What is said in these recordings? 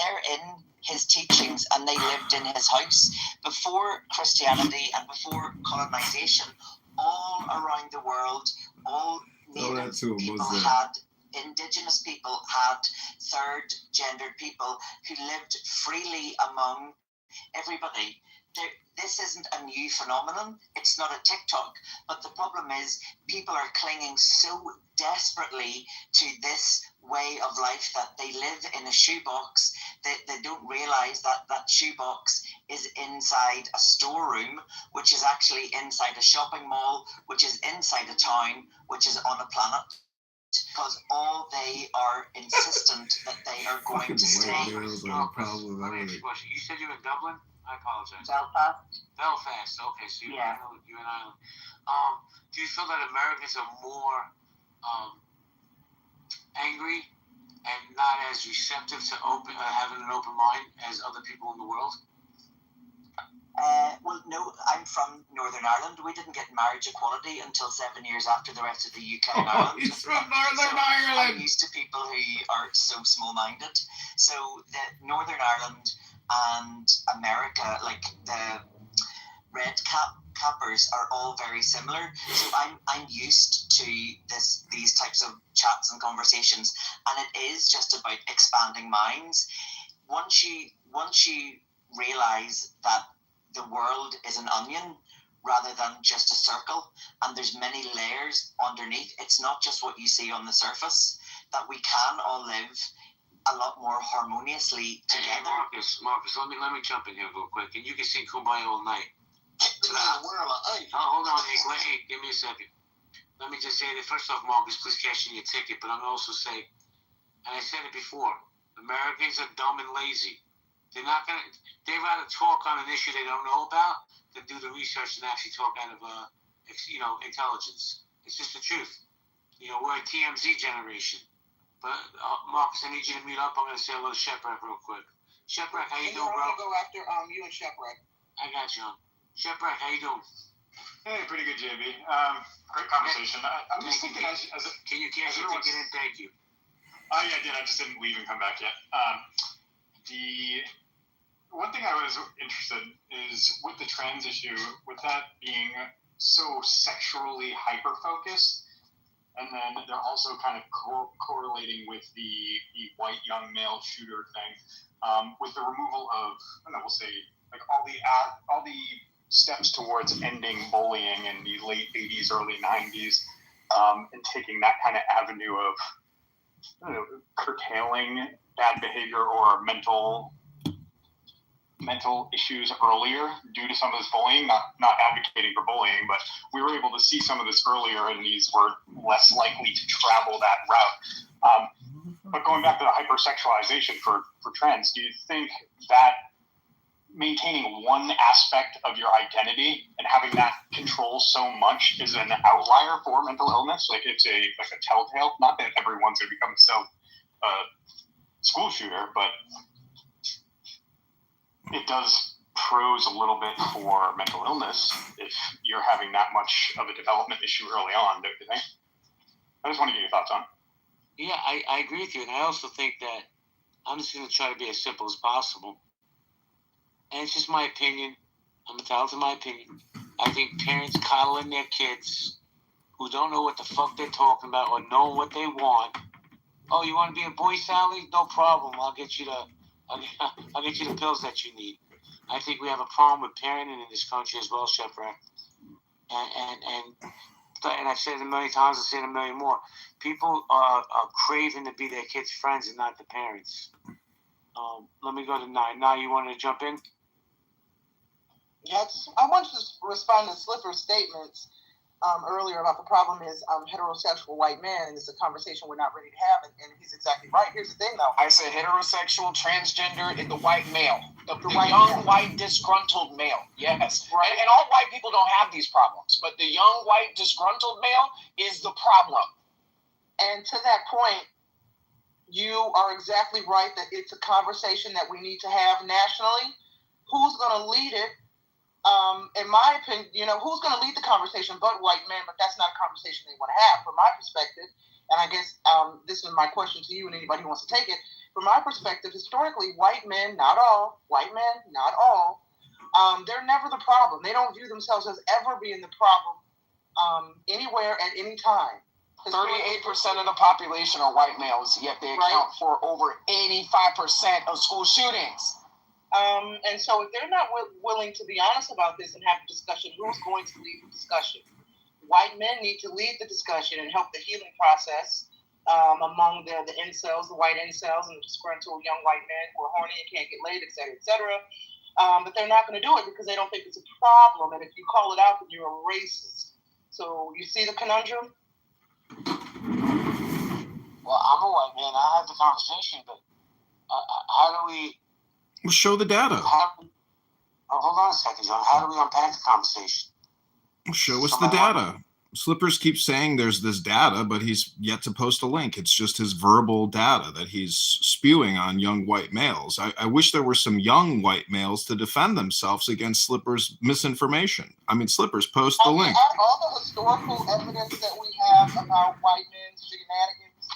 they're in his teachings and they lived in his house. Before Christianity and before colonization, all around the world, all native people had, indigenous people had third gendered people who lived freely among everybody. This isn't a new phenomenon. It's not a TikTok. But the problem is people are clinging so desperately to this way of life that they live in a shoebox. They don't realize that that shoebox is inside a storeroom, which is actually inside a shopping mall, which is inside a town, which is on a planet. Because all they are insistent that they are going to stay. You said you were in Dublin? I apologize. Belfast. Okay, so you're in Ireland. Do you feel that Americans are more angry and not as receptive to having an open mind as other people in the world? Well, no, I'm from Northern Ireland. We didn't get marriage equality until 7 years after the rest of the UK and Ireland. He's from Northern Ireland. I'm used to people who are so small-minded. So the Northern Ireland and America, like the red cappers, are all very similar. So I'm used to these types of chats and conversations, and it is just about expanding minds. Once you realize that the world is an onion rather than just a circle, and there's many layers underneath. It's not just what you see on the surface, that we can all live a lot more harmoniously together. Hey, Marcus, let me jump in here real quick, and you can sing Kumbaya all night. Hold on, hey, give me a second. Let me just say that first off, Marcus, please cash in your ticket, but I'm gonna also say, and I said it before, Americans are dumb and lazy. They'd rather talk on an issue they don't know about than do the research and actually talk out of, intelligence. It's just the truth. We're a TMZ generation. But, Marcus, I need you to meet up. I'm going to say hello to Shepherd real quick. Shepherd, how you doing, bro? I'm going to go after you and Shepherd. I got you. Shepherd, how you doing? Hey, pretty good, JB. Great conversation. I'm just thinking Can you cash your ticket in? Thank you. Oh, yeah, I did. I just didn't leave and come back yet. The one thing I was interested is with the trans issue, with that being so sexually hyper-focused, and then they're also kind of correlating with the white young male shooter thing, with the removal of, we'll say, like all the steps towards ending bullying in the late 80s, early 90s, and taking that kind of avenue of curtailing bad behavior or mental issues earlier due to some of this bullying, not advocating for bullying, but we were able to see some of this earlier, and these were less likely to travel that route. But going back to the hypersexualization for trans, do you think that maintaining one aspect of your identity and having that control so much is an outlier for mental illness? Like it's a telltale? Not that everyone's going to become school shooter, but it does pros a little bit for mental illness if you're having that much of a development issue early on, don't you think? I just want to get your thoughts on. Yeah, I agree with you, and I also think that I'm just going to try to be as simple as possible. And it's just my opinion. I'm entitled to my opinion. I think parents coddling their kids who don't know what the fuck they're talking about or know what they want. Oh, you want to be a boy, Sally? No problem. I'll get you the pills that you need. I think we have a problem with parenting in this country as well, Shepherd. And I've said it a million times. I'll say it a million more. People are craving to be their kids' friends and not the parents. Let me go to Nye. Nye, you wanted to jump in? Yes, I wanted to respond to Slipper's statements earlier about the problem is heterosexual white man, and it's a conversation we're not ready to have, and he's exactly right. Here's the thing, though. I said heterosexual, transgender, and the white male. The young, white, disgruntled male. Yes. Right. And all white people don't have these problems, but the young, white, disgruntled male is the problem. And to that point, you are exactly right that it's a conversation that we need to have nationally. Who's going to lead it? In my opinion, who's going to lead the conversation but white men, but that's not a conversation they want to have. From my perspective, and I guess this is my question to you and anybody who wants to take it, from my perspective, historically, white men, not all, they're never the problem. They don't view themselves as ever being the problem anywhere at any time. 38% of the population are white males, yet they account for over 85% of school shootings. And so if they're not willing to be honest about this and have a discussion, who's going to lead the discussion? White men need to lead the discussion and help the healing process among the incels, the white incels, and the disgruntled young white men who are horny and can't get laid, et cetera, et cetera. But they're not going to do it because they don't think it's a problem. And if you call it out, then you're a racist. So you see the conundrum? Well, I'm a white man. I have the conversation, but how do we... Well, show the data. Hold on a second, John. How do we unpack the conversation? Show us the data. Slippers keeps saying there's this data, but he's yet to post a link. It's just his verbal data that he's spewing on young white males. I wish there were some young white males to defend themselves against Slippers' misinformation. I mean, Slippers, post the link. All the historical evidence that we have about white men's shenanigans,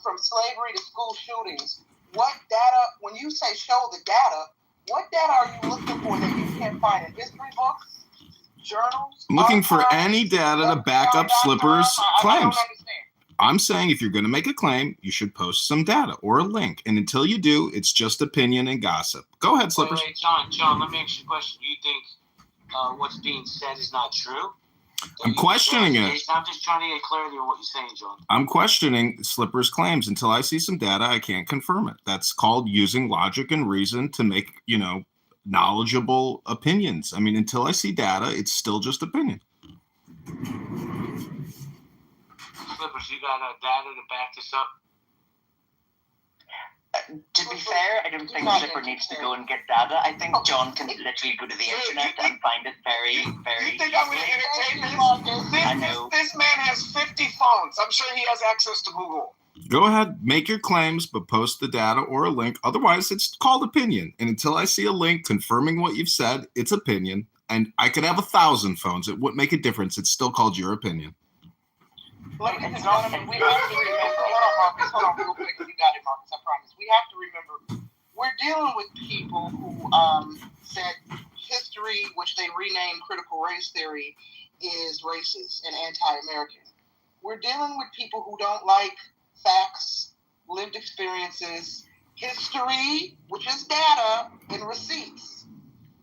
from slavery to school shootings, what data, when you say show the data, what data are you looking for that you can't find in history books? Journals, I'm looking for any data to back up Slippers' claims. I'm saying if you're going to make a claim, you should post some data or a link. And until you do, it's just opinion and gossip. Go ahead, Slippers. Wait, John, let me ask you a question. You think what's being said is not true? I'm questioning it. I'm just trying to get clarity on what you're saying, John. I'm questioning Slippers' claims. Until I see some data, I can't confirm it. That's called using logic and reason to make, knowledgeable opinions. I mean, until I see data, it's still just opinion. Slippers, you got data to back this up? To be fair, I don't think Slipper needs to go and get data. I think John can literally go to the internet and find it very, very You think I'm going to entertain this? I know. This man has 50 phones. I'm sure he has access to Google. Go ahead, make your claims, but post the data or a link. Otherwise, it's called opinion. And until I see a link confirming what you've said, it's opinion. And I could have 1,000 phones. It wouldn't make a difference. It's still called your opinion. Ladies and gentlemen, we have to remember. Hold on, real quick. You got it, Marcus. I promise. We have to remember we're dealing with people who said history, which they renamed critical race theory, is racist and anti-American. We're dealing with people who don't like facts, lived experiences, history, which is data, and receipts.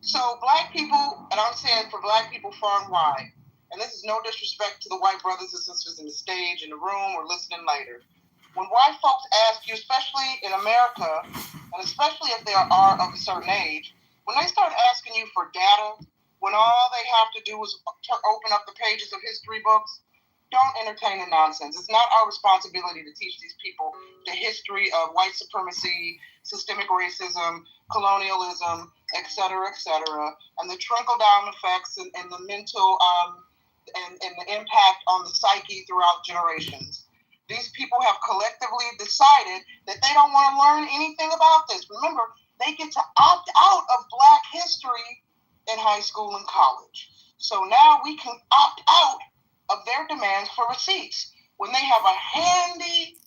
So black people, and I'm saying for black people far and wide, and this is no disrespect to the white brothers and sisters in the stage, in the room, or listening later. When white folks ask you, especially in America, and especially if they are of a certain age, when they start asking you for data, when all they have to do is open up the pages of history books, don't entertain the nonsense. It's not our responsibility to teach these people the history of white supremacy, systemic racism, colonialism, et cetera, and the trickle-down effects and the mental and the impact on the psyche throughout generations. These people have collectively decided that they don't want to learn anything about this. Remember, they get to opt out of black history in high school and college. So now we can opt out of their demands for receipts when they have a handy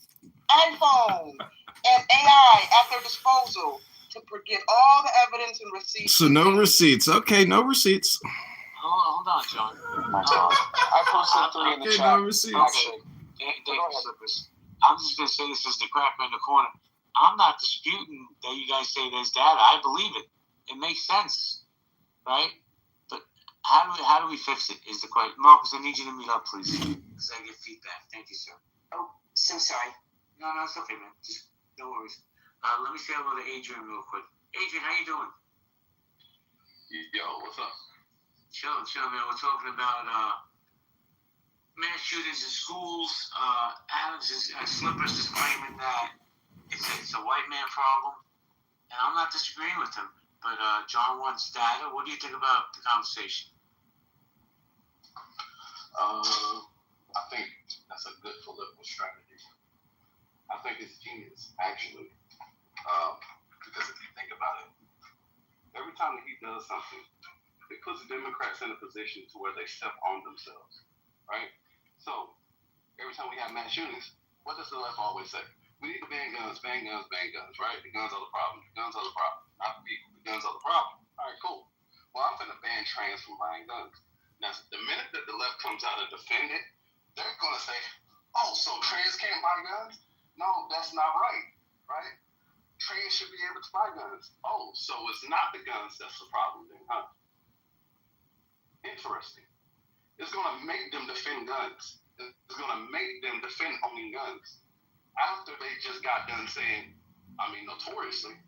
iPhone and AI at their disposal to get all the evidence and receipts. So no receipts. Okay, no receipts. Hold on, John. I posted 3 in the chat. No receipts. Actually. Thank you, Slippers. I'm just going to say this as the cracker in the corner. I'm not disputing that you guys say there's data. I believe it. It makes sense, right? But how do we fix it is the question. Marcus, I need you to meet up, please, because I get feedback. Thank you, sir. Oh, so sorry. No, it's okay, man. Just no worries. Let me say hello to Adrian real quick. Adrian, how you doing? Yo, what's up? Chill, man. We're talking about mass shootings in schools. Slippers is claiming that it's a white man problem, and I'm not disagreeing with him. But John wants data. What do you think about the conversation? I think that's a good political strategy. I think it's genius, actually, because if you think about it, every time that he does something, it puts Democrats in a position to where they step on themselves, right? So every time we have mass shootings, what does the left always say? We need to ban guns, right? The guns are the problem. The guns are the problem. Not the people. The guns are the problem. All right, cool. Well, I'm going to ban trans from buying guns. Now, the minute that the left comes out and defend it, they're going to say, oh, so trans can't buy guns? No, that's not right, right? Trans should be able to buy guns. Oh, so it's not the guns that's the problem then, huh? Interesting. It's going to make them defend guns. It's going to make them defend owning guns. After they just got done saying, notoriously,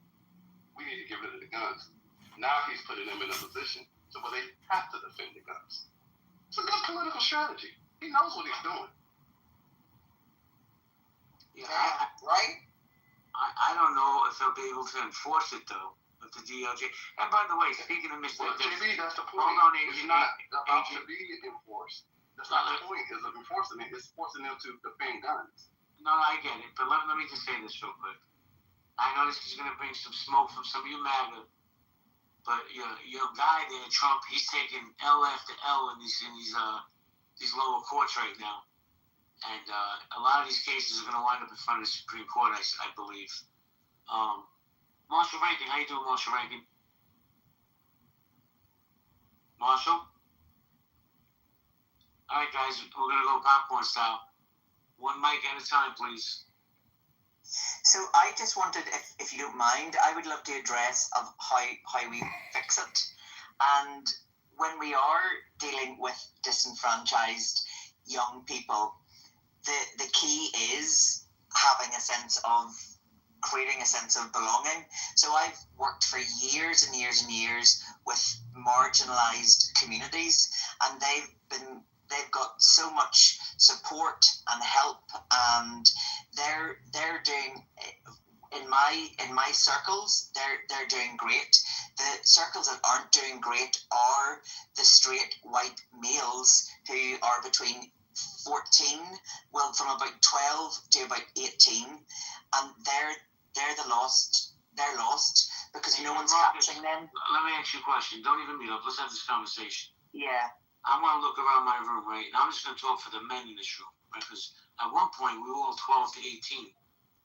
we need to get rid of the guns. Now he's putting them in a position where they have to defend the guns. It's a good political strategy. He knows what he's doing. Yeah, right? I don't know if they'll be able to enforce it, though, with the DOJ. And by the way, speaking of Mr. Well, JB, that's the point. Hold on, it's not about to be enforced. That's not the point is of enforcing it. It's forcing them to defend guns. No, I get it, but let me just say this real quick. I know this is going to bring some smoke from some of you MAGA, but your guy there, Trump, he's taking L after L in these lower courts right now, and a lot of these cases are going to wind up in front of the Supreme Court, I believe. Marshall Rankin, how you doing, Marshall Rankin? Marshall? All right, guys, we're going to go popcorn style. One mic at a time, please. So I just wanted, if you don't mind, I would love to address of how we fix it. And when we are dealing with disenfranchised young people, the key is having a sense of creating a sense of belonging. So I've worked for years and years and years with marginalized communities, and they've got so much support and help, and they're doing, in my circles, they're doing great. The circles that aren't doing great are the straight white males who are between 14, well, from about 12 to about 18, and they're lost because no one's catching them. Let me ask you a question. Don't even meet up. Let's have this conversation. Yeah. I want to look around my room, right? And I'm just going to talk for the men in this room, right? Because at one point, we were all 12 to 18.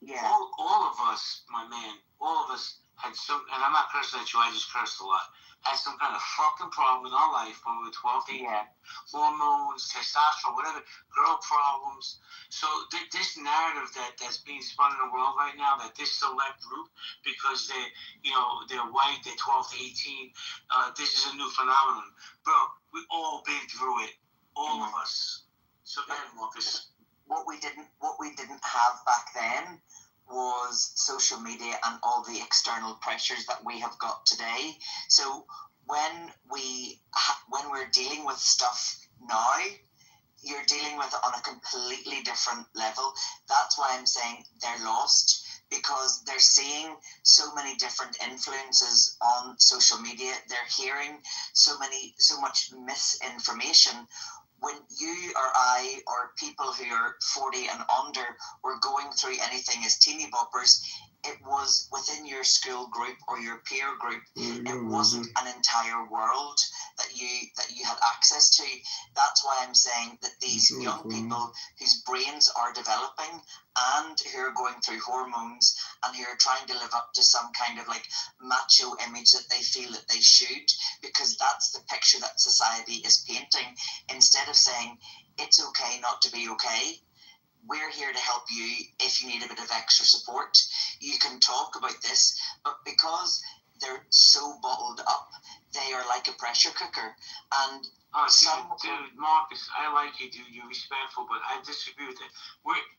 Yeah. All of us, my man, all of us had some, and I'm not cursing at you, I just cursed a lot, had some kind of fucking problem in our life when we were 12 to 18. Yeah. Hormones, testosterone, whatever, girl problems. So this narrative that's being spun in the world right now, that this select group, because they're white, they're 12 to 18, this is a new phenomenon. Bro, we've all been through it, all of us. So go ahead, Marcus. What we didn't have back then was social media and all the external pressures that we have got today. So when we're dealing with stuff now, you're dealing with it on a completely different level. That's why I'm saying they're lost, because they're seeing so many different influences on social media. They're hearing so much misinformation. When you or I or people who are 40 and under were going through anything as teeny boppers, it was within your school group or your peer group. It wasn't an entire world that you had access to. That's why I'm saying that these young people whose brains are developing and who are going through hormones and who are trying to live up to some kind of like macho image that they feel that they should, because that's the picture that society is painting, instead of saying it's okay not to be okay. We're here to help you if you need a bit of extra support. You can talk about this, but because they're so bottled up, they are like a pressure cooker. And dude, Marcus, I like you, dude. You're respectful, but I disagree with it.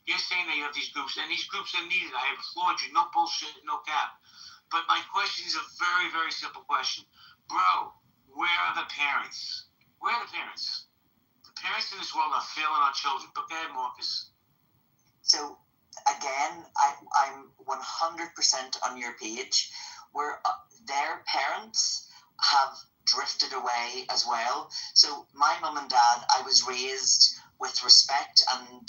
You're saying that you have these groups, and these groups are needed. I applaud you. No bullshit, no cap. But my question is a very, very simple question. Bro, where are the parents? Where are the parents? The parents in this world are failing our children. But go ahead, Marcus. So, again, I'm 100% on your page, where their parents have drifted away as well. So my mum and dad, I was raised with respect and,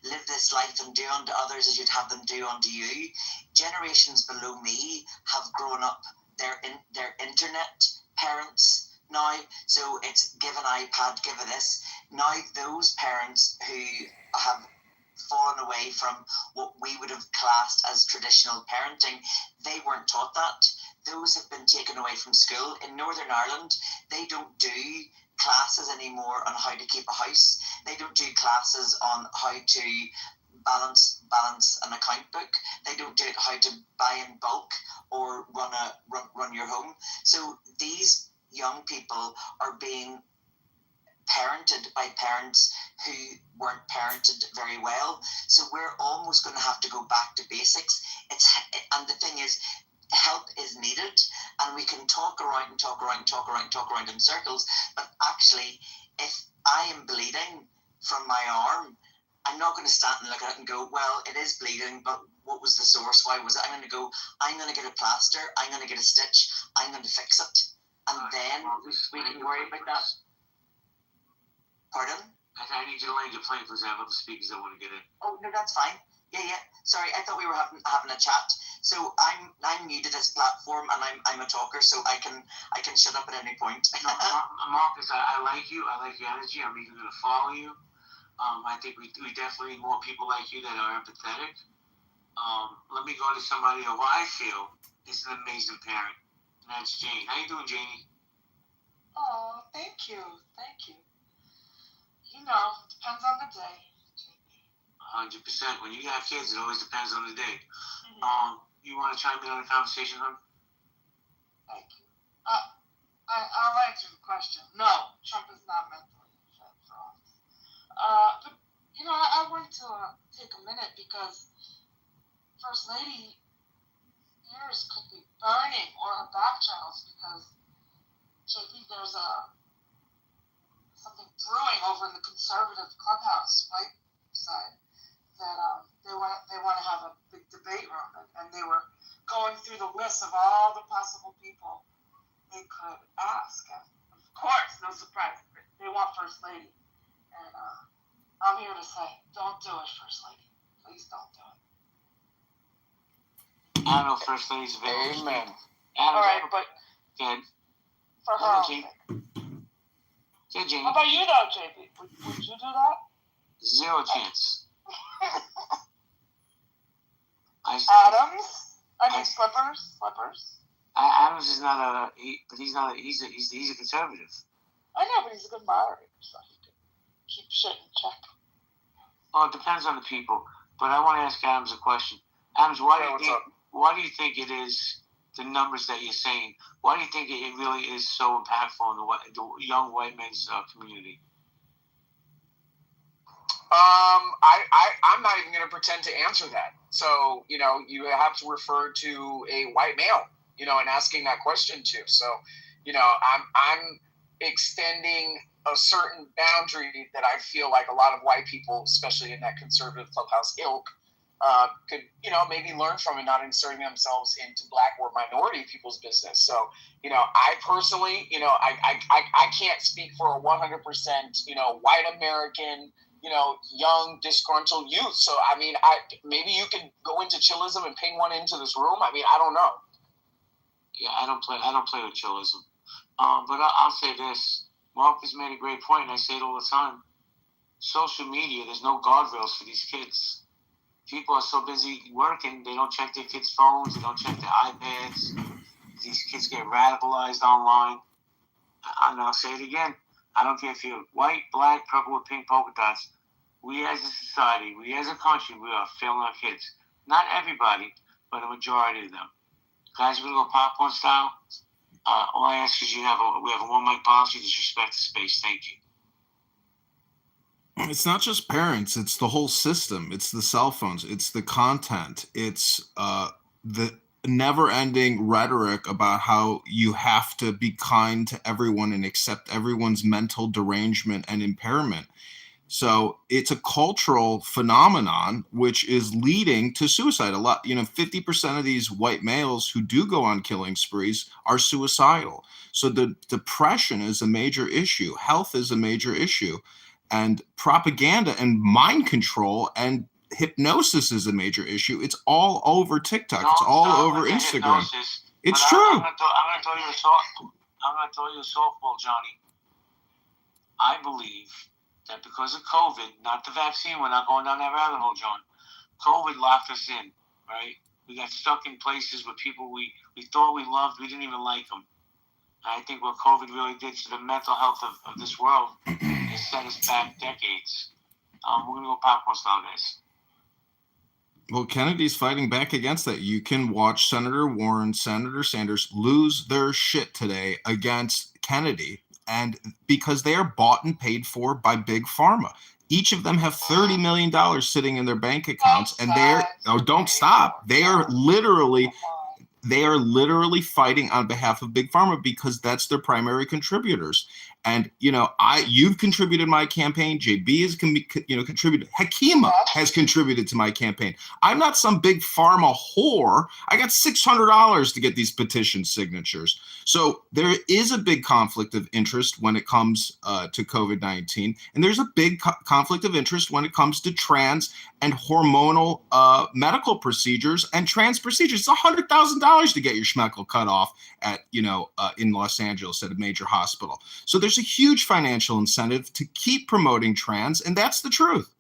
live this life and do unto others as you'd have them do unto you. Generations below me have grown up, they're internet parents now. So it's give an iPad, give a this. Now those parents who have fallen away from what we would have classed as traditional parenting. They weren't taught that. Those have been taken away from school. In Northern Ireland, they don't do classes anymore on how to keep a house. They don't do classes on how to balance an account book. They don't do it how to buy in bulk or run your home. So these young people are being parented by parents who weren't parented very well. So we're almost going to have to go back to basics. And the thing is, help is needed, and we can talk around in circles, but actually, if I am bleeding from my arm, I'm not going to stand and look at it and go, well, it is bleeding, but what was the source? Why was it? I'm going to get a plaster, I'm going to get a stitch, I'm going to fix it, and then we can worry about that. Pardon? I need you to land your plane, for example, the speakers I want to get in. Oh, no, that's fine. Yeah. Sorry, I thought we were having a chat. So I'm new to this platform, and I'm a talker, so I can shut up at any point. No, Marcus, I like you. I like your energy. I'm even going to follow you. I think we definitely need more people like you that are empathetic. Let me go to somebody who I feel is an amazing parent, and that's Jane. How you doing, Janie? Oh, thank you. You know, depends on the day. 100%. When you have kids, it always depends on the day. Mm-hmm. You want to chime in on the conversation, hon? Thank you. I'll answer the question. No, Trump is not mentally fit for office. But, you know, I wanted to take a minute because First Lady ears could be burning, or her back channels, because JP, there's something brewing over in the conservative clubhouse, right side, that they want to have a big debate room, and they were going through the list of all the possible people they could ask, and of course, no surprise, they want First Lady, and I'm here to say, don't do it, First Lady, please don't do it. I don't know if First Lady's available. Amen. All right, but good. For her. Yeah, Janie. How about you, though, JP? Would you do that? Zero chance. Adams? Slippers? Adams is not he's a conservative. I know, but he's a good moderator, so he can keep shit in check. Well, it depends on the people. But I want to ask Adams a question. Adams, why do you think it is the numbers that you're saying? Why do you think it really is so impactful in the young white men's community? I'm not even going to pretend to answer that. So, you know, you have to refer to a white male, you know, and asking that question to. So, you know, I'm extending a certain boundary that I feel like a lot of white people, especially in that conservative clubhouse ilk, could, you know, maybe learn from, and not inserting themselves into black or minority people's business. So, you know, I personally, you know, I can't speak for a 100%, you know, white American, you know, young, disgruntled youth. So, I mean, maybe you could go into chillism and ping one into this room. I mean, I don't know. Yeah, I don't play with chillism. But I'll say this. Marcus made a great point, and I say it all the time. Social media, there's no guardrails for these kids. People are so busy working, they don't check their kids' phones, they don't check their iPads. These kids get radicalized online. And I'll say it again. I don't care if you're white, black, purple with pink polka dots. We as a society, we as a country, we are failing our kids. Not everybody, but a majority of them. Guys, we're going to go popcorn style. All I ask is we have a one mic policy, disrespect the space. Thank you. It's not just parents, it's the whole system. It's the cell phones, it's the content, it's the never-ending rhetoric about how you have to be kind to everyone and accept everyone's mental derangement and impairment. So it's a cultural phenomenon which is leading to suicide. A lot, 50% of these white males who do go on killing sprees are suicidal. So the depression is a major issue. Health is a major issue. And propaganda and mind control and hypnosis is a major issue. It's all over TikTok. It's all over Instagram. It's true. I'm going to tell you a softball, Johnny. I believe that because of COVID, not the vaccine, we're not going down that rabbit hole, John. COVID locked us in, right? We got stuck in places with people we thought we loved. We didn't even like them. And I think what COVID really did to the mental health of this world is set us back decades. We're going to go popcorn style, guys. Well, Kennedy's fighting back against that. You can watch Senator Warren, Senator Sanders lose their shit today against Kennedy, and because they are bought and paid for by Big Pharma. Each of them have $30 million sitting in their bank accounts, and don't stop. They are literally fighting on behalf of Big Pharma because that's their primary contributors. And, you've contributed my campaign. JB has, contributed. Hakima has contributed to my campaign. I'm not some big pharma whore. I got $600 to get these petition signatures. So there is a big conflict of interest when it comes to COVID-19. And there's a big conflict of interest when it comes to trans and hormonal medical procedures and trans procedures. It's $100,000 to get your schmeckle cut off at, in Los Angeles at a major hospital. So there's a huge financial incentive to keep promoting trans, and that's the truth.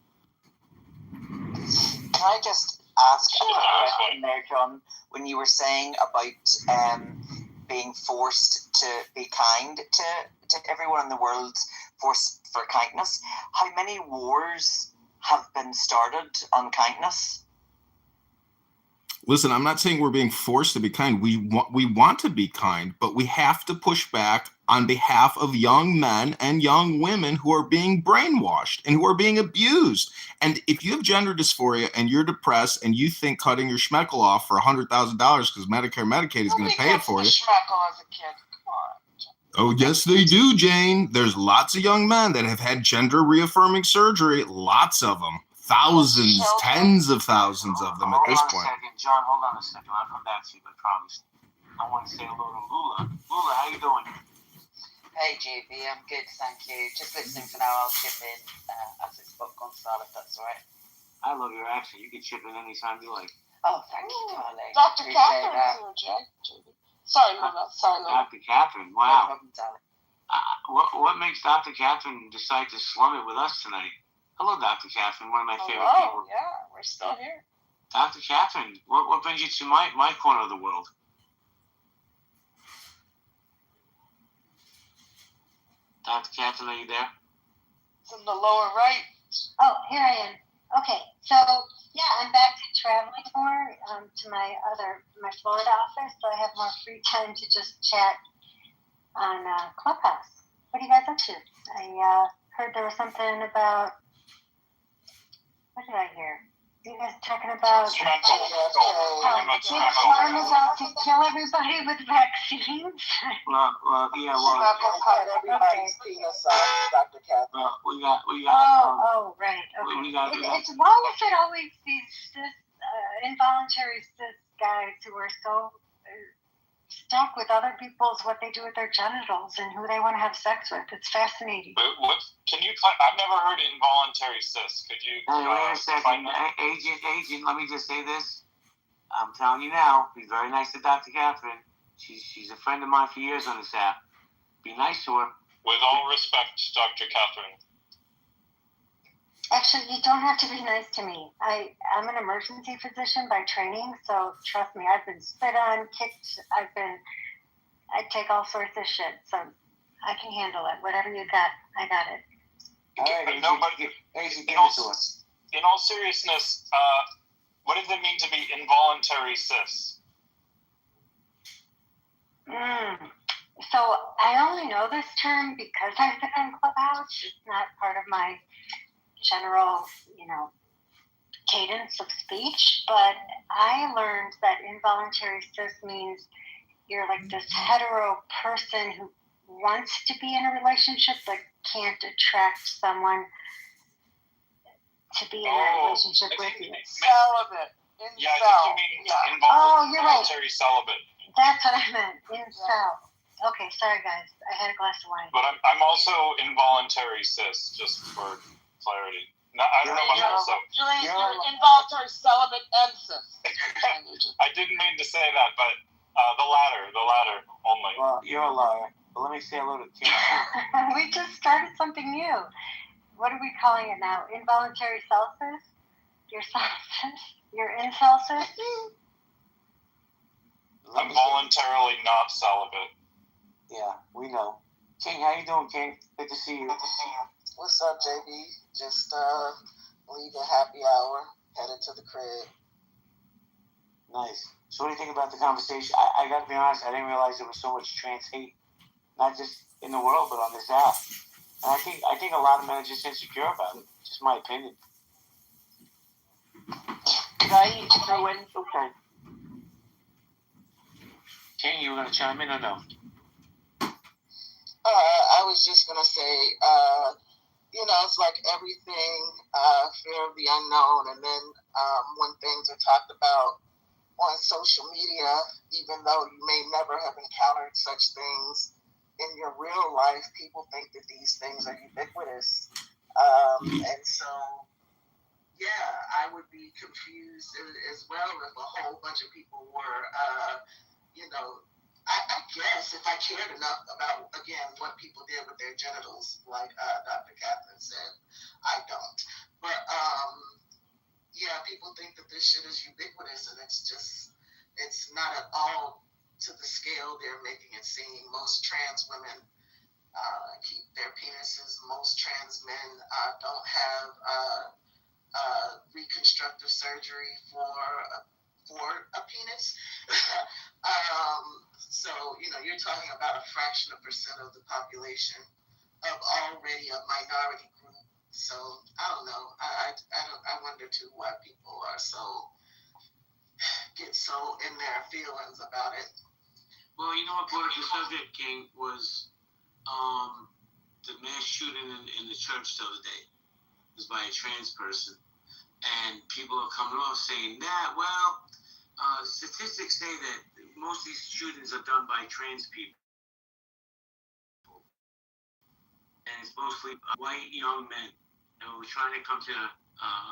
Can I just ask a question there, John, when you were saying about being forced to be kind to everyone in the world, forced for kindness? How many wars have been started on kindness? Listen, I'm not saying we're being forced to be kind. We want to be kind, but we have to push back on behalf of young men and young women who are being brainwashed and who are being abused. And if you have gender dysphoria and you're depressed and you think cutting your schmeckle off for $100,000 because Medicare, Medicaid is going to pay it for you. Schmeckle as a kid. Come on. Oh, yes, they do, Jane. There's lots of young men that have had gender reaffirming surgery. Lots of them. Thousands, tens of thousands of them at this point. John, hold on a second. I'll come back to you, I promise. I want to say hello to Lula. Lula, how you doing? Hey, JB, I'm good, thank you. Just listening for now. I'll chip in as it's popcorn style, if that's all right. I love your accent. You can chip in anytime you like. Oh, thank you, darling. Dr. Catherine's here, JB. Sorry, Lula. Dr. Catherine, wow. No problem, darling. What makes Dr. Catherine decide to slum it with us tonight? Hello, Dr. Catherine, one of my favorite people. Yeah, we're still here. Dr. Catherine, what brings you to my corner of the world? Dr. Catherine, are you there? It's in the lower right. Oh, here I am. Okay, so yeah, I'm back to traveling more to my Florida office, so I have more free time to just chat on Clubhouse. What are you guys up to? I heard there was something about. What did I hear? You guys talking about Big Pharma's out to kill everybody with vaccines? Everybody's penis Dr. Catherine. We got. Right. Okay. It's why is it always these involuntary cis guys who are so stuck with other people's what they do with their genitals and who they want to have sex with? It's fascinating. But what can you? I've never heard involuntary cis. Could you? Wait a second, agent. Let me just say this. I'm telling you now. Be very nice to Dr. Catherine. She's a friend of mine for years on this app. Be nice to her. With all respect, Dr. Catherine. Actually, you don't have to be nice to me. I'm an emergency physician by training, so trust me, I've been spit on, kicked, I take all sorts of shit, so I can handle it. Whatever you got, I got it. All right, no, but give it to us. In all seriousness, what does it mean to be involuntary cis? So I only know this term because I've been on Clubhouse. It's not part of my general, cadence of speech, but I learned that involuntary cis means you're like this hetero person who wants to be in a relationship but can't attract someone to be in that relationship with you. Celibate. Yeah, I think you mean involuntary celibate. That's what I meant. Incel. Okay, sorry guys. I had a glass of wine. But I'm also involuntary cis, just for clarity. No, I don't know about myself. You're involuntary celibate and cis. I didn't mean to say that, but the latter only. Well, you're a liar. But let me say hello to Kim. We just started something new. what are we calling it now? Involuntary solstice? Your solstice? Your insolstice? I'm voluntarily not celibate. Yeah, we know. King, how you doing, King? Good to see you. What's up, JB? Just leaving happy hour, headed to the crib. Nice. So what do you think about the conversation? I gotta be honest, I didn't realize there was so much trans hate, not just in the world, but on this app. And I think a lot of men are just insecure about it. Just my opinion. Did I throw in? Okay. King, you were gonna chime in or no? I was just gonna say, it's like everything, fear of the unknown, and then when things are talked about on social media, even though you may never have encountered such things in your real life, people think that these things are ubiquitous. And so, yeah, I would be confused as well if a whole bunch of people were, I guess if I cared enough about, again, what people did with their genitals, like Dr. Catherine said, I don't. But, yeah, people think that this shit is ubiquitous, and it's not at all to the scale they're making it seem. Most trans women keep their penises. Most trans men don't have reconstructive surgery for a penis. So, you're talking about a fraction of percent of the population of already a minority group. So, I don't know. I wonder too why people are get so in their feelings about it. Well, you know what brought up the subject, King, was the mass shooting in the church the other day. It was by a trans person. And people are coming off saying that, statistics say that most of these shootings are done by trans people. And it's mostly white young men. And we're trying to come to a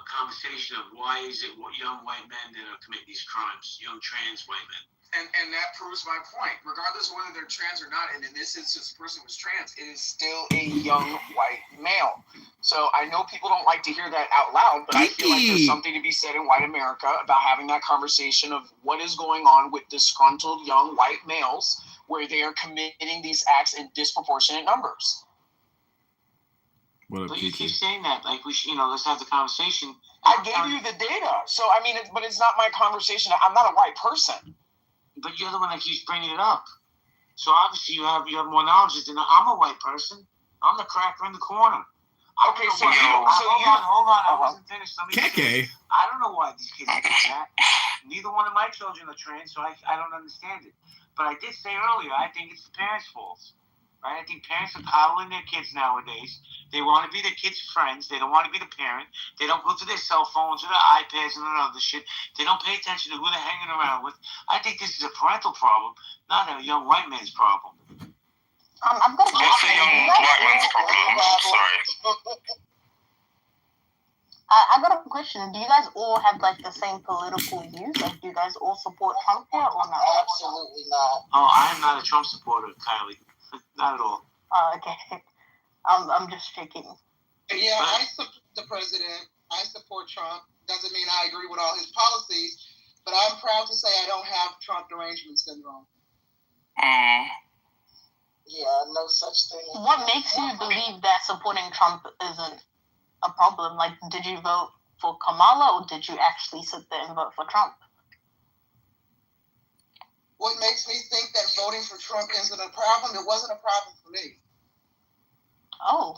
conversation of why is it young white men that are committing these crimes, young trans white men. And that proves my point. Regardless of whether they're trans or not, and in this instance, the person was trans, it is still a young white male. So I know people don't like to hear that out loud, but I feel like there's something to be said in white America about having that conversation of what is going on with disgruntled young white males where they are committing these acts in disproportionate numbers. But you keep saying that, like we should, let's have the conversation. I gave you the data, so I mean, but it's not my conversation. I'm not a white person. But you're the one that keeps bringing it up. So obviously you have more knowledge than I'm a white person. I'm the cracker in the corner. Okay, so hold on. I wasn't finished. Keke. I don't know why these kids do that. Neither one of my children are trans, so I don't understand it. But I did say earlier, I think it's the parents' fault. Right? I think parents are coddling their kids nowadays. They want to be their kids' friends. They don't want to be the parent. They don't go to their cell phones or their iPads and other shit. They don't pay attention to who they're hanging around with. I think this is a parental problem, not a young white man's problem. I've got a question. It's a young white man's problem. Sorry. I got a question. Do you guys all have like the same political views? Like, do you guys all support Trump here or not? Absolutely not. Oh, I am not a Trump supporter, Kylie. Not at all. Oh, okay. I'm just checking. Yeah, I support the president. I support Trump. Doesn't mean I agree with all his policies, but I'm proud to say I don't have Trump derangement syndrome. Yeah, no such thing. What makes you believe that supporting Trump isn't a problem? Like, did you vote for Kamala or did you actually sit there and vote for Trump? What makes me think that voting for Trump isn't a problem? It wasn't a problem for me. Oh.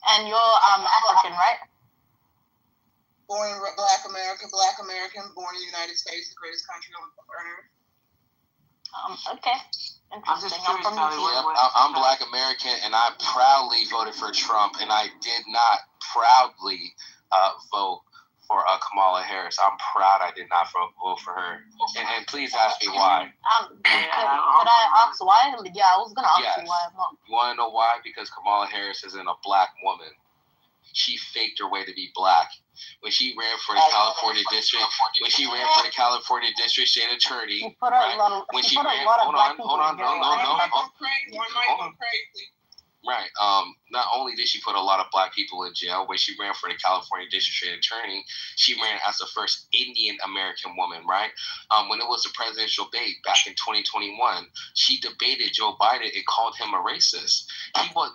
And you're African, right? Born in Black American, born in the United States, the greatest country on earth. Okay. Interesting. I'm from New Zealand. I'm Black American, and I proudly voted for Trump, and I did not proudly vote for Kamala Harris. I'm proud I did not vote for her. And please ask me why. Could I ask why? Yeah, I was going to ask you why. You want to know why? Because Kamala Harris isn't a black woman. She faked her way to be black. When she ran for the California district, state attorney, hold on. One mic on crazy. Right. Not only did she put a lot of black people in jail, when she ran for the California District Attorney, she ran as the first Indian American woman, right? When it was a presidential debate back in 2021, she debated Joe Biden and called him a racist. He was,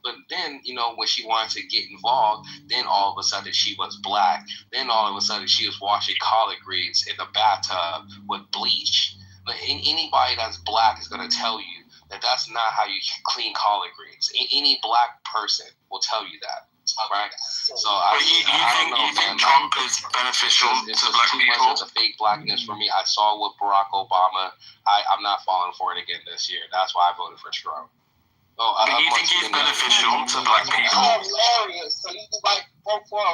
but then, when she wanted to get involved, then all of a sudden she was black. Then all of a sudden she was washing collard greens in the bathtub with bleach. But anybody that's black is going to tell you that's not how you clean collard greens. Any black person will tell you that, right? So I don't know, man. Trump is beneficial it's to just black too people? much of the fake blackness for me. I saw with Barack Obama. I'm not falling for it again this year. That's why I voted for Trump. But you think he's beneficial to black people? Hilarious. So you vote for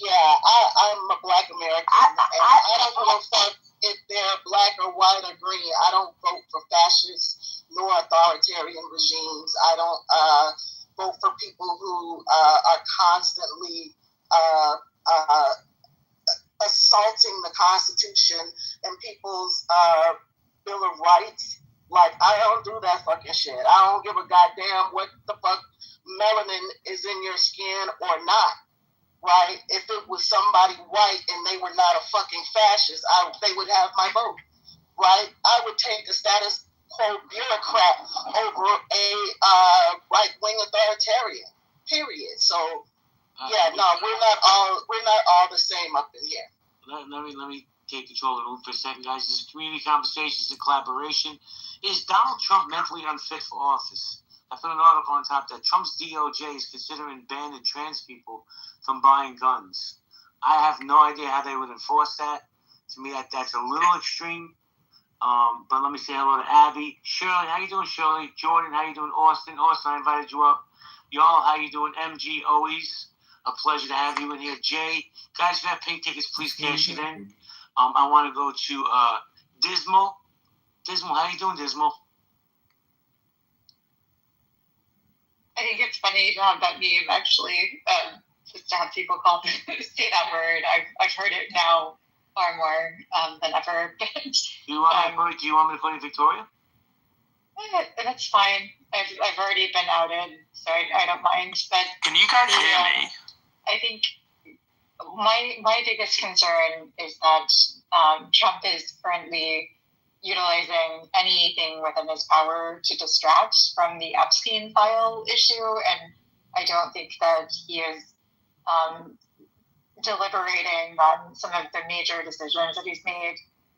I'm a black American, and I don't give a fuck if they're black or white or green. I don't vote for fascists nor authoritarian regimes. I don't vote for people who are constantly assaulting the Constitution and people's Bill of Rights. Like, I don't do that fucking shit. I don't give a goddamn what the fuck melanin is in your skin or not. Right? If it was somebody white and they were not a fucking fascist, they would have my vote. Right? I would take the status quo bureaucrat over a right-wing authoritarian. Period. So, we're not all the same up in here. Let me take control of the room for a second, guys. This is community conversations and collaboration. Is Donald Trump mentally unfit for office? I found an article on top that Trump's DOJ is considering banning trans people from buying guns. I have no idea how they would enforce that. To me, that's a little extreme. But let me say hello to Abby. Shirley, how you doing, Shirley? Jordan, how you doing? Austin, I invited you up. Y'all, how you doing? MG, always a pleasure to have you in here. Jay, guys, if you have pink tickets, please cash it in. I want to go to Dismal. Dismal, how you doing, Dismal? I think it's funny to have that meme, actually, just to have people say that word. I've heard it now far more than ever. Do you want me to call you Victoria? That's fine. I've already been outed, so I don't mind. But can you guys hear me? I think my biggest concern is that Trump is currently utilizing anything within his power to distract from the Epstein file issue, and I don't think that he is deliberating on some of the major decisions that he's made,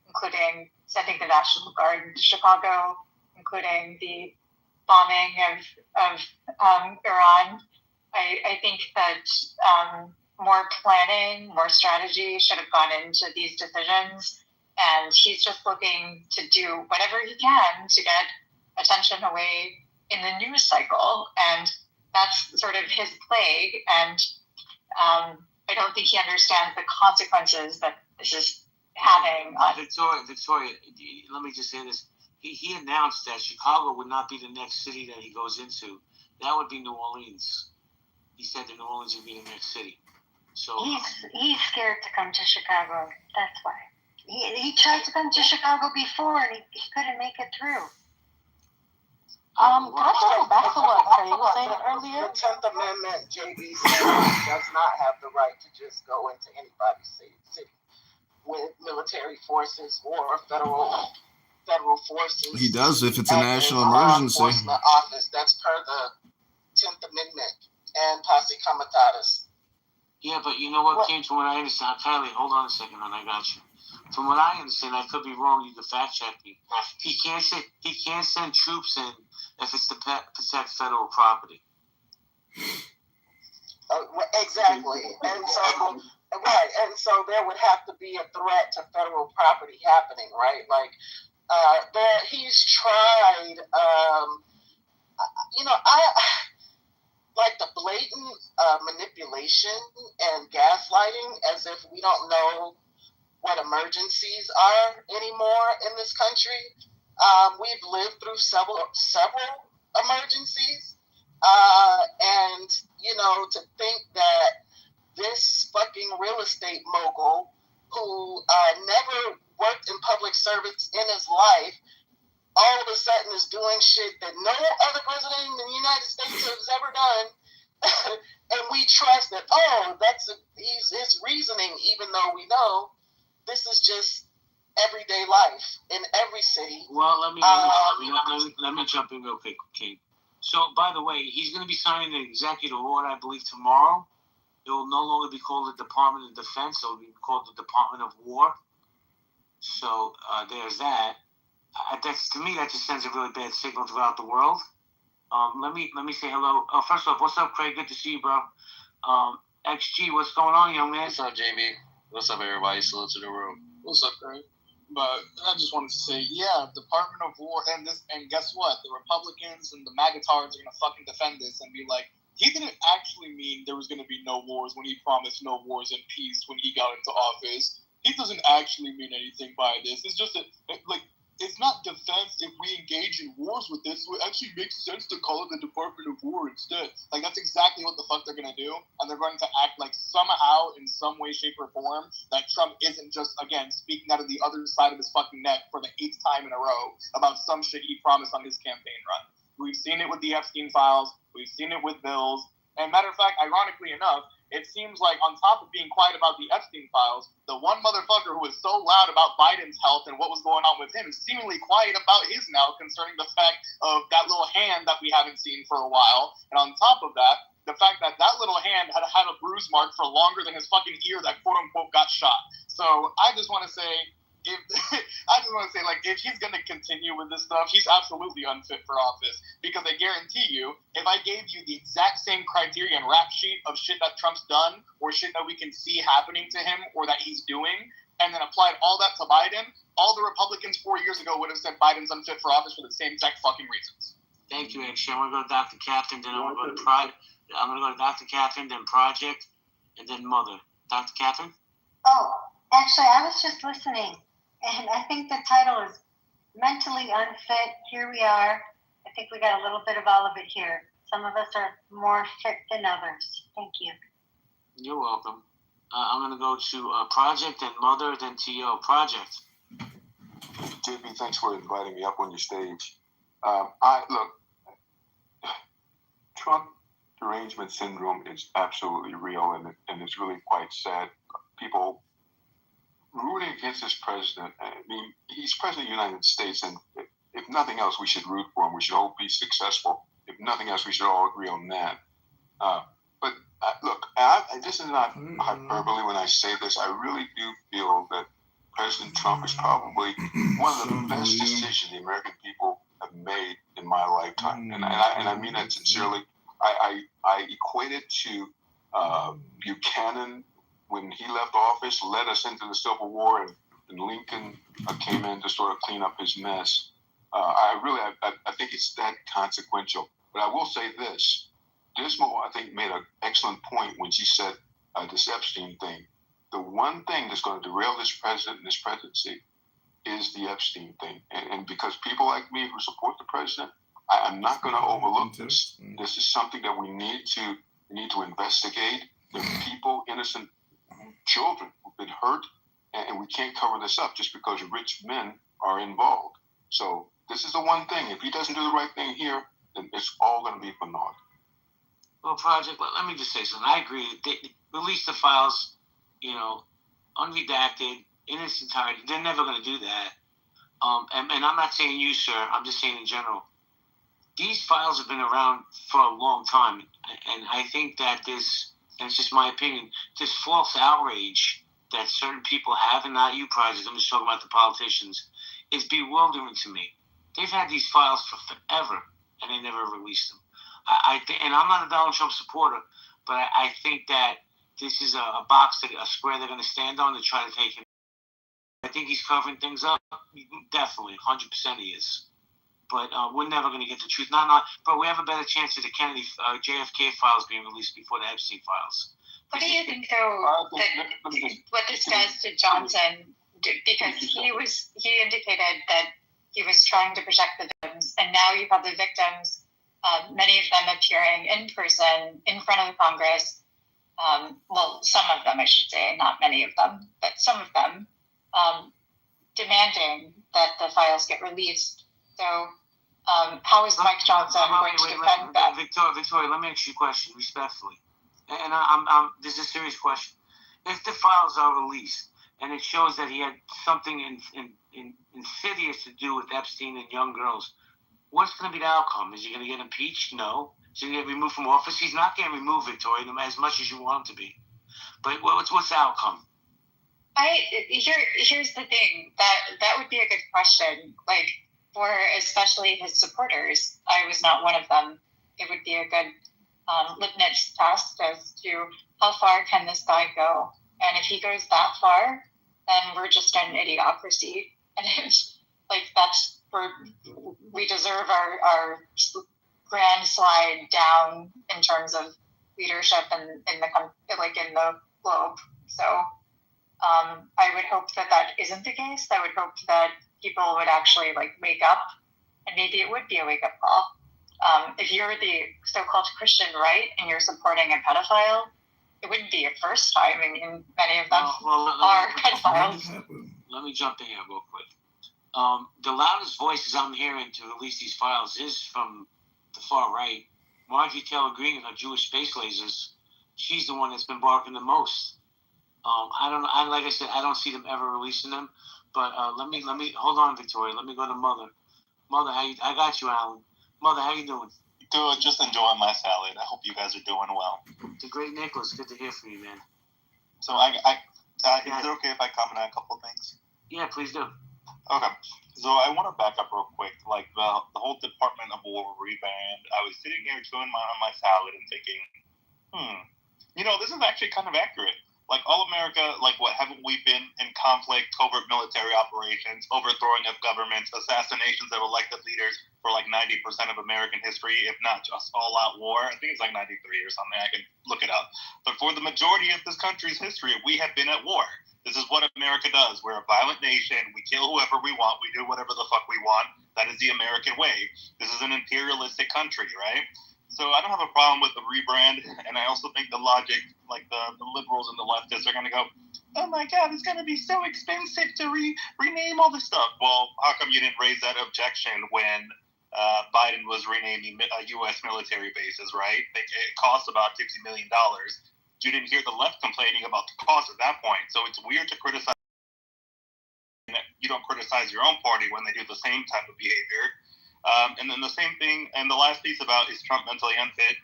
including sending the National Guard to Chicago, including the bombing of Iran. I think that more planning, more strategy should have gone into these decisions. And he's just looking to do whatever he can to get attention away in the news cycle. And that's sort of his plague. And I don't think he understands the consequences that this is having on Victoria, let me just say this. He announced that Chicago would not be the next city that he goes into. That would be New Orleans. He said that New Orleans would be the next city. So he's scared to come to Chicago. That's why. He tried to come to Chicago before and he couldn't make it through. Can I just go back to what Trey was saying earlier? The 10th Amendment, JB says, does not have the right to just go into anybody's city with military forces or federal forces. He does if it's a national emergency. Enforcement office. That's per the 10th Amendment and posse comitatus. Yeah, but you know what, Kim, from what I understand, Kylie, hold on a second, and I got you. From what I understand, I could be wrong. You can fact check me. He can't send troops in if it's to protect federal property. Exactly, and so there would have to be a threat to federal property happening, right? Like, he's tried. Like the blatant manipulation and gaslighting, as if we don't know what emergencies are anymore in this country. We've lived through several emergencies, and to think that this fucking real estate mogul who never worked in public service in his life all of a sudden is doing shit that no other president in the United States has ever done. And we trust that, his reasoning, even though we know this is just everyday life in every city. Well, let me jump in real quick, Kate. So, by the way, he's going to be signing an executive order, I believe, tomorrow. It will no longer be called the Department of Defense. It will be called the Department of War. So, there's that. To me, that just sends a really bad signal throughout the world. Let me say hello. First off, what's up, Craig? Good to see you, bro. XG, what's going on, young man? What's up, JB? What's up, everybody? Salute to the room. What's up, Craig? But I just wanted to say, yeah, Department of War and guess what? The Republicans and the MAGA-tards are gonna fucking defend this and be like, he didn't actually mean there was gonna be no wars when he promised no wars and peace when he got into office. He doesn't actually mean anything by this. It's just it's not defense if we engage in wars with this. So it actually makes sense to call it the Department of War instead. Like, that's exactly what the fuck they're going to do. And they're going to act like somehow, in some way, shape, or form, that Trump isn't just, again, speaking out of the other side of his fucking neck for the 8th time in a row about some shit he promised on his campaign run. We've seen it with the Epstein files. We've seen it with bills. And matter of fact, ironically enough, it seems like on top of being quiet about the Epstein files, the one motherfucker who was so loud about Biden's health and what was going on with him is seemingly quiet about his now concerning the fact of that little hand that we haven't seen for a while. And on top of that, the fact that that little hand had a bruise mark for longer than his fucking ear that quote-unquote got shot. So I just want to say, if he's going to continue with this stuff, he's absolutely unfit for office. Because I guarantee you, if I gave you the exact same criteria and rap sheet of shit that Trump's done, or shit that we can see happening to him, or that he's doing, and then applied all that to Biden, all the Republicans 4 years ago would have said Biden's unfit for office for the same exact fucking reasons. Thank you, X. I'm going to go to Dr. Captain, then I'm going to go to Project, and then Mother. Dr. Captain? Oh, actually, I was just listening. And I think the title is Mentally Unfit. Here we are. I think we got a little bit of all of it here. Some of us are more fit than others. Thank you. You're welcome. I'm going to go to Project and Mother, then T.O. Project. JP, thanks for inviting me up on your stage. Trump derangement syndrome is absolutely real, and it's really quite sad. People rooting against this president. I mean, he's president of the United States, and if nothing else, we should root for him. We should hope he's successful. If nothing else, we should all agree on that. But look, this is not hyperbole when I say this. I really do feel that President Trump is probably one of the best decisions the American people have made in my lifetime, and I mean that sincerely. I equate it to Buchanan. When he left office, led us into the Civil War, and Lincoln came in to sort of clean up his mess. I think it's that consequential. But I will say this. Dismal, I think, made an excellent point when she said this Epstein thing. The one thing that's going to derail this president and this presidency is the Epstein thing. And because people like me who support the president, I'm not going to overlook this. This is something that we need to investigate. There are people, innocent children who've been hurt, and we can't cover this up just because rich men are involved. So this is the one thing. If he doesn't do the right thing here, then it's all going to be for naught. Well, Project, let me just say something. I agree. They release the files, unredacted, in its entirety. They're never going to do that. And I'm not saying you, sir. I'm just saying in general. These files have been around for a long time, and I think that this, and it's just my opinion, this false outrage that certain people have, and not you, Project, I'm just talking about the politicians, is bewildering to me. They've had these files for forever, and they never released them. I think, and I'm not a Donald Trump supporter, but I think that this is a square they're going to stand on to try to take him. I think he's covering things up. Definitely, 100% he is. But we're never going to get the truth. But we have a better chance of the Kennedy JFK files being released before the Epstein files. What do you think, though, what this does to Johnson? Because he indicated that he was trying to protect the victims, and now you have the victims, many of them appearing in person in front of the Congress. Well, some of them, I should say, not many of them, but some of them, demanding that the files get released. So how is Mike Johnson going to defend that? Victoria, let me ask you a question respectfully, and this is a serious question. If the files are released and it shows that he had something insidious to do with Epstein and young girls, what's going to be the outcome? Is he going to get impeached? No. Is he going to get removed from office? He's not getting removed, Victoria, as much as you want him to be. But what's the outcome? Here's the thing. That would be a good question. Like, for especially his supporters, I was not one of them. It would be a good litmus test as to how far can this guy go. And if he goes that far, then we're just an idiocracy. And it's like we deserve our grand slide down in terms of leadership and in the globe. So I would hope that isn't the case. I would hope that people would actually wake up, and maybe it would be a wake up call. If you're the so-called Christian right and you're supporting a pedophile, it wouldn't be your first time. I mean, many of them are pedophiles. Let me jump in here real quick. The loudest voices I'm hearing to release these files is from the far right. Marjorie Taylor Greene and her Jewish space lasers. She's the one that's been barking the most. I don't know. Like I said, I don't see them ever releasing them. But let me hold on, Victoria. Let me go to Mother. Mother, I got you, Alan. Mother, how you doing? Good. Just enjoying my salad. I hope you guys are doing well. The great Nicholas. Good to hear from you, man. So is it okay if I comment on a couple of things? Yeah, please do. Okay. So I want to back up real quick. Like the whole Department of War rebrand. I was sitting here chewing on my salad and thinking, this is actually kind of accurate. Like, all America, what haven't we been in conflict, covert military operations, overthrowing of governments, assassinations of elected leaders for 90% of American history, if not just all-out war? I think it's 93 or something. I can look it up. But for the majority of this country's history, we have been at war. This is what America does. We're a violent nation. We kill whoever we want. We do whatever the fuck we want. That is the American way. This is an imperialistic country, right? So I don't have a problem with the rebrand, and I also think the logic, the liberals and the leftists are going to go, oh my God, it's going to be so expensive to rename all this stuff. Well, how come you didn't raise that objection when Biden was renaming U.S. military bases, right? It costs about $60 million. You didn't hear the left complaining about the cost at that point. So it's weird to criticize. You don't criticize your own party when they do the same type of behavior. And then the same thing, and the last piece about is Trump mentally unfit.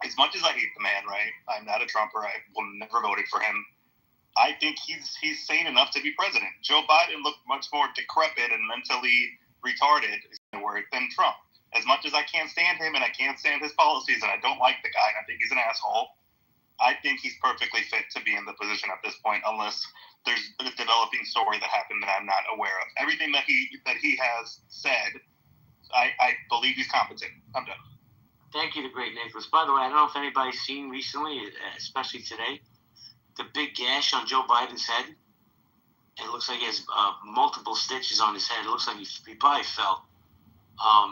As much as I hate the man, right? I'm not a Trumper. I will never voted for him. I think he's sane enough to be president. Joe Biden looked much more decrepit and mentally retarded, than Trump. As much as I can't stand him and I can't stand his policies and I don't like the guy and I think he's an asshole, I think he's perfectly fit to be in the position at this point, unless there's a developing story that happened that I'm not aware of. Everything that he has said, I believe he's competent. I'm done. Thank you, the great Nicholas. By the way, I don't know if anybody's seen recently, especially today, the big gash on Joe Biden's head. It looks like he has multiple stitches on his head. It looks like he probably fell.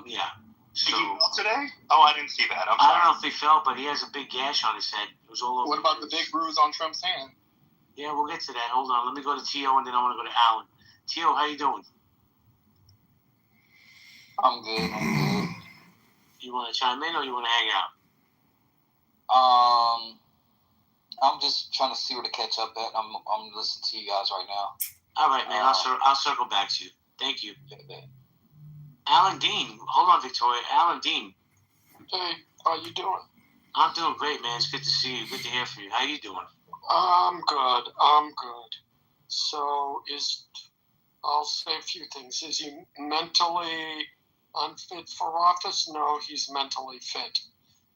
Yeah. So, did he fell today? Oh, I didn't see that. I don't know if he fell, but he has a big gash on his head. It was all over. What about the big bruise on Trump's hand? Yeah, we'll get to that. Hold on. Let me go to Tio, and then I want to go to Alan. Tio, how you doing? I'm good. You want to chime in or you want to hang out? I'm just trying to see where to catch up at. I'm listening to you guys right now. All right, man. I'll circle back to you. Thank you. Alan Dean. Hold on, Victoria. Alan Dean. Hey, how you doing? I'm doing great, man. It's good to see you. Good to hear from you. How you doing? I'm good. So I'll say a few things. Is he mentally unfit for office? No, he's mentally fit.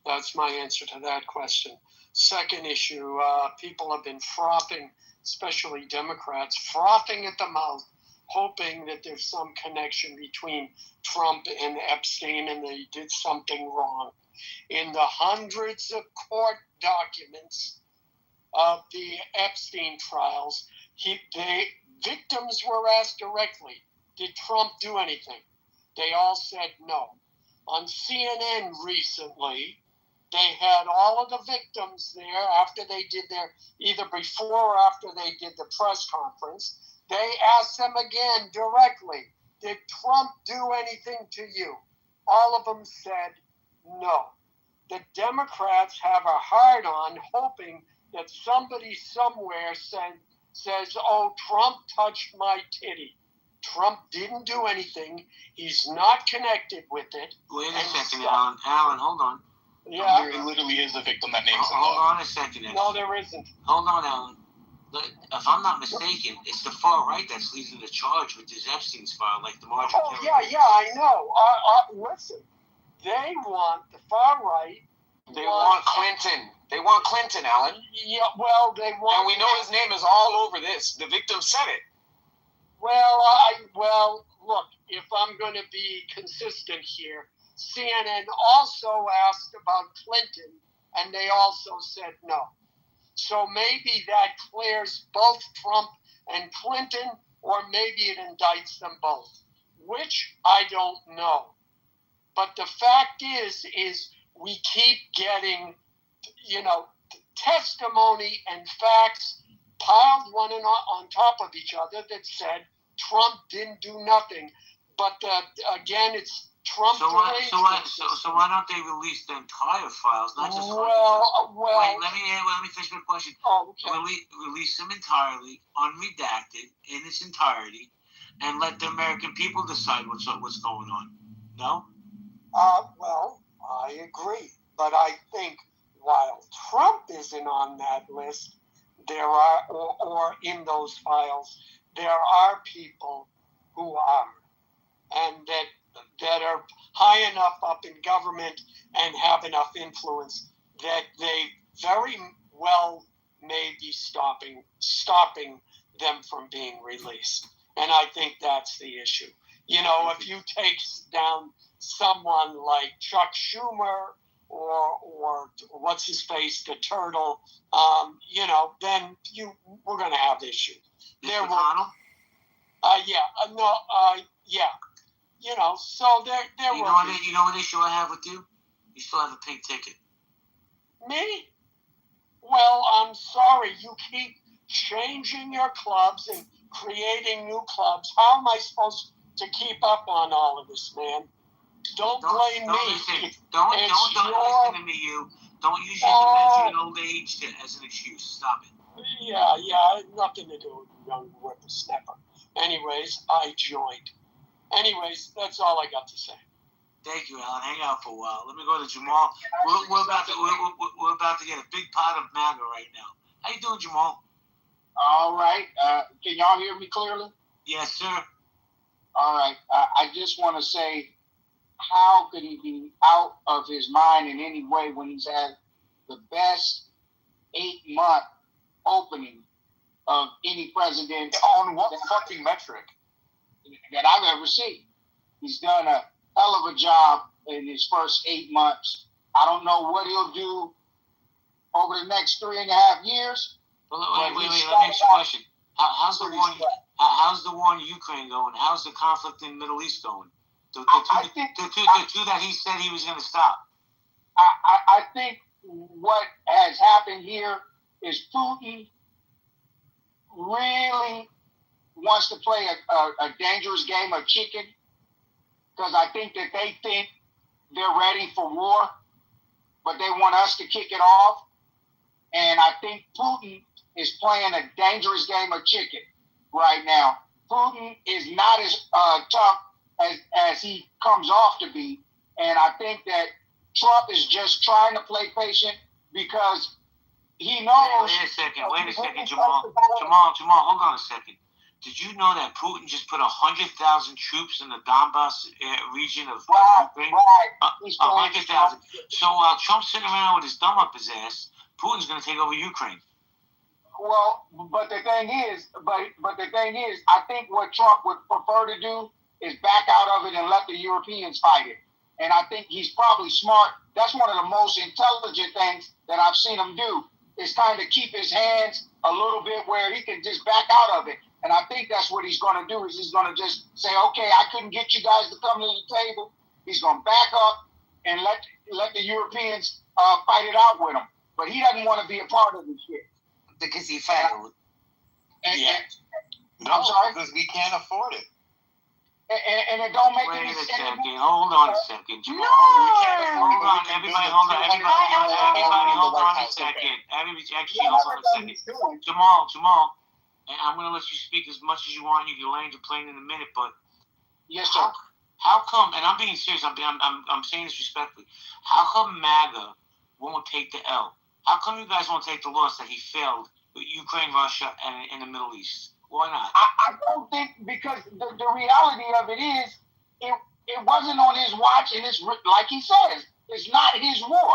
That's my answer to that question. Second issue, people have been frothing, especially Democrats, frothing at the mouth, hoping that there's some connection between Trump and Epstein and they did something wrong. In the hundreds of court documents of the Epstein trials, victims were asked directly, did Trump do anything? They all said no. On CNN recently, they had all of the victims there after they did either before or after they did the press conference. They asked them again directly, did Trump do anything to you? All of them said no. The Democrats have a hard-on hoping that somebody somewhere says, oh, Trump touched my titty. Trump didn't do anything. He's not connected with it. Wait a second, Alan. Alan, hold on. Yeah. There literally is a victim that names him. Hold on a second. No, there isn't. Hold on, Alan. If I'm not mistaken, it's the far right that's leading the charge with this Epstein's file, like the margin. Oh, yeah, I know. Listen, they want the far right. They want Clinton. They want Clinton, Alan. Yeah, well, they want. And we know his name is all over this. The victim said it. Well, look, if I'm going to be consistent here, CNN also asked about Clinton, and they also said no. So maybe that clears both Trump and Clinton, or maybe it indicts them both, which I don't know. But the fact is we keep getting, testimony and facts piled one on top of each other that said Trump didn't do nothing. But again, it's Trump. So why don't they release the entire files, not just? Wait, let me finish my question. Oh, okay. Release them entirely, unredacted, in its entirety, and let the American people decide what's going on. No. Well, I agree, but I think while Trump isn't on that list, there are, or in those files, there are people who are, and that are high enough up in government and have enough influence that they very well may be stopping them from being released. And I think that's the issue. If you take down someone like Chuck Schumer or what's his face, the turtle, then we're going to have issues. McConnell? So there you know what issue I have with you? You still have a pink ticket. Me? Well, I'm sorry. You keep changing your clubs and creating new clubs. How am I supposed to keep up on all of this, man? Don't blame me. Don't listen to me, you. Don't use your dementia and old age as an excuse. Stop it. Yeah, it had nothing to do with the young whippersnapper. Anyways, I joined. That's all I got to say. Thank you, Alan. Hang out for a while. Let me go to Jamal. We're about to get a big pot of MAGA right now. How you doing, Jamal? All right. Can y'all hear me clearly? Yes, sir. All right. I just want to say, how could he be out of his mind in any way when he's had the best 8-month opening of any president on what fucking metric that I've ever seen? He's done a hell of a job in his first 8 months. I don't know what he'll do over the next 3.5 years. Wait. Let me ask you a question. How's the war in Ukraine going? How's the conflict in the Middle East going? The two that he said he was going to stop. I think what has happened here is Putin really wants to play a dangerous game of chicken, because I think that they think they're ready for war, but they want us to kick it off. And I think Putin is playing a dangerous game of chicken right now. Putin is not as tough as he comes off to be. And I think that Trump is just trying to play patient because he knows. Wait a second, Jamal, hold on a second. Did you know that Putin just put 100,000 troops in the Donbass region of Ukraine? Right. 100,000. So while Trump's sitting around with his thumb up his ass, Putin's going to take over Ukraine. Well, but the thing is, I think what Trump would prefer to do is back out of it and let the Europeans fight it. And I think he's probably smart. That's one of the most intelligent things that I've seen him do, is kind of keep his hands a little bit where he can just back out of it. And I think that's what he's going to do, is he's going to just say, okay, I couldn't get you guys to come to the table. He's going to back up and let the Europeans fight it out with him. But he doesn't want to be a part of this shit. Because he failed. I'm sorry? Because we can't afford it. and it don't make Wait any a sense. second. Hold on a second. Jamal, No! hold on. Everybody, hold on. Everybody, hold on a second. Actually, hold on a second. Jamal, and I'm going to let you speak as much as you want. You can land your plane in a minute, but yes, sir. How come? And I'm being serious. I'm saying this respectfully. How come MAGA won't take the L? How come you guys won't take the loss that he failed with Ukraine, Russia, and in the Middle East? Why not? I don't think, because the reality of it is, it wasn't on his watch, and it's like he says, it's not his war.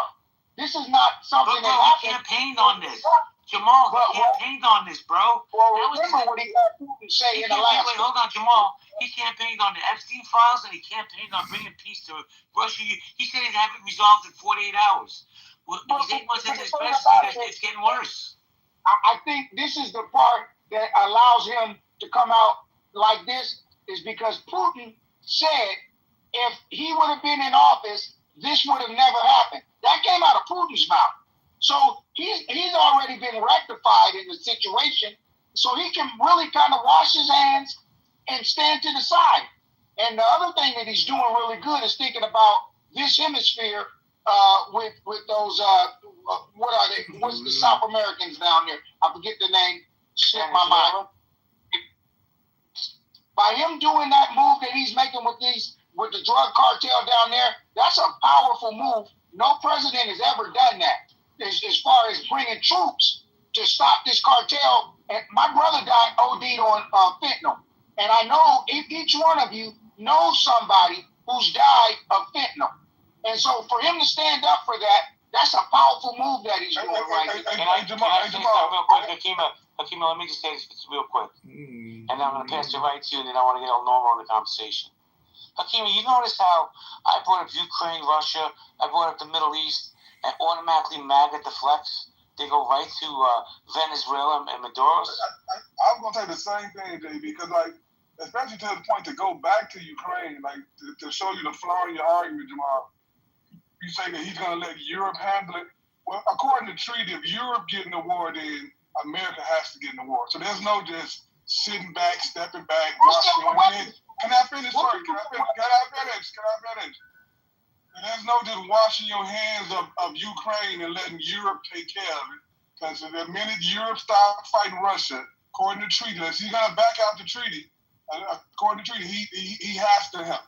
This is not something that happened. He campaigned on this. Jamal, he campaigned on this, bro. Well, remember what he had to say in Alaska. Wait, hold on, Jamal. He campaigned on the Epstein files, and he campaigned on bringing peace to Russia. He said he'd have it resolved in 48 hours. Well, he's 8 months into his presidency, it's getting worse. I think this is the part that allows him to come out like this, is because Putin said if he would have been in office, this would have never happened. That came out of Putin's mouth. So he's already been rectified in the situation, so he can really kind of wash his hands and stand to the side. And the other thing that he's doing really good is thinking about this hemisphere with those what are they? What's the South Americans down there? I forget the name. Slipped my mind. By him doing that move that he's making with the drug cartel down there, that's a powerful move. No president has ever done that. As far as bringing troops to stop this cartel. And my brother died OD'd on fentanyl. And I know each one of you knows somebody who's died of fentanyl. And so for him to stand up for that, that's a powerful move that he's doing right now. Can I say something real quick, Hakima, let me just say this real quick. And I'm going to pass it right to you, and then I want to get all normal in the conversation. Hakima, you notice how I brought up Ukraine, Russia, I brought up the Middle East, and automatically MAGA deflects? They go right to Venezuela and Maduro. I was gonna say the same thing, JB, because especially to the point to go back to Ukraine, to show you the flaw in your argument, Jamal. You say that he's gonna let Europe handle it. Well, according to treaty, if Europe get in the war, then America has to get in the war. So there's no just sitting back, stepping back, washing your hands. Can I finish? Sorry, can I finish? There's no just washing your hands of Ukraine and letting Europe take care of it. Because the minute Europe stops fighting Russia, according to treaty, unless he's going to back out the treaty, according to treaty, he has to help.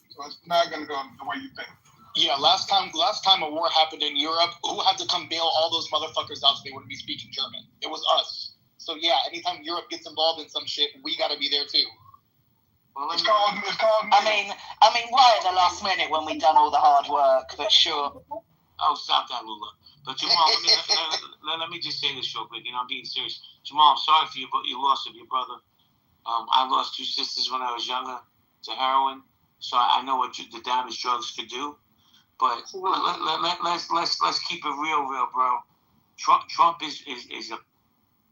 So it's not going to go the way you think. Yeah, last time a war happened in Europe, who had to come bail all those motherfuckers out so they wouldn't be speaking German? It was us. So yeah, anytime Europe gets involved in some shit, we got to be there too. It's called. I mean, right at the last minute when we done all the hard work, but sure. Oh, stop that, Lula. But Jamal, let me just say this real quick. I'm being serious. Jamal, I'm sorry for your loss of your brother. I lost 2 sisters when I was younger to heroin, so I know what the damage drugs could do. But let's keep it real, bro. Trump is a,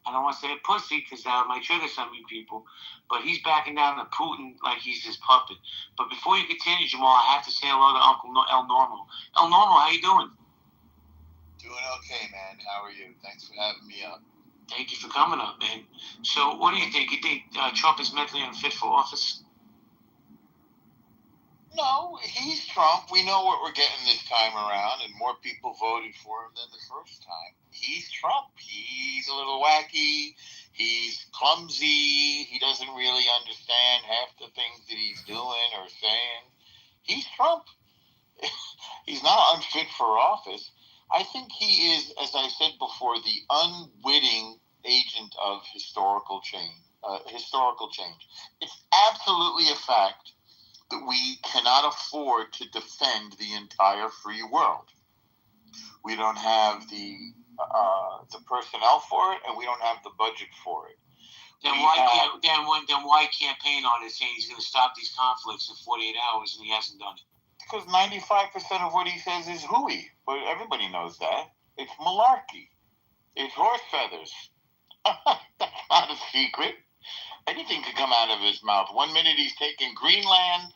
I don't want to say a pussy because that might trigger some of you people, but he's backing down to Putin like he's his puppet. But before you continue, Jamal, I have to say hello to Uncle El Normal. El Normal, how you doing? Doing okay, man. How are you? Thanks for having me up. Thank you for coming up, man. So what do you think? You think Trump is mentally unfit for office? No, he's Trump. We know what we're getting this time around, and more people voted for him than the first time. He's Trump. He's a little wacky. He's clumsy. He doesn't really understand half the things that he's doing or saying. He's Trump. He's not unfit for office. I think he is, as I said before, the unwitting agent of historical change. It's absolutely a fact that we cannot afford to defend the entire free world. We don't have the personnel for it, and we don't have the budget for it. Then why campaign on it saying he's going to stop these conflicts in 48 hours and he hasn't done it? Because 95% of what he says is hooey, but everybody knows that. It's malarkey. It's horse feathers. That's not a secret. Anything could come out of his mouth. 1 minute he's taking Greenland,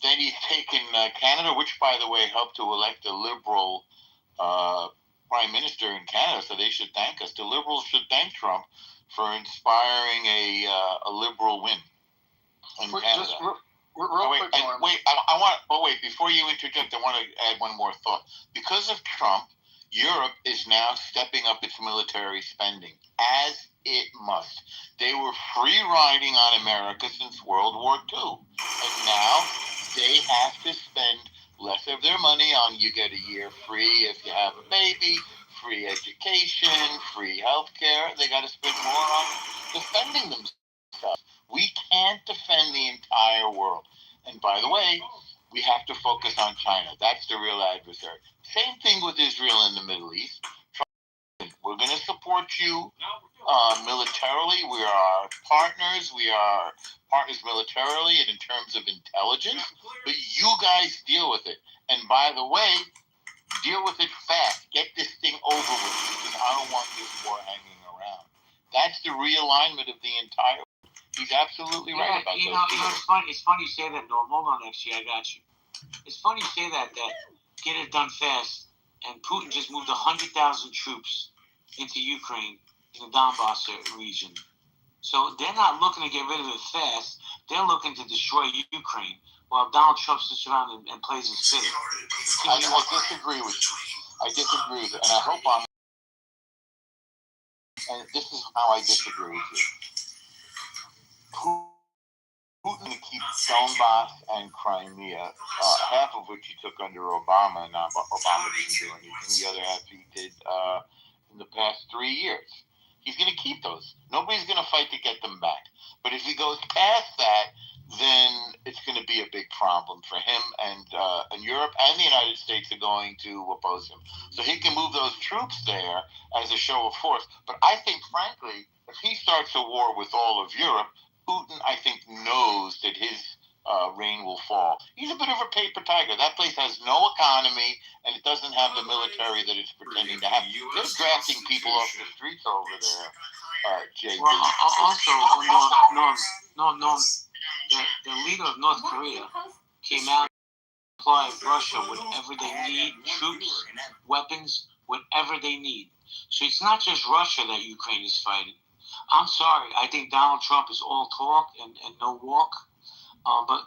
then he's taken Canada, which, by the way, helped to elect a liberal prime minister in Canada, so they should thank us. The liberals should thank Trump for inspiring a liberal win in Canada. Just Before you interject, I want to add one more thought. Because of Trump, Europe is now stepping up its military spending, as it must. They were free riding on America since World War II. And now they have to spend less of their money on, you get a year free if you have a baby, free education, free health care. They got to spend more on defending themselves. We can't defend the entire world. And by the way, we have to focus on China. That's the real adversary. Same thing with Israel in the Middle East. We're going to support you militarily. We are partners. We are partners militarily and in terms of intelligence. But you guys deal with it. And by the way, deal with it fast. Get this thing over with because I don't want this war hanging around. That's the realignment of the entire. He's absolutely right about that. It's funny you say that, Norm. Hold on, actually, I got you. It's funny you say that get it done fast, and Putin just moved 100,000 troops into Ukraine in the Donbass region. So they're not looking to get rid of it fast. They're looking to destroy Ukraine while Donald Trump sits around and plays his fiddle. I disagree with you. I disagree with it, and I hope I'm. And this is how I disagree with you. Putin to keep Donbass and Crimea, half of which he took under Obama, and Obama didn't do anything. The other half he did in the past 3 years. He's going to keep those. Nobody's going to fight to get them back. But if he goes past that, then it's going to be a big problem for him, and Europe and the United States are going to oppose him. So he can move those troops there as a show of force. But I think, frankly, if he starts a war with all of Europe, Putin, I think, knows that his reign will fall. He's a bit of a paper tiger. That place has no economy, and it doesn't have the military that it's pretending to have. They're drafting people off the streets over there, JP. Well, also, the leader of North Korea came out and supplied Russia whatever they need, troops, weapons, whatever they need. So it's not just Russia that Ukraine is fighting. I'm sorry. I think Donald Trump is all talk and no walk. But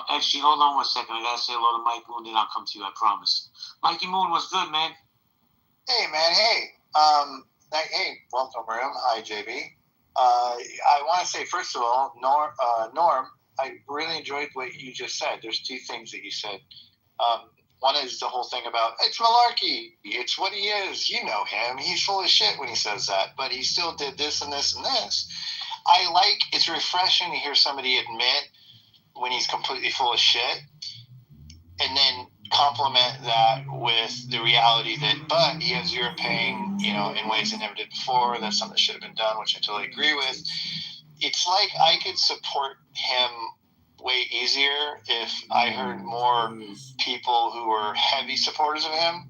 actually, hold on 1 second. I got to say hello to Mike Moon, then I'll come to you, I promise. Mikey Moon, what's good, man? Hey, man. Hey. Hey, welcome, room. Hi, JB. I want to say, first of all, Norm, I really enjoyed what you just said. There's two things that you said. One is the whole thing about, it's malarkey. It's what he is. You know him. He's full of shit when he says that. But he still did this and this and this. It's refreshing to hear somebody admit when he's completely full of shit and then complement that with the reality that, but he has Europe paying, in ways they never did before. That's something that should have been done, which I totally agree with. It's like I could support him way easier if I heard more people who were heavy supporters of him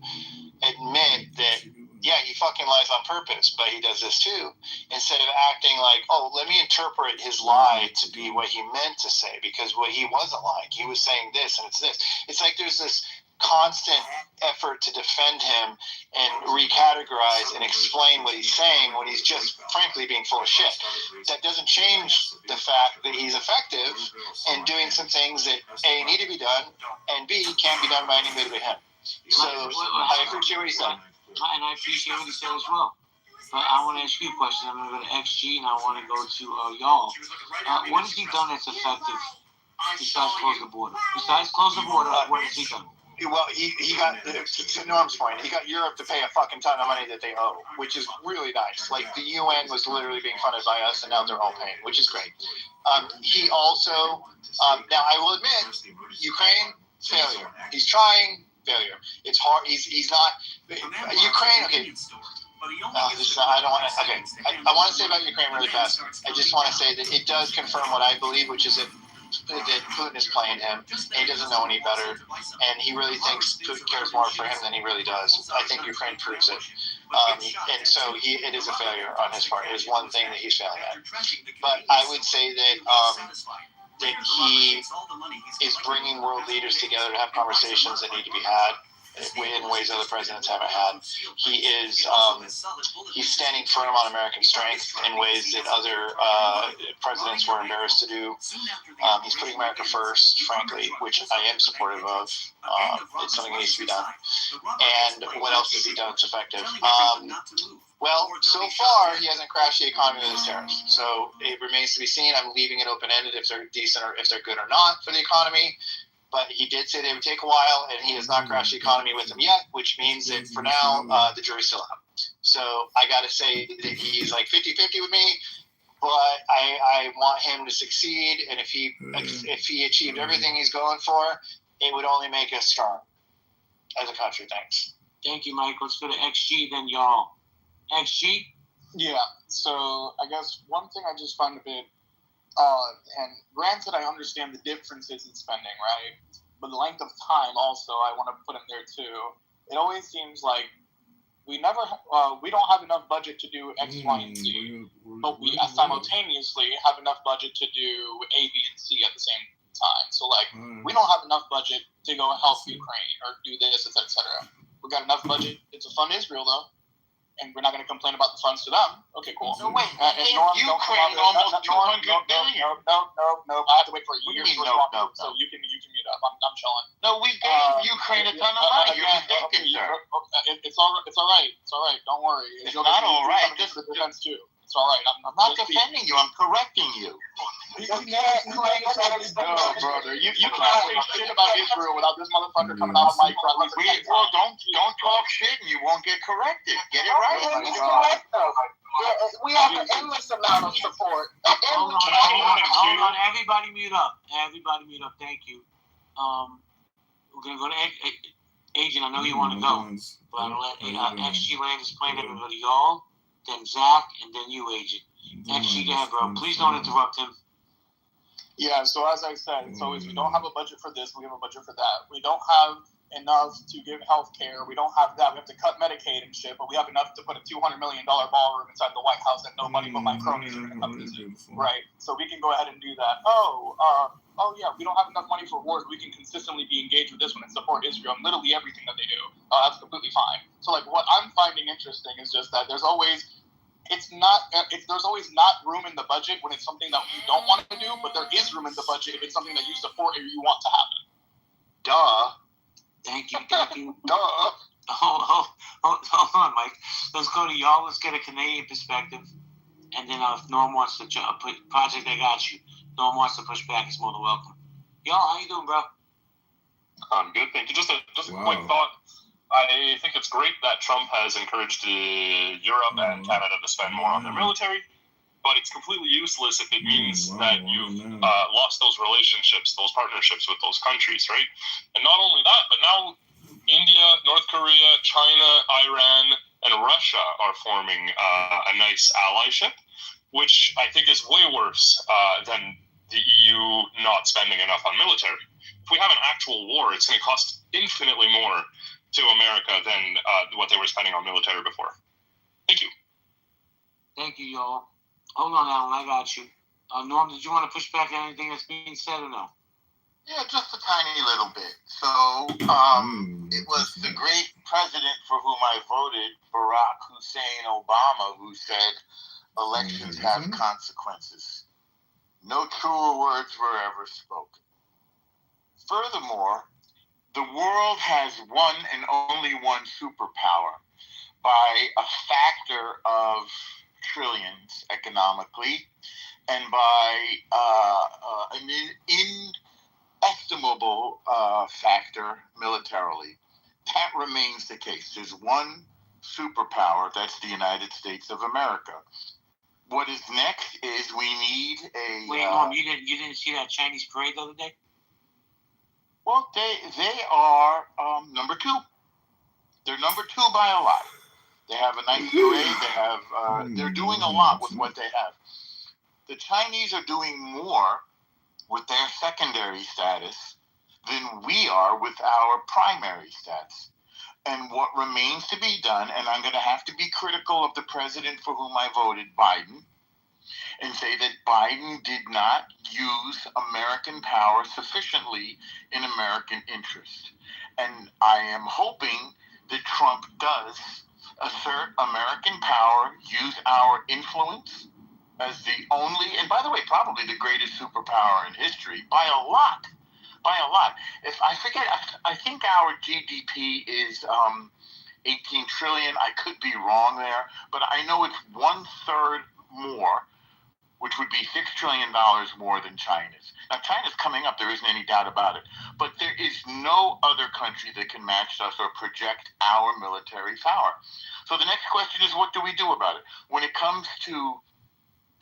admit that, yeah, he fucking lies on purpose, but he does this too, instead of acting like, oh, let me interpret his lie to be what he meant to say, because what he wasn't lying. He was saying this and it's this. It's like there's this constant effort to defend him and recategorize and explain what he's saying when he's just frankly being full of shit. That doesn't change the fact that he's effective in doing some things that A, need to be done, and B, can't be done by anybody but him. So I appreciate what he said. And I appreciate what he said as well. But I want to ask you a question. I'm going to go to XG and I want to go to y'all. What has he done that's effective besides close the border? Besides close the border, what has he done? Well, he got, to Norm's point, he got Europe to pay a fucking ton of money that they owe, which is really nice. Like, the UN was literally being funded by us, and now they're all paying, which is great. He also, now I will admit, Ukraine, failure. He's trying, failure. It's hard, he's not, Ukraine, okay. I don't want to, okay. I want to say about Ukraine really fast. I just want to say that it does confirm what I believe, which is that Putin is playing him, and he doesn't know any better, and he really thinks Putin cares more for him than he really does. I think Ukraine proves it. And so it is a failure on his part. It is one thing that he's failing at. But I would say that that he is bringing world leaders together to have conversations that need to be had. in ways other presidents haven't had. He is he's standing firm on American strength in ways that other presidents were embarrassed to do. He's putting America first, frankly, which I am supportive of. It's something that needs to be done. And what else has he done that's effective? Well, so far, he hasn't crashed the economy with his tariffs. So it remains to be seen. I'm leaving it open-ended if they're decent or if they're good or not for the economy. But he did say they would take a while, and he has not crashed the economy with them yet, which means that for now, the jury's still out. So I got to say that he's like 50-50 with me, but I want him to succeed. And if he achieved everything he's going for, it would only make us strong as a country. Thanks. Thank you, Mike. Let's go to XG, then y'all. XG? Yeah, so I guess one thing I just find a bit, and granted I understand the differences in spending, right? But the length of time also I want to put in there too. It always seems like we don't have enough budget to do X, Y, and Z, but we simultaneously have enough budget to do A, B, and C at the same time. So like, we don't have enough budget to go help Ukraine or do this, etc. We got enough budget to fund Israel though. And we're not going to complain about the funds to them. Okay, cool. No, wait. Ukraine almost $200 billion. No. I have to wait for a year to respond. No. So you can mute up. I'm chilling. No, we gave Ukraine a ton of money. You're mistaken, sir. It's all right. It's all right. Don't worry. It's not all right. Just the defense too. It's all right. I'm not defending you. I'm correcting you. No, brother. You can't say shit about Israel without this motherfucker coming out of my front. Well, don't talk shit and you won't get corrected. Get it right. We have an endless amount of support. Hold on. Everybody mute up. Thank you. We're going to go to Agent. I know you want to go, but I'm going to let XG land his plane. Everybody, y'all, then Zach, and then you, Agent. XG, go ahead, bro. Please don't interrupt him. Yeah, so as I said, it's always we don't have a budget for this, we have a budget for that. We don't have enough to give health care. We don't have that. We have to cut Medicaid and shit, but we have enough to put a $200 million ballroom inside the White House that nobody but my cronies are going to come visit. Right? So we can go ahead and do that. Oh yeah, we don't have enough money for wars. We can consistently be engaged with this one and support Israel and literally everything that they do. That's completely fine. So like what I'm finding interesting is just that there's always not room in the budget when it's something that we don't want to do, but there is room in the budget if it's something that you support or you want to happen. Duh. Thank you. Duh. Hold on, Mike. Let's go to y'all. Let's get a Canadian perspective. And then if Norm wants to put Project I Got You, Norm wants to push back, he's more than welcome. Y'all, how you doing, bro? I'm good, thank you. Just a quick thought. I think it's great that Trump has encouraged Europe and Canada to spend more on their military, but it's completely useless if it means that you've lost those relationships, those partnerships with those countries, right? And not only that, but now India, North Korea, China, Iran, and Russia are forming a nice allyship, which I think is way worse than the EU not spending enough on military. If we have an actual war, it's going to cost infinitely more to America than what they were spending on military before. Thank you. Thank you, y'all. Hold on, Alan. I got you. Norm, did you want to push back on anything that's being said or no? Yeah, just a tiny little bit. So, it was the great president for whom I voted, Barack Hussein Obama, who said elections have consequences. No truer words were ever spoken. Furthermore, the world has one and only one superpower by a factor of trillions economically and by an inestimable factor militarily. That remains the case. There's one superpower, that's the United States of America. What is next is we need a... Wait, Norm, you didn't see that Chinese parade the other day? Well, they are number two. They're number two by a lot. They have a nice parade. They have. They're doing a lot with what they have. The Chinese are doing more with their secondary status than we are with our primary status. And what remains to be done, and I'm going to have to be critical of the president for whom I voted, Biden, and say that Biden did not use American power sufficiently in American interest. And I am hoping that Trump does assert American power, use our influence as the only, and by the way, probably the greatest superpower in history by a lot. By a lot. If I forget, I think our GDP is 18 trillion. I could be wrong there, but I know it's 1/3 more, which would be $6 trillion more than China's. Now, China's coming up. There isn't any doubt about it. But there is no other country that can match us or project our military power. So the next question is, what do we do about it? When it comes to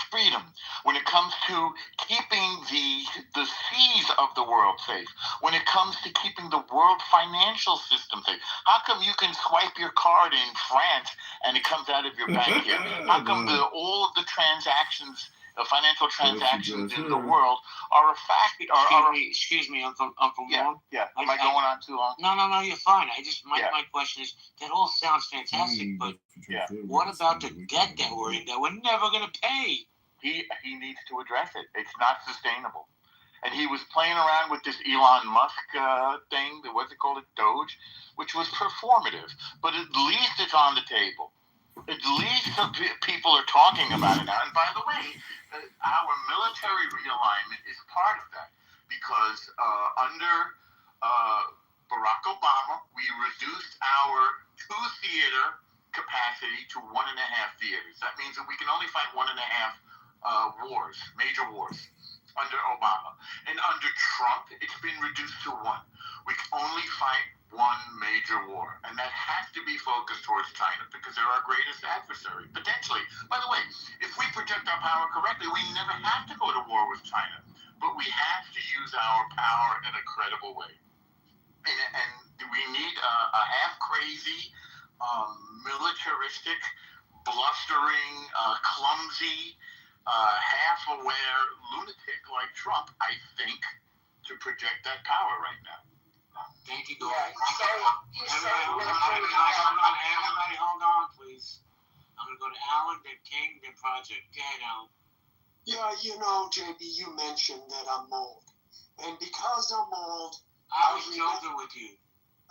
freedom, when it comes to keeping the seas of the world safe, when it comes to keeping the world financial system safe. How come you can swipe your card in France and it comes out of your bank here? How come all of the transactions, the financial transactions in the world are a fact? Excuse me, I'm from Long. Yeah. Am I going on too long? No, you're fine. My question is, that all sounds fantastic, but what about the debt that we're in that we're never going to pay? He needs to address it. It's not sustainable. And he was playing around with this Elon Musk thing, what's it called, Doge, which was performative. But at least it's on the table. At least people are talking about it now. And by the way, our military realignment is part of that. Because under Barack Obama, we reduced our 2-theater capacity to 1.5 theaters. That means that we can only fight 1.5 wars, major wars, under Obama. And under Trump, it's been reduced to 1. We can only fight 1 major war. And that has to be focused towards China because they're our greatest adversary, potentially. By the way, if we project our power correctly, we never have to go to war with China. But we have to use our power in a credible way. And we need a half-crazy, militaristic, blustering, clumsy, half-aware lunatic like Trump, I think, to project that power right now. Thank you, Yeah, Everybody hold on, please. I'm going to go to Alan, then King, then Project. Go ahead, Alan. Yeah, JB, you mentioned that I'm old. And because I'm old, I was joking with you.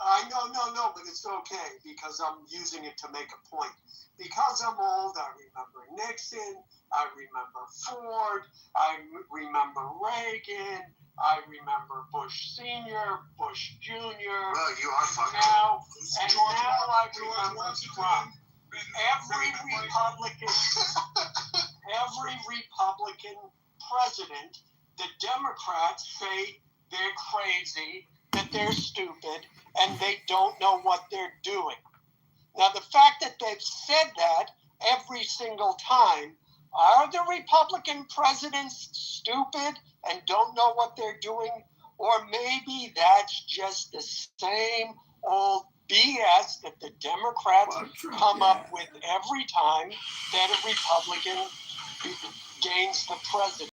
I know, but it's okay because I'm using it to make a point. Because I'm old, I remember Nixon, I remember Ford, I remember Reagan, I remember Bush Sr., Bush Jr. Well, you are fucking now I remember Trump. Every Republican president, the Democrats say they're crazy, that they're stupid, and they don't know what they're doing. Now, the fact that they've said that every single time, are the Republican presidents stupid and don't know what they're doing? Or maybe that's just the same old BS that the Democrats come up with every time that a Republican gains the presidency.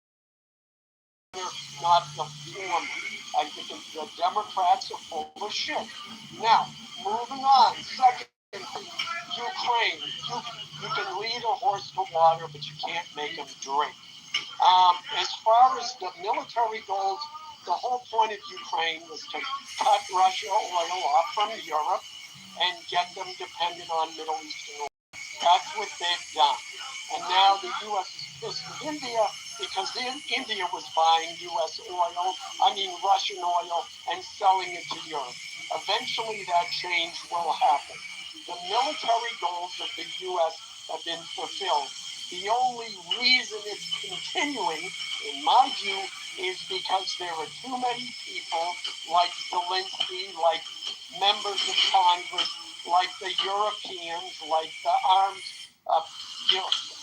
Not the former. I think the Democrats are full of shit. Now, moving on. Second, Ukraine. You can lead a horse to water, but you can't make him drink. As far as the military goals, the whole point of Ukraine was to cut Russia oil off from Europe and get them dependent on Middle Eastern oil. That's what they've done. And now the U.S. is pissed with India because India was buying Russian oil and selling it to Europe. Eventually that change will happen. The military goals of the U.S. have been fulfilled. The only reason it's continuing, in my view, is because there are too many people like Zelensky, like members of Congress, like the Europeans, like the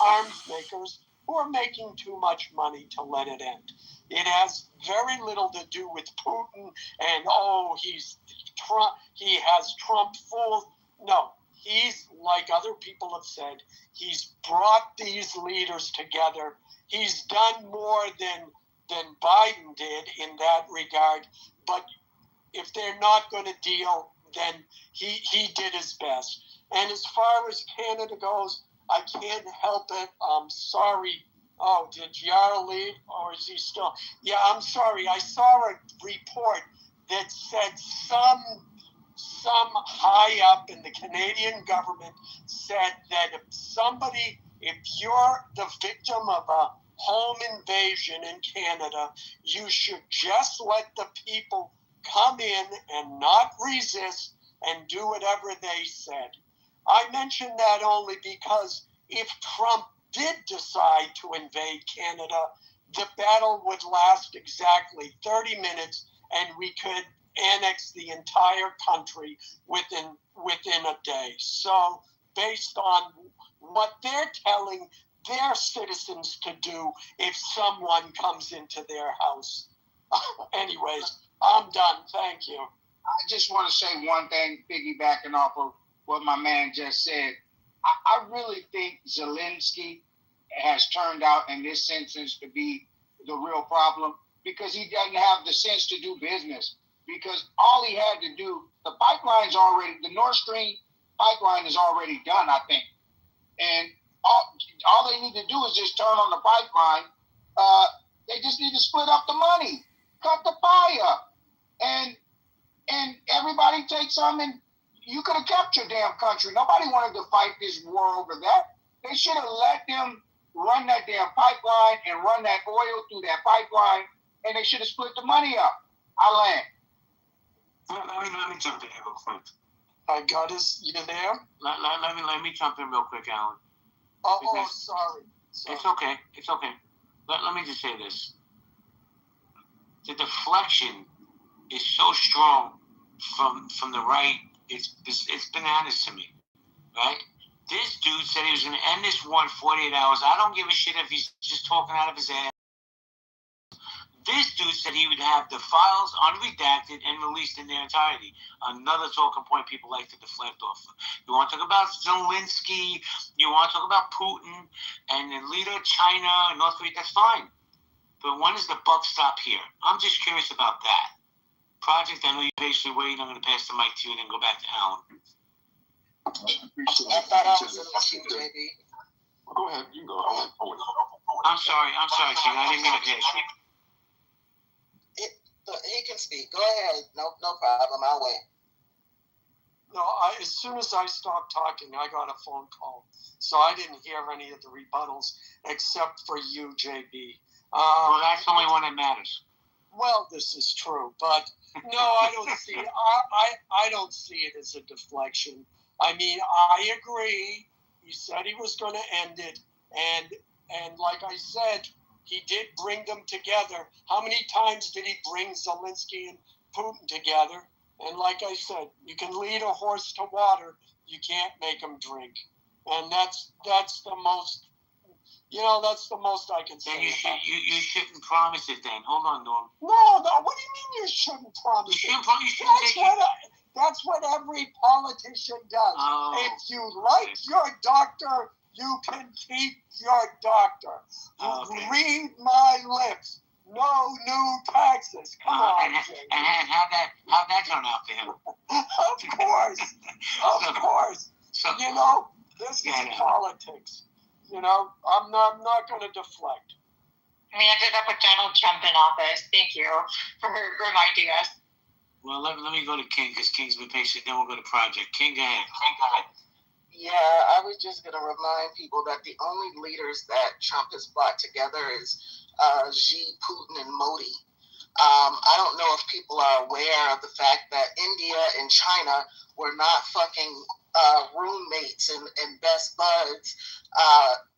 arms makers, who are making too much money to let it end. It has very little to do with Putin and, he has Trump fooled. No, he's, like other people have said, he's brought these leaders together. He's done more than Biden did in that regard. But if they're not going to deal, then he did his best. And as far as Canada goes, I can't help it. I'm sorry Oh, did Yara leave, or is he still? Yeah, I'm sorry. I saw a report that said some high up in the Canadian government said that if you're the victim of a home invasion in Canada, you should just let the people come in and not resist and do whatever they said. I mention that only because if Trump did decide to invade Canada, the battle would last exactly 30 minutes and we could annex the entire country within a day. So based on what they're telling their citizens to do if someone comes into their house. Anyways, I'm done. Thank you. I just want to say one thing, piggybacking off of what my man just said. I really think Zelensky has turned out in this instance to be the real problem because he doesn't have the sense to do business. Because all he had to do, the Nord Stream pipeline is already done, I think. And all they need to do is just turn on the pipeline. They just need to split up the money, cut the pie up, and everybody take some. And you could have kept your damn country. Nobody wanted to fight this war over that. They should have let them run that damn pipeline and run that oil through that pipeline, and they should have split the money up. I land. Let me jump in here real quick. I got us. You there? Let me jump in real quick, Alan. Sorry. It's okay. It's okay. Let me just say this. The deflection is so strong from the right. It's bananas to me, right? This dude said he was going to end this war in 48 hours. I don't give a shit if he's just talking out of his ass. This dude said he would have the files unredacted and released in their entirety. Another talking point people like to deflect off of. You want to talk about Zelensky, you want to talk about Putin, and the leader of China and North Korea, that's fine. But when does the buck stop here? I'm just curious about that. Project, I know you're basically waiting. I'm going to pass the mic to you and then go back to Alan. I thought I was in the queue, JB. Go ahead. You go ahead. I'm sorry, King. I didn't mean to pass you. He can speak. Go ahead. No problem. I'll wait. No, as soon as I stopped talking, I got a phone call. So I didn't hear any of the rebuttals except for you, JB. Well, that's the only one that matters. Well, this is true, but no, I don't see it. I don't see it as a deflection. I mean, I agree. He said he was going to end it, and like I said, he did bring them together. How many times did he bring Zelensky and Putin together? And like I said, you can lead a horse to water, you can't make him drink. And that's the most. That's the most I can say. Then you shouldn't promise it then. Hold on, Norm. No. What do you mean you shouldn't promise it? That's what every politician does. Oh, if you like your doctor, you can keep your doctor. Read my lips. No new taxes. Come on, Jay. And how'd that turn out for him? Of course. So, this is politics. I'm not going to deflect. We ended up with Donald Trump in office. Thank you for reminding us. Well, let me go to King because King's been patient. Then we'll go to Project. King, go ahead. Yeah, I was just going to remind people that the only leaders that Trump has brought together is Xi, Putin, and Modi. I don't know if people are aware of the fact that India and China were not fucking roommates and best buds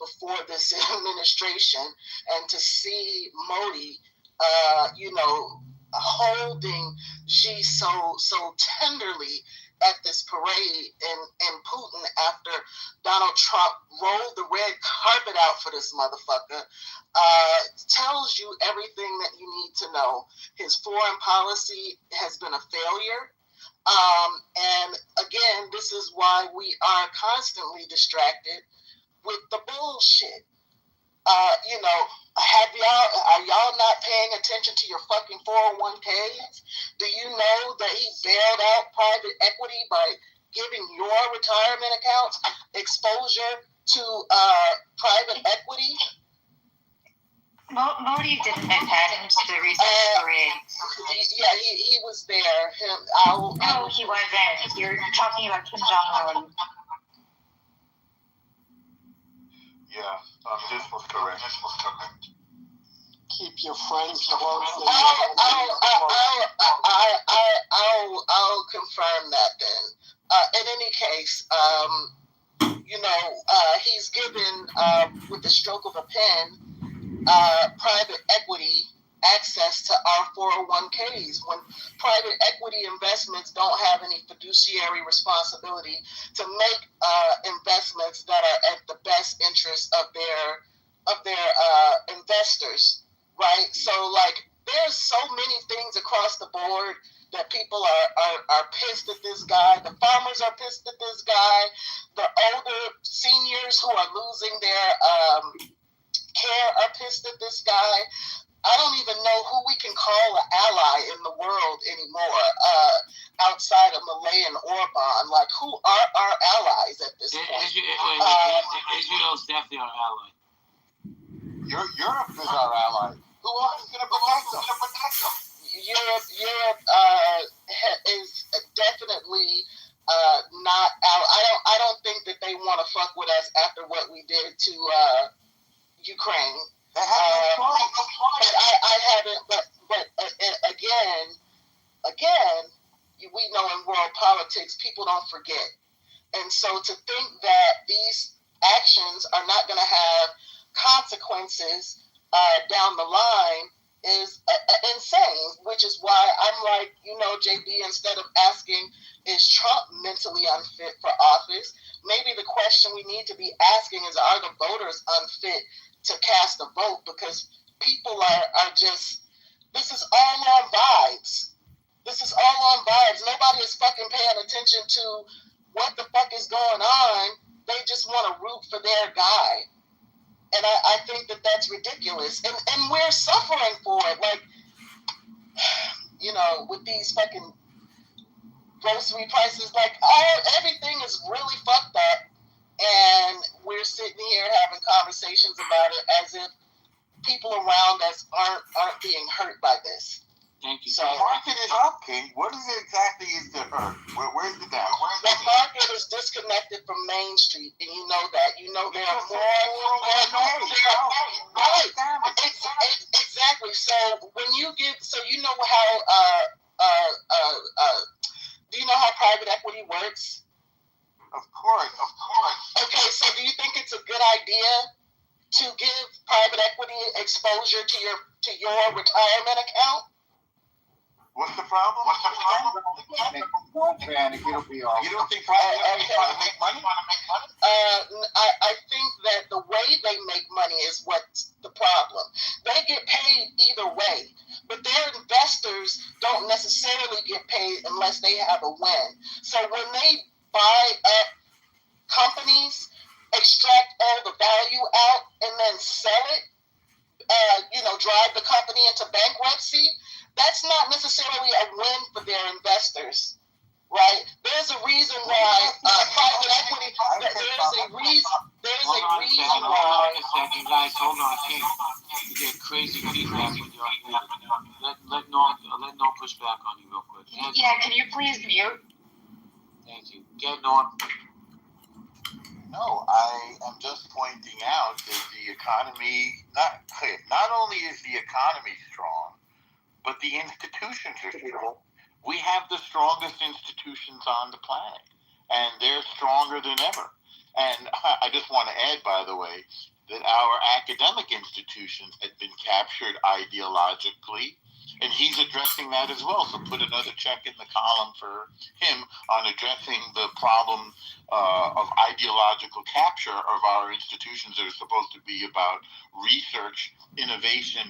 before this administration. And to see Modi, holding Xi so tenderly at this parade in Putin after Donald Trump rolled the red carpet out for this motherfucker, tells you everything that you need to know. His foreign policy has been a failure. And again, this is why we are constantly distracted with the bullshit. Are y'all not paying attention to your fucking 401ks? Do you know that he bailed out private equity by giving your retirement accounts exposure to private equity? Modi didn't attend the recent parade. Yeah, he was there. No, he wasn't. You're talking about Kim Jong-un. Yeah, this was correct. Keep your friends close. I'll confirm that then. In any case, he's given with the stroke of a pen private equity access to our 401ks when private equity investments don't have any fiduciary responsibility to make investments that are at the best interest of their investors, right? So like there's so many things across the board that people are pissed at this guy. The farmers are pissed at this guy. The older seniors who are losing their care are pissed at this guy. I don't even know who we can call an ally in the world anymore outside of Malay and Orban. Like, who are our allies at this point? Israel's definitely our ally. Europe is our ally. Who else is going to protect them? Europe is definitely not out. I don't think that they want to fuck with us after what we did to Ukraine. They have no choice. But I haven't. But again, we know in world politics, people don't forget, and so to think that these actions are not going to have consequences down the line is insane, which is why I'm like, JB, instead of asking, is Trump mentally unfit for office? Maybe the question we need to be asking is, are the voters unfit to cast a vote? Because people are just, this is all on vibes. This is all on vibes. Nobody is fucking paying attention to what the fuck is going on. They just want to root for their guy. And I think that that's ridiculous. And we're suffering for it. Like, with these fucking grocery prices, like, everything is really fucked up. And we're sitting here having conversations about it as if people around us aren't being hurt by this. Thank you. So the market is up, King. What is it exactly is the hurt? Where's the down? The market is disconnected from Main Street, and you know that. You know there are more. Right. Exactly. So when you get, you know how do you know how private equity works? Of course. Okay, so do you think it's a good idea to give private equity exposure to your retirement account? What's the problem? Panic, it'll be all right. You don't think private equity is trying to make money? I think that the way they make money is what's the problem. They get paid either way, but their investors don't necessarily get paid unless they have a win. So when they buy up companies, extract all the value out, and then sell it, drive the company into bankruptcy, that's not necessarily a win for their investors, right? There's a reason why private equity. There's a reason why. Guys, hold on, King. You get crazy feedback when you're muted. Let Norm push back on you real quick. Yeah, can you please mute? Thank you. Get Norm. No, I am just pointing out that the economy, not only is the economy strong, but the institutions are strong. We have the strongest institutions on the planet, and they're stronger than ever. And I just want to add, by the way, that our academic institutions had been captured ideologically, and he's addressing that as well. So put another check in the column for him on addressing the problem of ideological capture of our institutions that are supposed to be about research, innovation,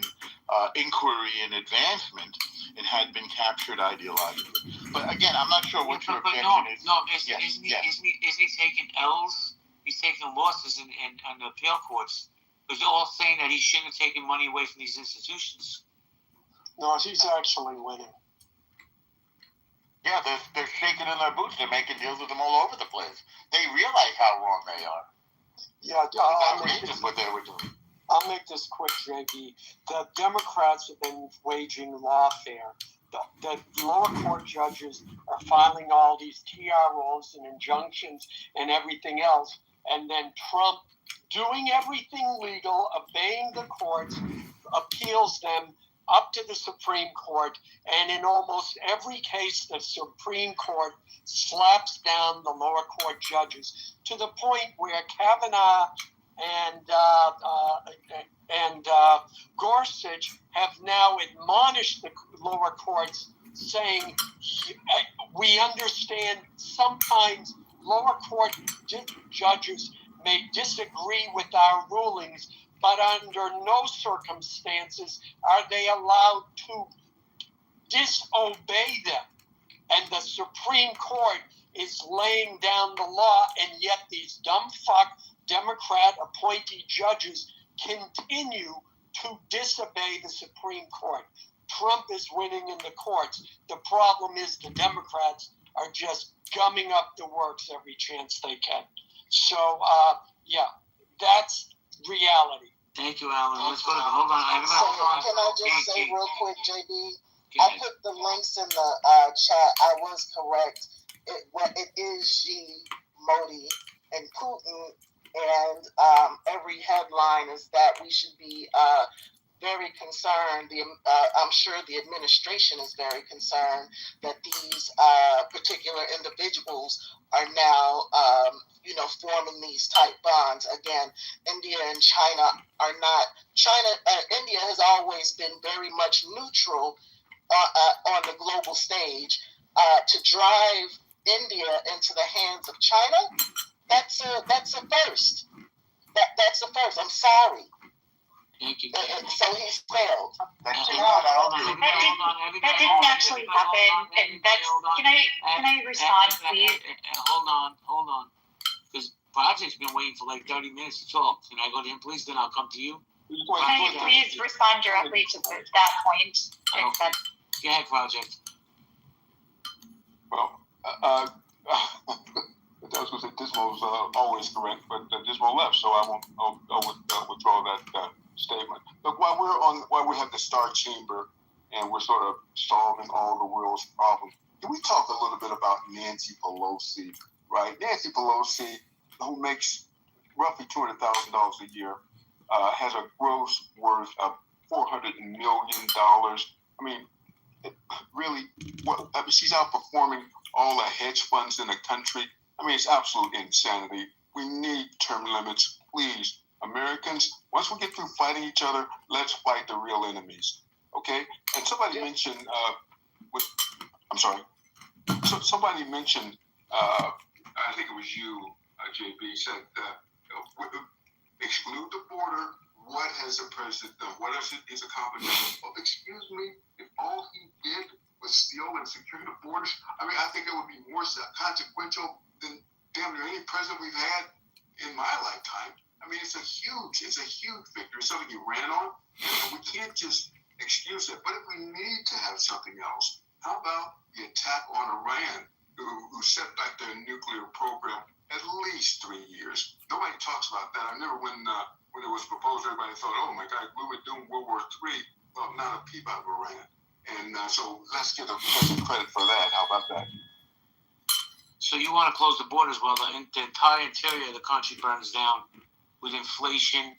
inquiry, and advancement, and had been captured ideologically. But again, I'm not sure what your objection is. Isn't he taking L's? He's taking losses in the appeal courts. Because they're all saying that he shouldn't have taken money away from these institutions. No, he's actually winning. Yeah, they're shaking in their boots. They're making deals with them all over the place. They realize how wrong they are. Yeah, it's outrageous what they were doing. I'll make this quick, JB. The Democrats have been waging lawfare. The lower court judges are filing all these TROs and injunctions and everything else, and then Trump, doing everything legal, obeying the courts, appeals them up to the Supreme Court, and in almost every case, the Supreme Court slaps down the lower court judges to the point where Kavanaugh and Gorsuch have now admonished the lower courts, saying, we understand sometimes lower court judges may disagree with our rulings, but under no circumstances are they allowed to disobey them. And the Supreme Court is laying down the law, and yet these dumb fuck Democrat appointee judges continue to disobey the Supreme Court. Trump is winning in the courts. The problem is the Democrats are just gumming up the works every chance they can. So, that's reality. Thank you, Alan. Let's go to hold on. Can I just say real quick, JB? I put the links in the chat. I was correct. It is Xi, Modi, and Putin, and every headline is that we should be very concerned. I'm sure the administration is very concerned that these particular individuals are now, forming these tight bonds. Again, India and China are not. India has always been very much neutral on the global stage. To drive India into the hands of China, that's a first. That's a first. I'm sorry. Thank you. So he's failed. That didn't actually happen, and that's. Can I respond, please? Hold on. Because Project's been waiting for like 30 minutes to talk. Can I go to him, please? Then I'll come to you. Can you please respond directly to that point? Okay. Go ahead, Project. Well, that was Dismo's always correct, but Dismo left, so I'll withdraw that statement. Look, while we have the Star Chamber and we're sort of solving all the world's problems, can we talk a little bit about Nancy Pelosi, right? Nancy Pelosi, who makes roughly $200,000 a year, has a gross worth of $400 million. I mean, she's outperforming all the hedge funds in the country. I mean, it's absolute insanity. We need term limits, please. Americans, once we get through fighting each other, let's fight the real enemies, okay? And somebody mentioned, somebody mentioned, I think it was you, JB, said, exclude the border. What has the president done? What is his accomplishment? Oh, excuse me, if all he did was steal and secure the borders, I mean, I think it would be more consequential than damn near any president we've had in my lifetime. I mean, it's a huge victory. It's something he ran on, and we can't just excuse it. But if we need to have something else, how about the attack on Iran, who set back their nuclear program at least 3 years? Nobody talks about that. I remember when it was proposed, everybody thought, oh my God, we were doing World War III. Well, not a peep out of Iran. And so let's give the president credit for that. How about that? So you want to close the borders while the entire interior of the country burns down with inflation,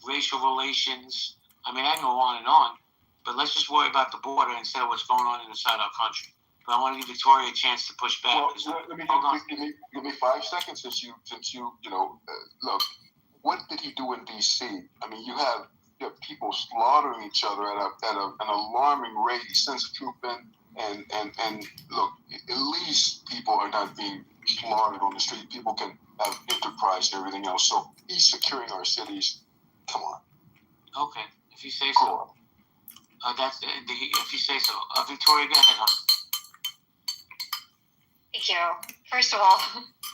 racial relations. I mean, I can go on and on, but let's just worry about the border instead of what's going on inside our country. But I want to give Victoria a chance to push back. Well, give me 5 seconds since you look. What did he do in D.C.? I mean, you have people slaughtering each other at an alarming rate. He sends a troop in, and look, at least people are not being slaughtered on the street. People can have enterprise and everything else. So he's securing our cities. Come on. Okay, if you say so. If you say so. Victoria, go ahead, hon. Thank you. First of all,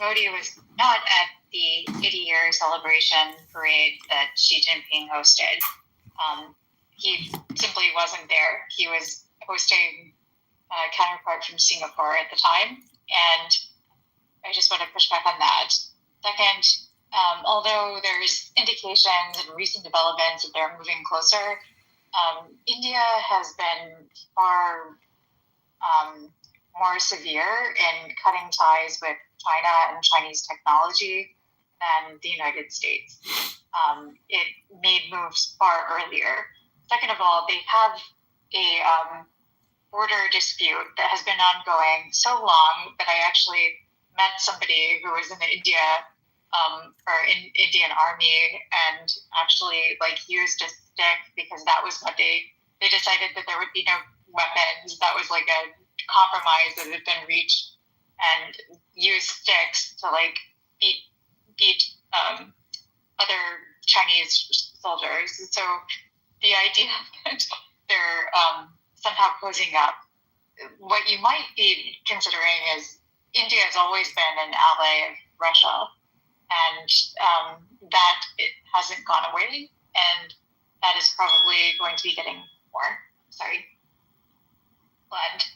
Modi was not at the 80-year celebration parade that Xi Jinping hosted. He simply wasn't there. He was hosting a counterpart from Singapore at the time, and I just want to push back on that. Second, Although there's indications and recent developments that they're moving closer, India has been far more severe in cutting ties with China and Chinese technology than the United States. It made moves far earlier. Second of all, they have a border dispute that has been ongoing so long that I actually met somebody who was in the Indian Army and actually used a stick because that was what they decided that there would be no weapons. That was like a compromise that had been reached, and used sticks to beat other Chinese soldiers. So the idea that they're somehow closing up, what you might be considering is India has always been an ally of Russia, and that it hasn't gone away, and that is probably going to be getting more. Sorry. But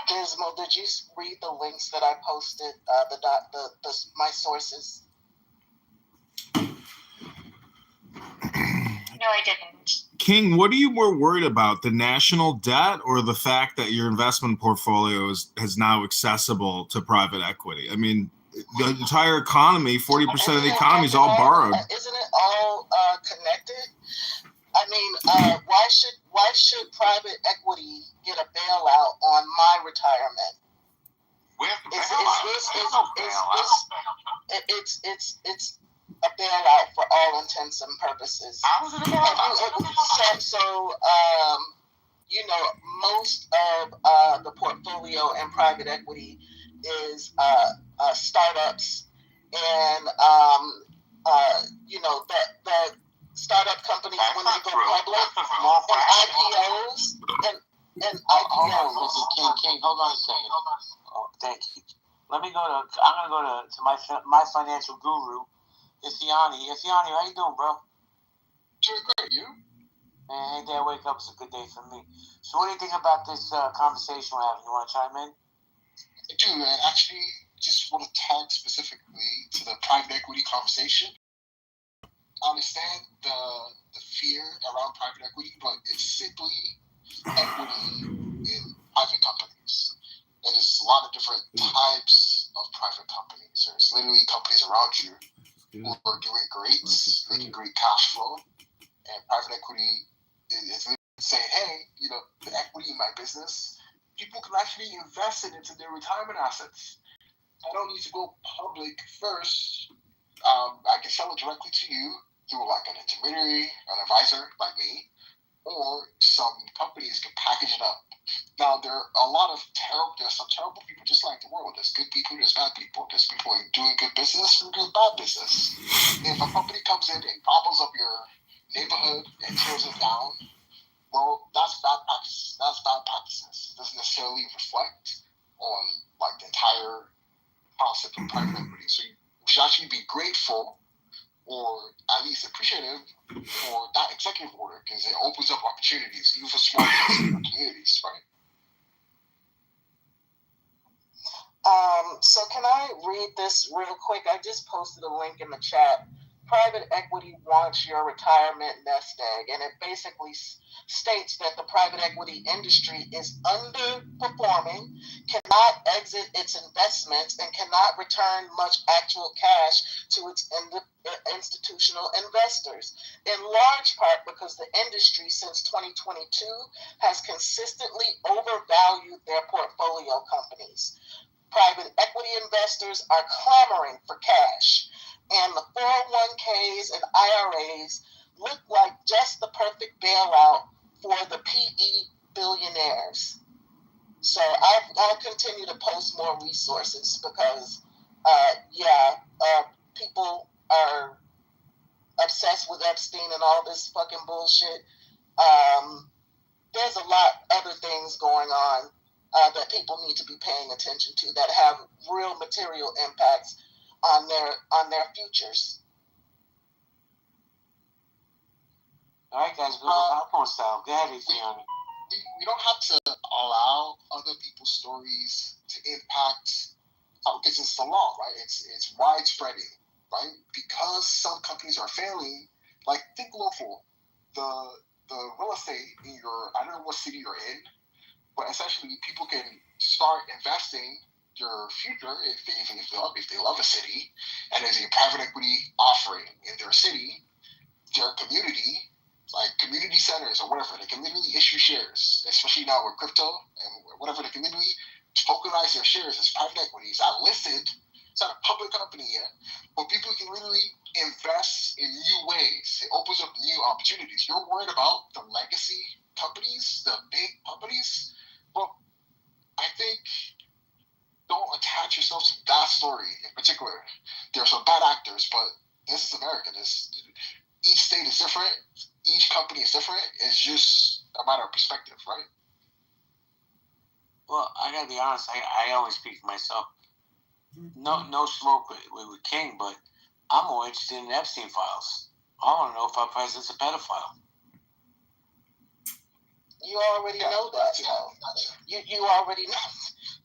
Dismal, did you read the links that I posted? My sources. No, I didn't. King, what are you more worried about, the national debt or the fact that your investment portfolio is now accessible to private equity? I mean, the entire economy, 40% of the economy is all borrowed. Isn't it all connected? I mean, why should private equity get a bailout on my retirement? It's a bailout for all intents and purposes. Most of the portfolio in private equity is startups, and the startup companies when they go public, and IPOs and IPOs. King, hold on a second. Oh, thank you. I'm gonna go to my financial guru, Isiani. Isiani, how you doing, bro? Doing great, you? Man, ain't that wake up is a good day for me. So what do you think about this conversation we're having? You want to chime in? I do, man. Actually, just want to talk specifically to the private equity conversation. I understand the fear around private equity, but it's simply equity in private companies. And there's a lot of different types of private companies. There's literally companies around you who are doing great, making great cash flow, and private equity is literally saying, hey, the equity in my business, people can actually invest it into their retirement assets. I don't need to go public first. I can sell it directly to you through an intermediary, an advisor like me, or some companies can package it up. Now, there's some terrible people just like the world. There's good people, there's bad people. There's people doing good business and doing bad business. If a company comes in and gobbles up your neighborhood and tears it down, well, that's bad practice. That's bad practices. It doesn't necessarily reflect on the entire concept of private equity. So you should actually be grateful, or at least appreciative, for that executive order, because it opens up opportunities even for small communities, right? So can I read this real quick? I just posted a link in the chat. Private equity wants your retirement nest egg, and it basically states that the private equity industry is underperforming, cannot exit its investments, and cannot return much actual cash to its institutional investors, in large part because the industry since 2022 has consistently overvalued their portfolio companies. Private equity investors are clamoring for cash, and the 401ks and IRAs look like just the perfect bailout for the PE billionaires. So I'll continue to post more resources because, people are obsessed with Epstein and all this fucking bullshit. There's a lot other things going on that people need to be paying attention to that have real material impacts on their futures. All right, guys, we'll go popcorn style. Go ahead, Isiani. We don't have to allow other people's stories to impact, because it's the law, right? It's widespreading. right? Because some companies are failing. Like, think local. The real estate in your, I don't know what city you're in, but essentially people can start investing their future if they love a city, and there's a private equity offering in their city, their community, like community centers or whatever, the community issue shares, especially now with crypto and whatever, the community tokenize their shares as private equity. It's not listed, it's not a public company yet, but people can literally invest in new ways. It opens up new opportunities. You're worried about the legacy companies, the big companies. Well, I think don't attach yourself to that story in particular. There are some bad actors, but this is America. Each state is different. Each company is different. It's just a matter of perspective, right? Well, I gotta be honest. I always speak for myself. No smoke with King, but I'm more interested in Epstein files. I want to know if our president's a pedophile. You already know that. You already know.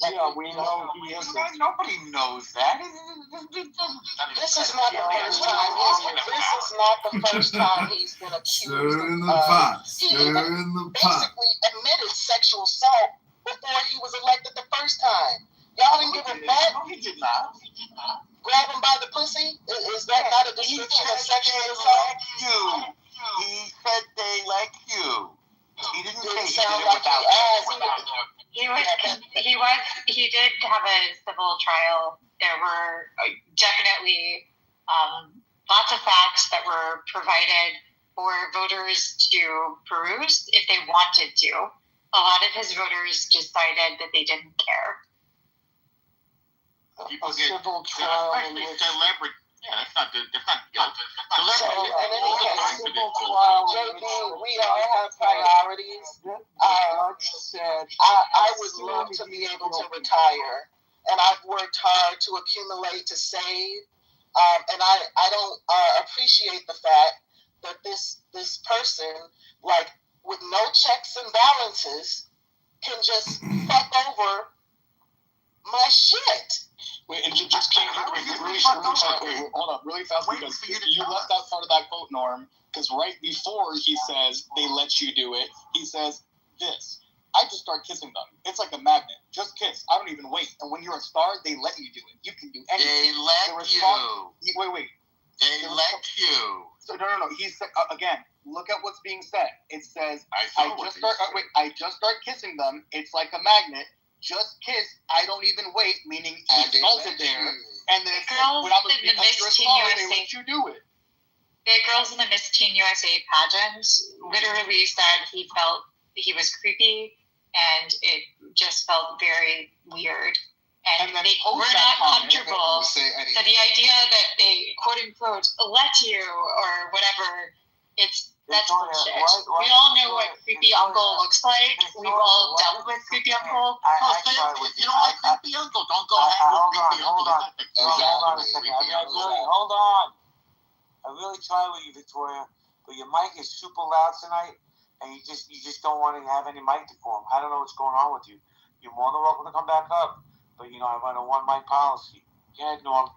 Yeah, we know he is. Nobody knows that. This is not the first time. This is not the first time he's been accused. Stir in the pot. He Stir in the pot. basically admitted sexual assault before he was elected the first time. Y'all didn't give a fuck. No, he did not. Grab him by the pussy? Is that not a description of sexual assault? He said they like you. He didn't say he did sound it like without He did have a civil trial. There were definitely lots of facts that were provided for voters to peruse if they wanted to. A lot of his voters decided that they didn't care. People A get civil trial in especially which celebrity. Yeah, that's not good. That's not guilt. So, in any case, civil trial in JB, which we all have priorities. the judge said I would love to be able to retire, and I've worked hard to accumulate, to save, and I don't appreciate the fact that this person, like, with no checks and balances, can just fuck over my shit. Wait, and just can't hold up really fast, because you left out part of that quote, Norm, because right before he says they let you do it, he says this: I just start kissing them. It's like a magnet. Just kiss. I don't even wait. And when you're a star, they let you do it. You can do anything. They let you. Wait. They let you. So no. He said again. Look at what's being said. It says I just start kissing them. It's like a magnet. Just kiss. I don't even wait. Meaning he salted there. And then Girls when I was in the because you're Miss Teen small, they USA, let you do it. the girls in the Miss Teen USA pageant literally said he felt he was creepy, and it just felt very weird. And they were not comfortable. So the idea that they quote unquote let you or whatever, that's bullshit. We all know what creepy uncle looks like. We've all dealt with creepy uncle. You don't like creepy uncle. Don't go hang with creepy uncle. Hold on a second. Hold on. I really tried with you, Victoria, but your mic is super loud tonight, and you just don't want to have any mic decorum. I don't know what's going on with you. You're more than welcome to come back up, but I run a one mic policy. Go ahead, Norm.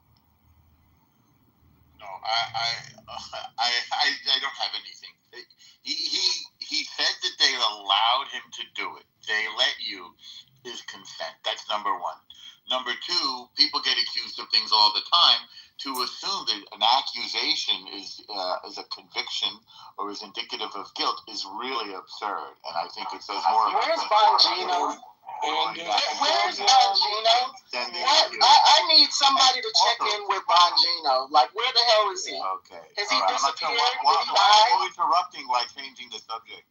No, I don't have anything. He said that they allowed him to do it. They let you is consent. That's number one. Number two, people get accused of things all the time. To assume that an accusation is a conviction or is indicative of guilt is really absurd. And I think it says more. Where's Bongino? Where's Bongino? I need somebody to check in with Bongino. Like, where the hell is he? Okay. Has he disappeared? Why are you interrupting while changing the subject?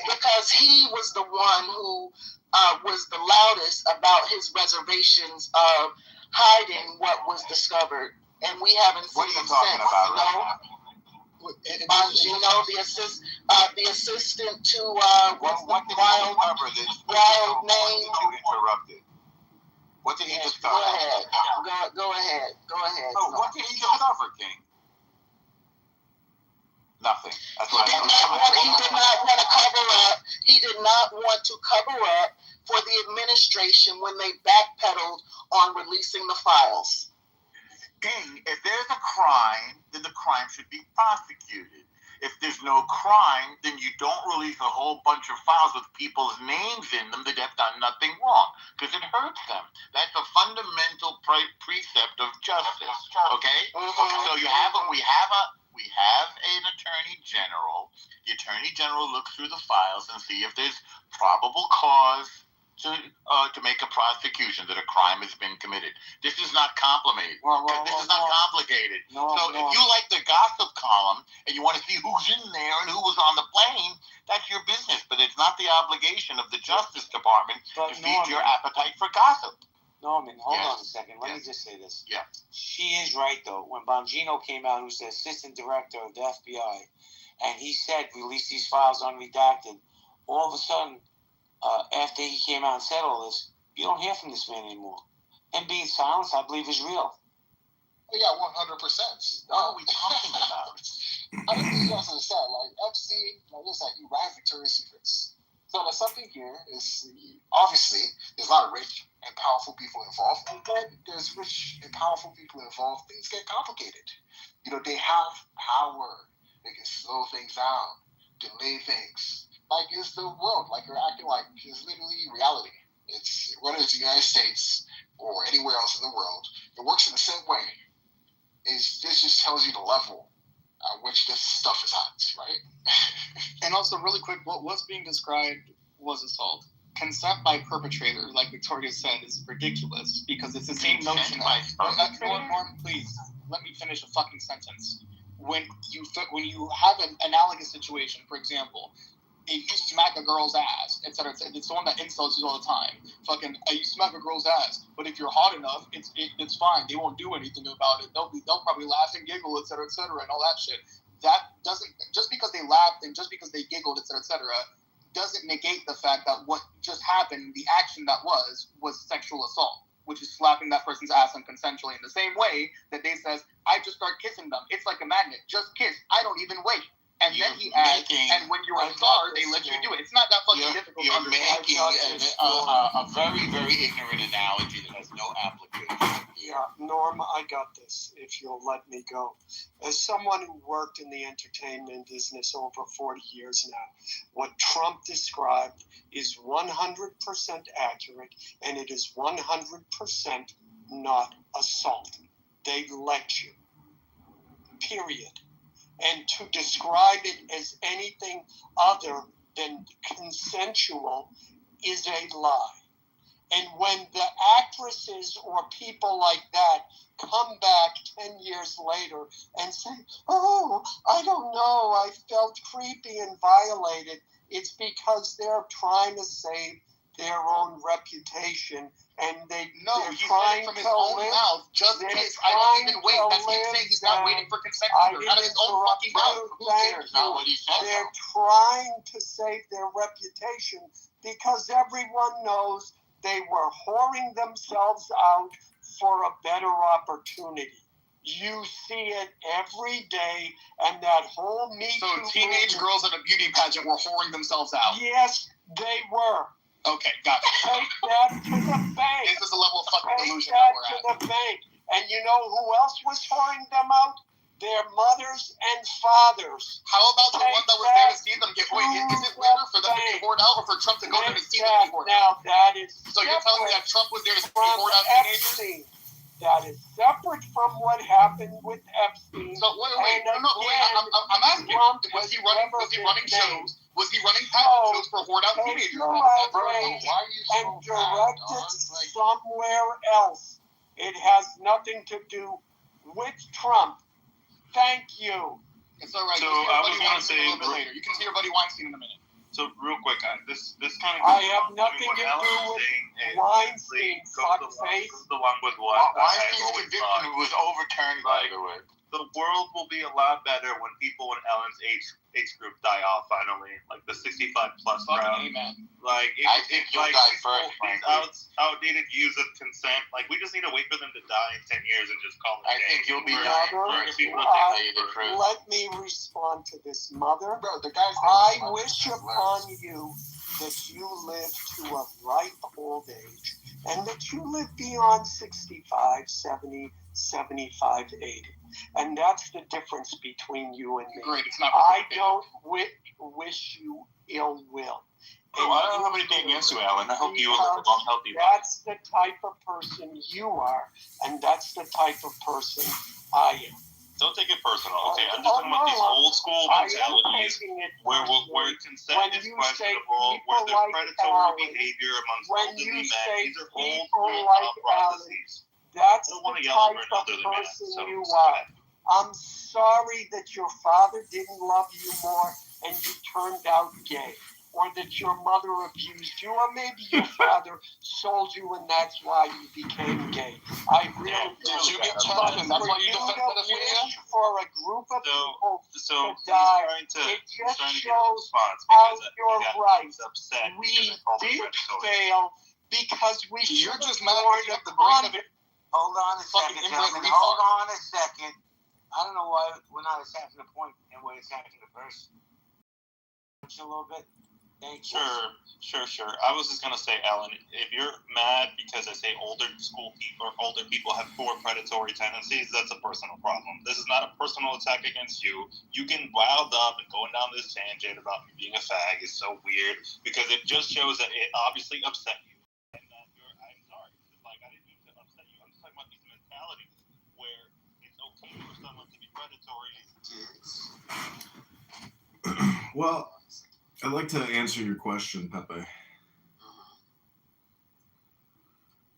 Because he was the one who was the loudest about his reservations of hiding what was discovered, and we haven't seen him since. Bongino, the assistant to what's the wild name? What did he discover? Go ahead. Oh, what did he discover, King? Nothing. That's what He did not want to cover up. He did not want to cover up for the administration when they backpedaled on releasing the files? If there's a crime, then the crime should be prosecuted. If there's no crime, then you don't release a whole bunch of files with people's names in them that have done nothing wrong, because it hurts them. That's a fundamental precept of justice. Okay? So we have an attorney general. The attorney general looks through the files and see if there's probable cause to make a prosecution that a crime has been committed. This is not complicated. This is not complicated. So if you like the gossip column and you want to see who's in there and who was on the plane, that's your business. But it's not the obligation of the Justice Department to feed your appetite for gossip. Norman, hold on a second. Let me just say this. Yeah. She is right, though. When Bongino came out, who's the assistant director of the FBI, and he said, release these files unredacted, all of a sudden, after he came out and said all this, you don't hear from this man anymore. Him being silenced, I believe, is real. Yeah, 100%. What are we talking about? I think you guys understand, like, Epstein, like this, like, he ran Victoria's Secrets. So there's something here is, obviously, there's a lot of rich and powerful people involved. And then there's rich and powerful people involved. Things get complicated. You know, they have power. They can slow things down, delay things. Like, it's the world. Like, you're acting like it's literally reality. It's, whether it's the United States or anywhere else in the world, it works in the same way. This just tells you the level at which this stuff is at, right? And also, really quick, what's being described was assault. Consent by perpetrator, like Victoria said, is ridiculous because it's the same notion. Norm, please, let me finish a fucking sentence. When you have an analogous situation, for example, if you smack a girl's ass, etc., it's the one that insults you all the time. Fucking, you smack a girl's ass, but if you're hot enough, it's fine. They won't do anything about it. They'll probably laugh and giggle, etc., and all that shit. That doesn't, just because they laughed and just because they giggled, etc., doesn't negate the fact that what just happened, the action that was sexual assault, which is slapping that person's ass unconsensually. In the same way that they says, I just start kissing them. It's like a magnet. Just kiss. I don't even wait. And then he adds, and when you're a star, they let you do it. It's not that fucking difficult to understand. You're making a very, very ignorant analogy that has no application. Yeah, Norm, I got this, if you'll let me go. As someone who worked in the entertainment business over 40 years now, what Trump described is 100% accurate, and it is 100% not assault. They let you. Period. And to describe it as anything other than consensual is a lie. And when the actresses or people like that come back 10 years later and say, oh, I don't know, I felt creepy and violated, it's because they're trying to save their own reputation. And they're trying from his to own live. mouth. Just They're kiss. I don't even trying wait. to That's him live saying he's not waiting for consent I either. Out of his own interrupt fucking mouth. you. Who Thank cares? you. Not what he said. They're trying to save their reputation because everyone knows they were whoring themselves out for a better opportunity. You see it every day, and that whole Me So Too teenage movement- girls at a beauty pageant were whoring themselves out. Yes, they were. Okay, gotcha. Take that to the bank. This is the level of fucking Take delusion that that we're to at. the bank. And you know who else was whoring them out? Their mothers and fathers. How about the one that was there to see them get? Wait, is it weirder for them to be whored out or for Trump to go there to see them be whored out? Now that is So you're telling me that Trump was there to see from whored out teenagers? Epstein. That is separate from what happened with Epstein. So wait, And no, wait, again, I'm asking. Trump Was he has running never shows? been Was he running pageant shows for whored out Take teenagers? your That's outrage why are you so and direct it somewhere else. It has nothing to do with Trump. Thank you. It's all right. So you I can see was your gonna buddy say, Weinstein a little bit later. You can see your buddy Weinstein in a minute. So real quick, this kind of. I have nothing to do with Weinstein, fuckface. The one with what? Weinstein's conviction was overturned, by the way. The world will be a lot better when people in Ellen's age group die off finally, like the 65 plus crowd. Amen. Like I think you'll die first, these outdated views of consent. Like we just need to wait for them to die in 10 years and just call it. I think you'll be dying first. People I'll tell you the truth. Let me respond to this, mother. Bro, the guy's I wish upon you that you live to a ripe old age and that you live beyond 65, 70, 75, 80. And that's the difference between you and me. Great, it's not I don't wish you ill will. Oh, I don't have anything against you, Alan. I hope you live a long, healthy life. That's the type of person you are, and that's the type of person I am. Don't take it personal, okay? I'm just talking about these old school mentalities where consent is questionable, where there's predatory behavior amongst elderly men. These are old school thought processes. That's I don't want to the yell over type an of elderly man. person So you are. I'm sorry that your father didn't love you more and you turned out gay, or that your mother abused you, or maybe your father sold you and that's why you became gay. I really did you get touched and that's why you defend pedophilia? For a group of people so to die, he's trying to it just get a shows response how because you're he right. got upset We because I called him did predatory. fail because we You're should just have mad worn because you a have the brain of condom. it. Hold on a Fucking second, inbred gentlemen. retard. Hold on a second. I don't know why we're not attacking the point and we're attacking the person. A little bit. Thank you. Sure. I was just gonna say, Alan, if you're mad because I say older school people or older people have poor predatory tendencies, that's a personal problem. This is not a personal attack against you. You getting riled up and going down this tangent about me being a fag is so weird because it just shows that it obviously upset you. And that I'm sorry. Like, I didn't mean to upset you. I'm just talking about these mentalities where it's okay for someone to be predatory. Well, I'd like to answer your question, Pepe.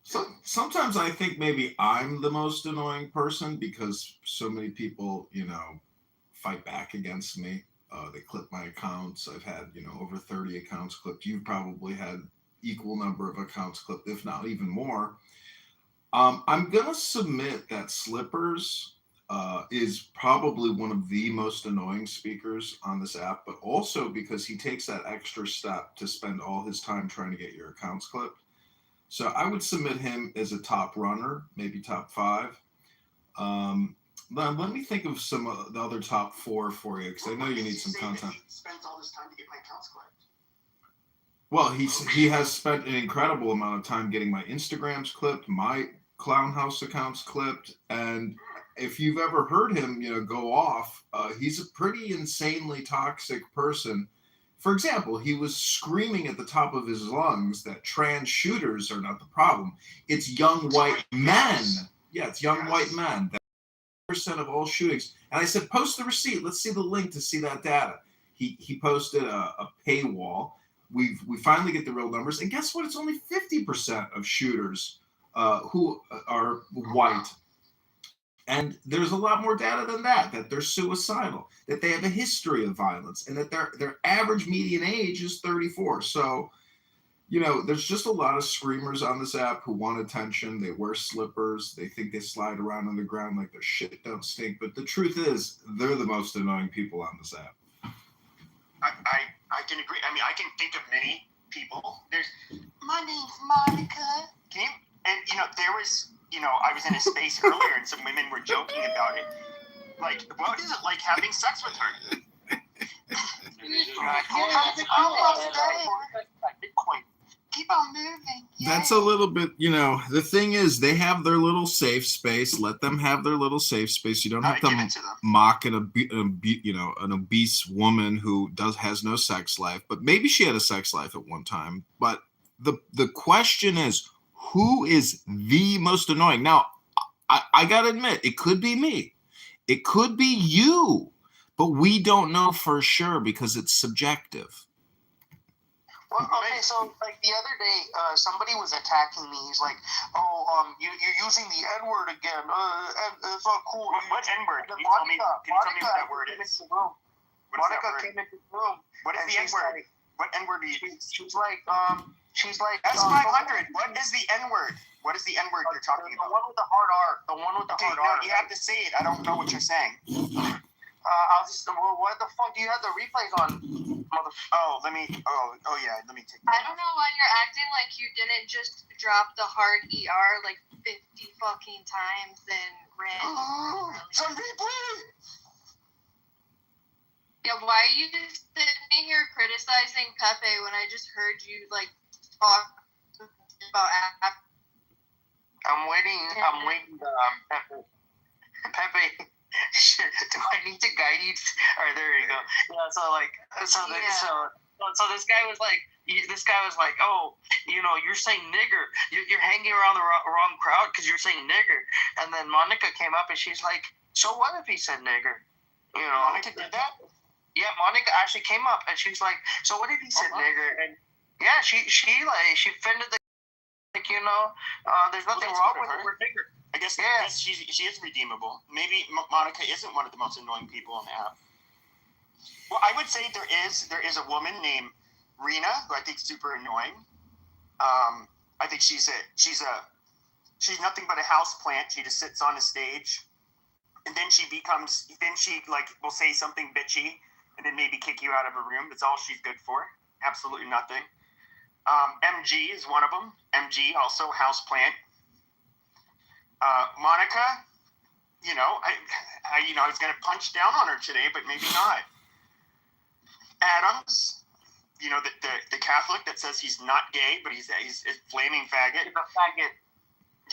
So sometimes I think maybe I'm the most annoying person because so many people, fight back against me. They clip my accounts. I've had, over 30 accounts clipped. You've probably had equal number of accounts clipped, if not even more. I'm going to submit that Slippers is probably one of the most annoying speakers on this app, but also because he takes that extra step to spend all his time trying to get your accounts clipped. So I would submit him as a top runner, maybe top 5. Let me think of some of the other top 4 for you, because I know you need some content. He spends all this time to get my accounts clipped. Well, he has spent an incredible amount of time getting my Instagrams clipped, my Clown House accounts clipped, and if you've ever heard him, go off, he's a pretty insanely toxic person. For example, he was screaming at the top of his lungs that trans shooters are not the problem. It's young white men. Yeah, it's young white men. That % of all shootings. And I said, post the receipt. Let's see the link to see that data. He posted a paywall. We finally get the real numbers. And guess what? It's only 50% of shooters who are white. And there's a lot more data than that they're suicidal, that they have a history of violence, and that their average median age is 34. So, there's just a lot of screamers on this app who want attention. They wear slippers. They think they slide around on the ground like their shit don't stink. But the truth is, they're the most annoying people on this app. I can agree. I mean, I can think of many people. My name's Monica. There was, I was in a space earlier and some women were joking about it. Like, what is it like having sex with her? Keep on moving. That's a little bit, the thing is, they have their little safe space. Let them have their little safe space. You don't have to mock an obese woman who has no sex life, but maybe she had a sex life at one time. But the question is, who is the most annoying? Now, I got to admit, it could be me. It could be you, but we don't know for sure because it's subjective. Well, okay, so like the other day, somebody was attacking me. He's like, you're using the N-word again. It's not cool. What N-word? Can you tell me what that word is? Monica came into the room. What is the N-word? What N-word do you use? She's like, S500. What is the N-word? What is the N-word you're talking about? The one with the hard R. The one with the hard R. You have to say it. I don't know what you're saying. What the fuck? Do you have the replays on? Let me take I don't know why you're acting like you didn't just drop the hard ER like 50 fucking times and ran. Some replay! Yeah, why are you just sitting here criticizing Pepe when I just heard you like talk about Africa? I'm waiting. Pepe. Do I need to guide you? All right, there you go. Yeah. So this guy was like, oh, you're saying nigger. You're hanging around the wrong crowd because you're saying nigger. And then Monica came up and she's like, so what if he said nigger? Monica did that? Yeah, Monica actually came up and she's like, so what if he said nigger? And yeah, she offended the. There's nothing wrong with the word nigger. I guess she is redeemable. Maybe Monica isn't one of the most annoying people on the app. Well, I would say there is a woman named Rena who I think is super annoying. I think she's nothing but a house plant. She just sits on a stage, and then she will say something bitchy, and then maybe kick you out of a room. That's all she's good for. Absolutely nothing. MG is one of them. MG, also house plant. Monica, I was going to punch down on her today, but maybe not. Adams, the Catholic that says he's not gay, but he's a flaming faggot. He's a faggot.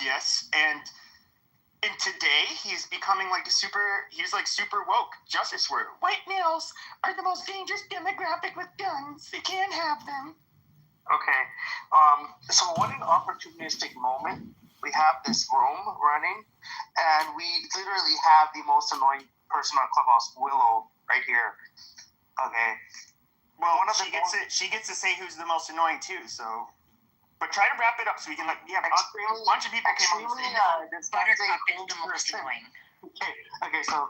Yes, and today he's becoming he's super woke. Justice word. White males are the most dangerous demographic with guns. They can't have them. Okay. So what an opportunistic moment. We have this room running, and we literally have the most annoying person on Clubhouse, Willow, right here. Okay. Well, she gets to say who's the most annoying too. So, but try to wrap it up so we can a bunch of people came on the stage. Buttercup is the most annoying. Okay. So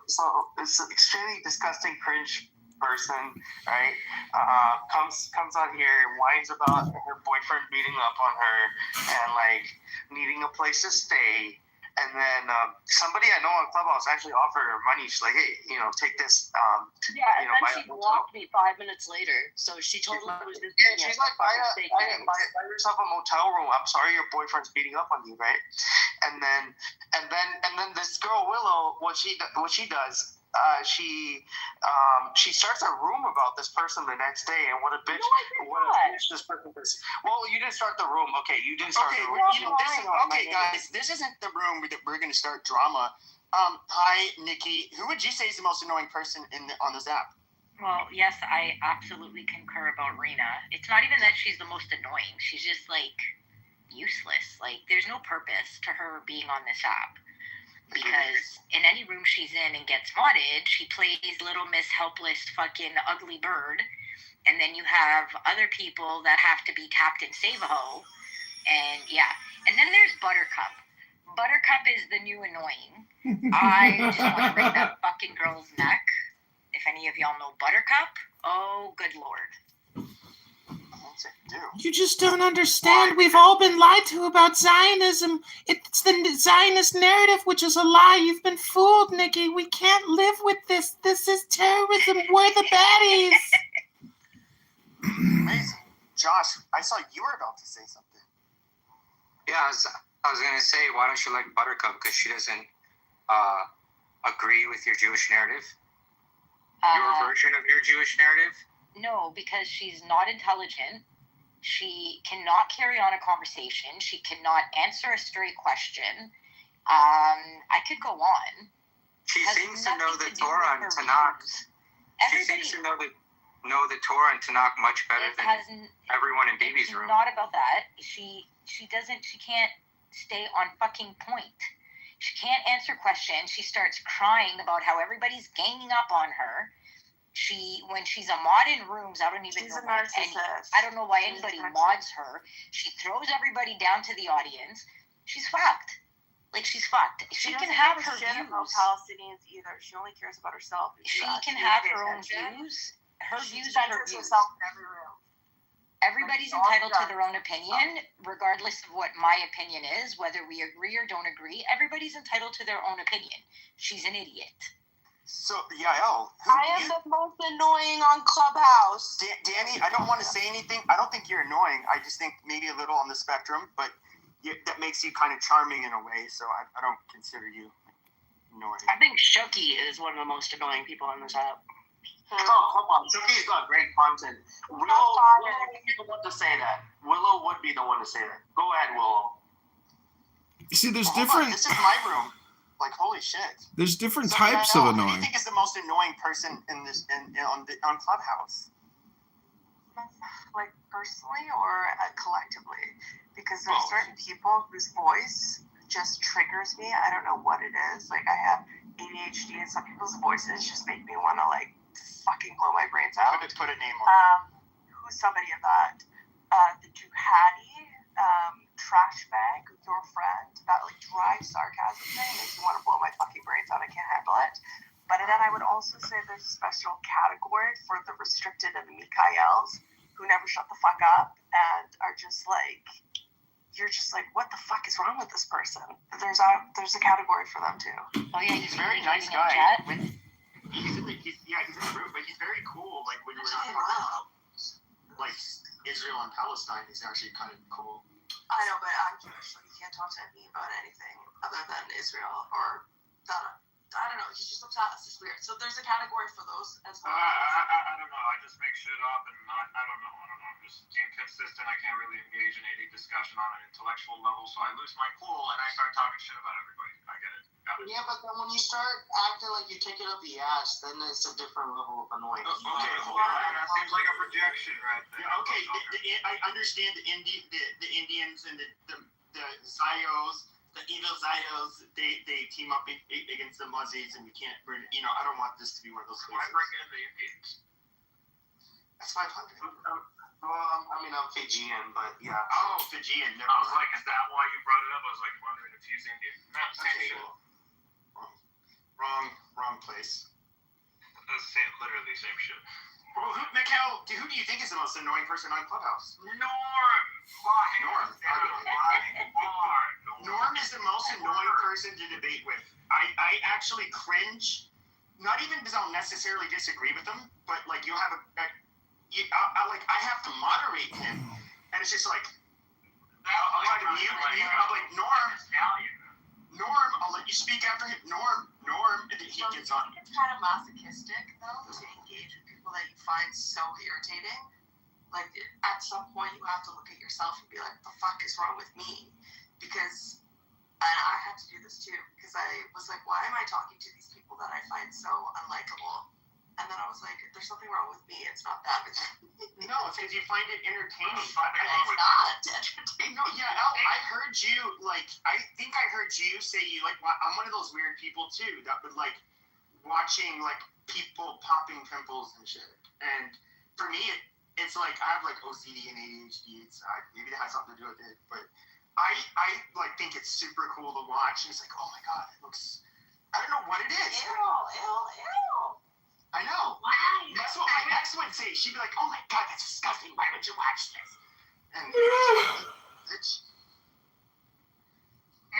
it's an extremely disgusting, cringe person, right? Comes on here and whines about her boyfriend beating up on her and needing a place to stay. And then somebody I know on Clubhouse actually offered her money. She's like, hey, take this. And then she blocked me 5 minutes later. So she totally was just. Yeah, she's like, buy yourself a motel room. I'm sorry, your boyfriend's beating up on you, right? And then this girl Willow, what she does. She starts a room about this person the next day, and what a bitch this person is. Well, you didn't start the room. Okay, you didn't start the room. Okay, guys, this isn't the room that we're going to start drama. Hi, Nikki. Who would you say is the most annoying person on this app? Well, yes, I absolutely concur about Rena. It's not even that she's the most annoying. She's just useless. There's no purpose to her being on this app. Because in any room she's in and gets modded, she plays Little Miss Helpless fucking ugly bird. And then you have other people that have to be Captain Save-A-Ho. And yeah. And then there's Buttercup. Buttercup is the new annoying. I just want to break that fucking girl's neck. If any of y'all know Buttercup, oh, good lord. You just don't understand. We've all been lied to about Zionism. It's the Zionist narrative, which is a lie. You've been fooled, Nikki. We can't live with this. This is terrorism. We're the baddies. Amazing. Josh, I saw you were about to say something. Yeah, I was going to say, why don't you like Buttercup? Because she doesn't agree with your Jewish narrative? Your version of your Jewish narrative? No, because she's not intelligent. She cannot carry on a conversation. She cannot answer a straight question. I could go on. She seems to know the Torah and Tanakh. She seems to know the Torah and Tanakh much better than everyone in Baby's room. It's not about that. She can't stay on fucking point. She can't answer questions. She starts crying about how everybody's ganging up on her. When she's a mod in rooms, I don't know why anybody mods her. She throws everybody down to the audience. She's fucked. She's fucked. She can have her views. About Palestinians either. She only cares about herself. She can have her own views. Her views are her views. Herself in every room. Everybody's entitled to their own opinion, regardless of what my opinion is, whether we agree or don't agree. Everybody's entitled to their own opinion. She's an idiot. So, Yael, I am the most annoying on Clubhouse. Danny, I don't want to say anything. I don't think you're annoying. I just think maybe a little on the spectrum, but that makes you kind of charming in a way, so I don't consider you annoying. I think Shuki is one of the most annoying people on this app. Oh, come on. Sophie's got great content. Willow would be the one to say that. Willow would be the one to say that. Go ahead, Willow. You see, there's Hold on, different. this is my room. Like, holy shit. There's different So, types yeah, of Who do you annoying. think is the most annoying person in this on Clubhouse? Like personally or collectively? Because there's certain people whose voice just triggers me. I don't know what it is. Like I have ADHD, and some people's voices just make me want to like fucking blow my brains out. Put a name on it. Who's somebody of that? The Ducati trash bag, your friend, that like dry sarcasm thing makes me want to blow my fucking brains out. I can't handle it. But then I would also say there's a special category for the restricted and the Mikaels who never shut the fuck up and are just like, you're just like, what the fuck is wrong with this person? There's a category for them too. Oh yeah, he's a very nice guy. He's in the room, but he's very cool. Like when we're talking about like Israel and Palestine, he's actually kind of cool. I know, but I'm Jewish, so he can't talk to me about anything other than Israel or that. I don't know. He's just obsessed. It's weird. So there's a category for those as well. I don't know. I just make shit up, and I don't know. I'm just inconsistent. I can't really engage in any discussion on an intellectual level, so I lose my cool and I start talking shit about everybody. I get it. Got it. Yeah, but then when you start acting like you take it up the ass, then it's a different level of annoyance. Okay, hold on. That seems like a projection right there. Yeah, okay, I understand the Indians and the Zayos, the evil Zayos, they team up against the Muzzies, and we can't, I don't want this to be one of those places. Why bring in the Indians? That's 500. I'm Fijian, but yeah. Oh, Fijian. I was like, is that why you brought it up? I was like, wondering if he's Indian. No, same shit. Wrong place. That's literally the same shit. Well, Mikhail, who do you think is the most annoying person on Clubhouse? Norm. Norm is the most annoying person to debate with. I actually cringe, not even because I'll necessarily disagree with them, but like you'll have I have to moderate him, and it's just like I'll try to mute. I'm like Norm, I'll let you speak after him. Norm, he gets on. It's kind of masochistic though to engage with people that you find so irritating. Like at some point you have to look at yourself and be like, the fuck is wrong with me? Because I had to do this too, because I was like, why am I talking to these people that I find so unlikable? And then I was like, there's something wrong with me. It's not that. No, it's because you find it entertaining. It's not entertaining. No, yeah, Al, I heard you, I think I heard you say I'm one of those weird people too that would like watching like people popping pimples and shit. And for me, it's like I have like OCD and ADHD. Maybe that has something to do with it, but I like think it's super cool to watch. And it's like, oh my god, it looks. I don't know what it is. Ew. I know. Why? That's what my ex would say. She'd be like, oh my god, that's disgusting. Why would you watch this? And I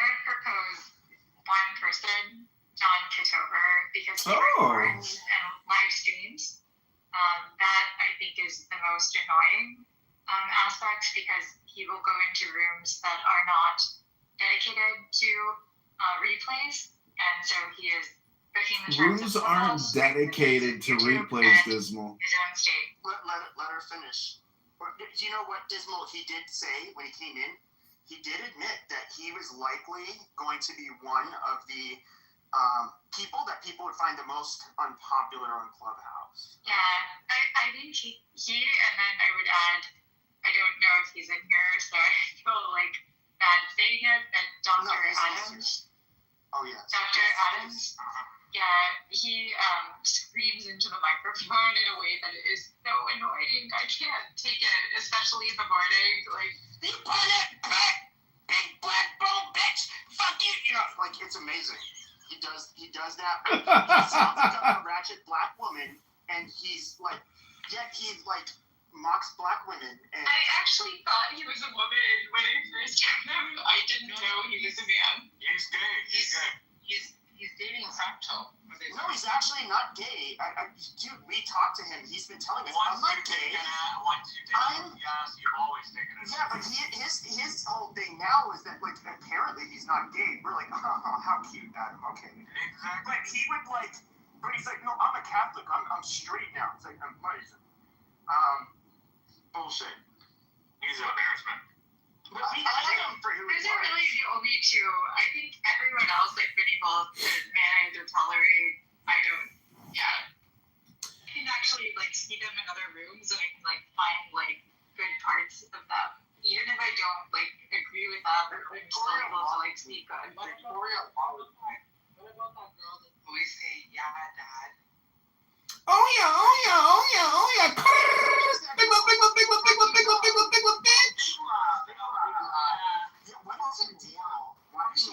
would propose one person, John Kitover, because he records and live streams. That I think is the most annoying aspect, because he will go into rooms that are not dedicated to replays, and so he is pushing the Rooms aren't dedicated to replays, Dismal. his own state. Let her finish. Do you know what Dismal he did say when he came in? He did admit that he was likely going to be one of the people that people would find the most unpopular on Clubhouse. Yeah, I think he and then I would add, I don't know if he's in here, so I feel like bad saying it, that Dr. Adams. Oh yeah. Dr. Adams. Yeah, he screams into the microphone in a way that is so annoying. I can't take it, especially in the morning. Like, big black bone bitch, fuck you. Like it's amazing. He does that. He sounds like a ratchet black woman, and he's like, yet he like mocks black women. And I actually thought he was a woman when I first met him. I didn't know he was a man. He's gay. He's gay. He's dating Fractal. No, he's actually not gay. Dude, we talked to him. He's been telling us, I'm not gay. You've always taken it. Yeah, but his whole thing now is that, like, apparently he's not gay. We're like, oh, how cute, Adam. Okay. Exactly. But he would, like, But he's like, no, I'm a Catholic. I'm straight now. It's like, what is it? Bullshit. He's an embarrassment. But we hate him for who he These are was. really the only two. I think everyone else like been able to manage or tolerate. I don't. Yeah. I can actually like see them in other rooms and I can like find like good parts of them, even if I don't like agree with them. I'm still able to like speak on. Victoria, what about that girl that always say, "Yeah, Dad"? Oh yeah, oh yeah, oh yeah, oh yeah. Big one, big one, big one, big one, big one, big one, big one, bitch. What is her deal? Why does she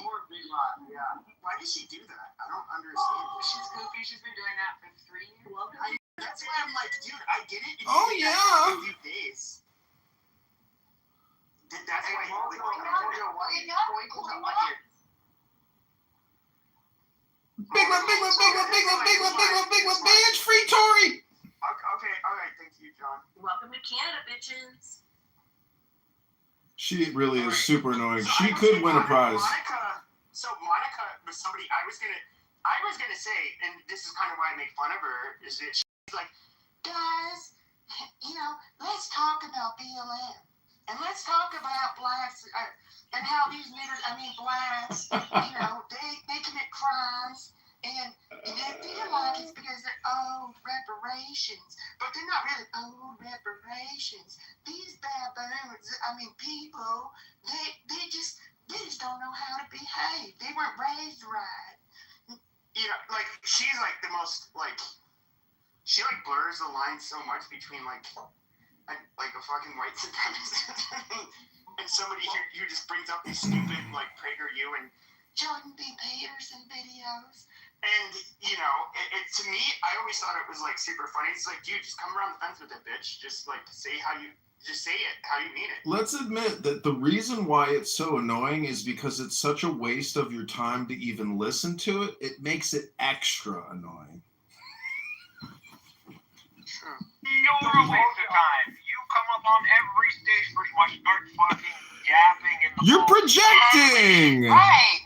Yeah. Why does she do that? I don't understand. She's goofy. She's been doing that for 3 years. That's why I'm like, dude, I get it. Oh, yeah. A few days. That's why. Big one, big one, big one, big one, big one, big one, big one, bitch. Free Tory. Okay, all right. Thank you, John. Welcome to Canada, bitches. She really is super annoying. She could win a prize. Monica was somebody I was gonna say, and this is kind of why I make fun of her, is that she's like, guys, let's talk about BLM. And let's talk about blacks and how these niggers, blacks, they commit crimes and they feel like it's because they're owed reparations, but they're not really owed reparations. These baboons, people, they just don't know how to behave. They weren't raised right. She's like the most she blurs the line so much between like a fucking white supremacist and somebody who just brings up these stupid PragerU and Jordan B. Peterson videos. And to me, I always thought it was super funny. It's like, dude, just come around the fence with it, bitch. Just say it how you mean it. Let's admit that the reason why it's so annoying is because it's such a waste of your time to even listen to it. It makes it extra annoying. You're a waste of time. You come up on every stage pretty much, start fucking yapping in the You're projecting! Right.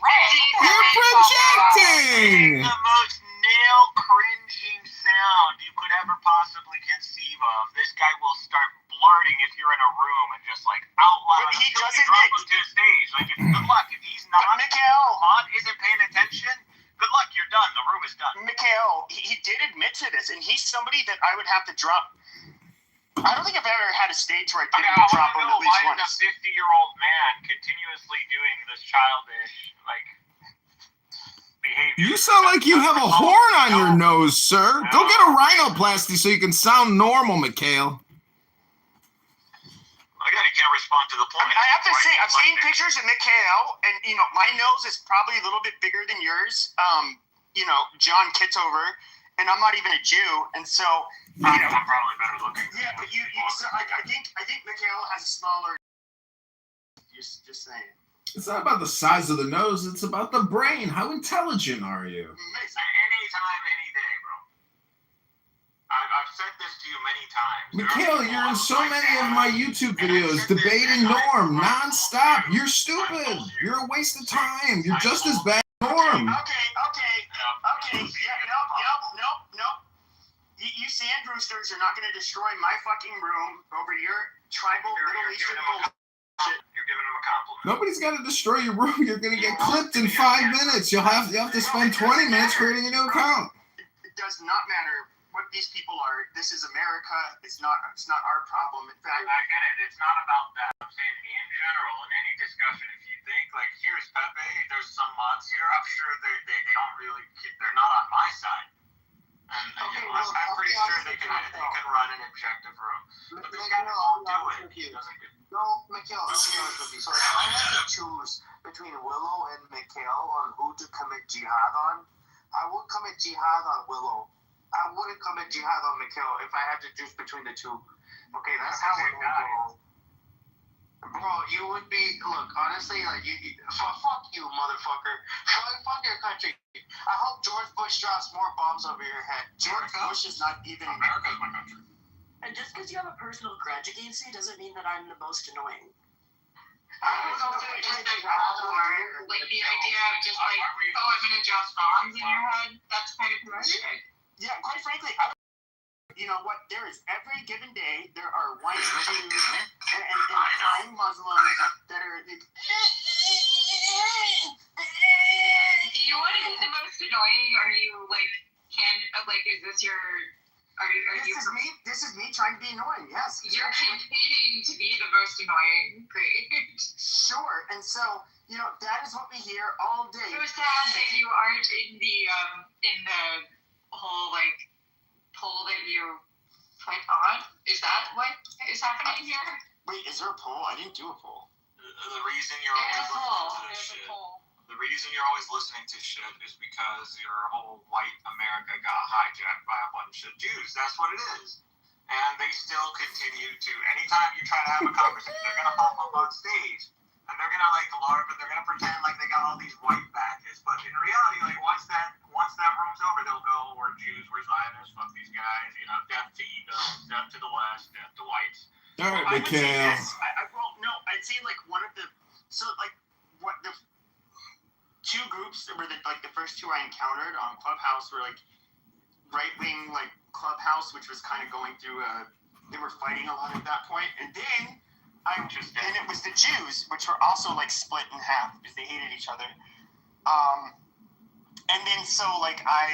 You're projecting! The most nail-cringing sound you could ever possibly conceive of. This guy will start blurting if you're in a room and just out loud. But he doesn't drop him to the stage. Good luck. If he's not, isn't paying attention, good luck, you're done. The room is done. Mikhail, he did admit to this, and he's somebody that I would have to drop. I don't think I've ever had a stage where I didn't drop him at least once. Why is a 50-year-old man continuously doing this childish, behavior? You sound like you have a horn on your nose, sir. Go get a rhinoplasty so you can sound normal, Mikhail. Again, he can't respond to the point. I have to say, I've seen pictures of Mikhail, and my nose is probably a little bit bigger than yours. John Kitover, and I'm not even a Jew, and so I'm probably better looking. Yeah, but I think Mikhail has a smaller. Just saying. It's not about the size of the nose. It's about the brain. How intelligent are you? Anytime, any day, bro. I've said this to you many times. Mikhail, you're in so many of my YouTube videos debating Norm nonstop. You're stupid. You're a waste of time. You're just as bad as Norm. Okay. Yeah, nope. You sand roosters are not going to destroy my fucking room over your tribal Middle Eastern bullshit. You're giving him a compliment. Nobody's got to destroy your room. You're going to get clipped in 5 minutes. You'll have to spend 20 minutes creating a new account. It does not matter what these people are. This is America. It's not our problem. In fact, I get it. It's not about that. I'm saying in general, in any discussion, if you think here's Pepe, there's some mods here, I'm sure they don't really. They're not on my side. And I'm pretty sure they can run an objective room. But this guy won't do it. He doesn't do it. No, Mikhail, I'll be honest with you. So if I had to choose between Willow and Mikhail on who to commit jihad on, I would commit jihad on Willow. I wouldn't commit jihad on Mikhail if I had to choose between the two. Okay, that's how it would go. Bro, you would be, look, honestly, fuck you, motherfucker. Fuck your country. I hope George Bush drops more bombs over your head. George Bush is not even. America's my country. And just because you have a personal grudge against me doesn't mean that I'm the most annoying. I was also just the idea of just I'm gonna drop bombs in your head. That's kind of dramatic. Yeah, quite frankly, I don't. You know what? There is every given day there are white Jews and flying Muslims that are. You want to be the most annoying? Are you like is this your? This is me trying to be annoying. Yes. You're campaigning to be the most annoying. Great. Sure. And so that is what we hear all day. So sad that you aren't in the whole poll that you put on. Is that what is happening here? Wait, is there a poll? I didn't do a poll. The reason you're always listening to shit is because your whole white America got hijacked by a bunch of Jews. That's what it is. And they still continue to, anytime you try to have a conversation, they're going to pop up on stage. And they're going to LARP, and they're going to pretend like they got all these white badges. But in reality, once that room's over, they'll go, we're Jews, we're Zionists, fuck these guys, death to Edom, death to the West, death to whites. All right, Mikhail. I'd say one of the, what the two groups were the first two I encountered on Clubhouse were right-wing Clubhouse, which was kind of going through they were fighting a lot at that point, and then it was the Jews, which were also split in half because they hated each other. And then so that's kind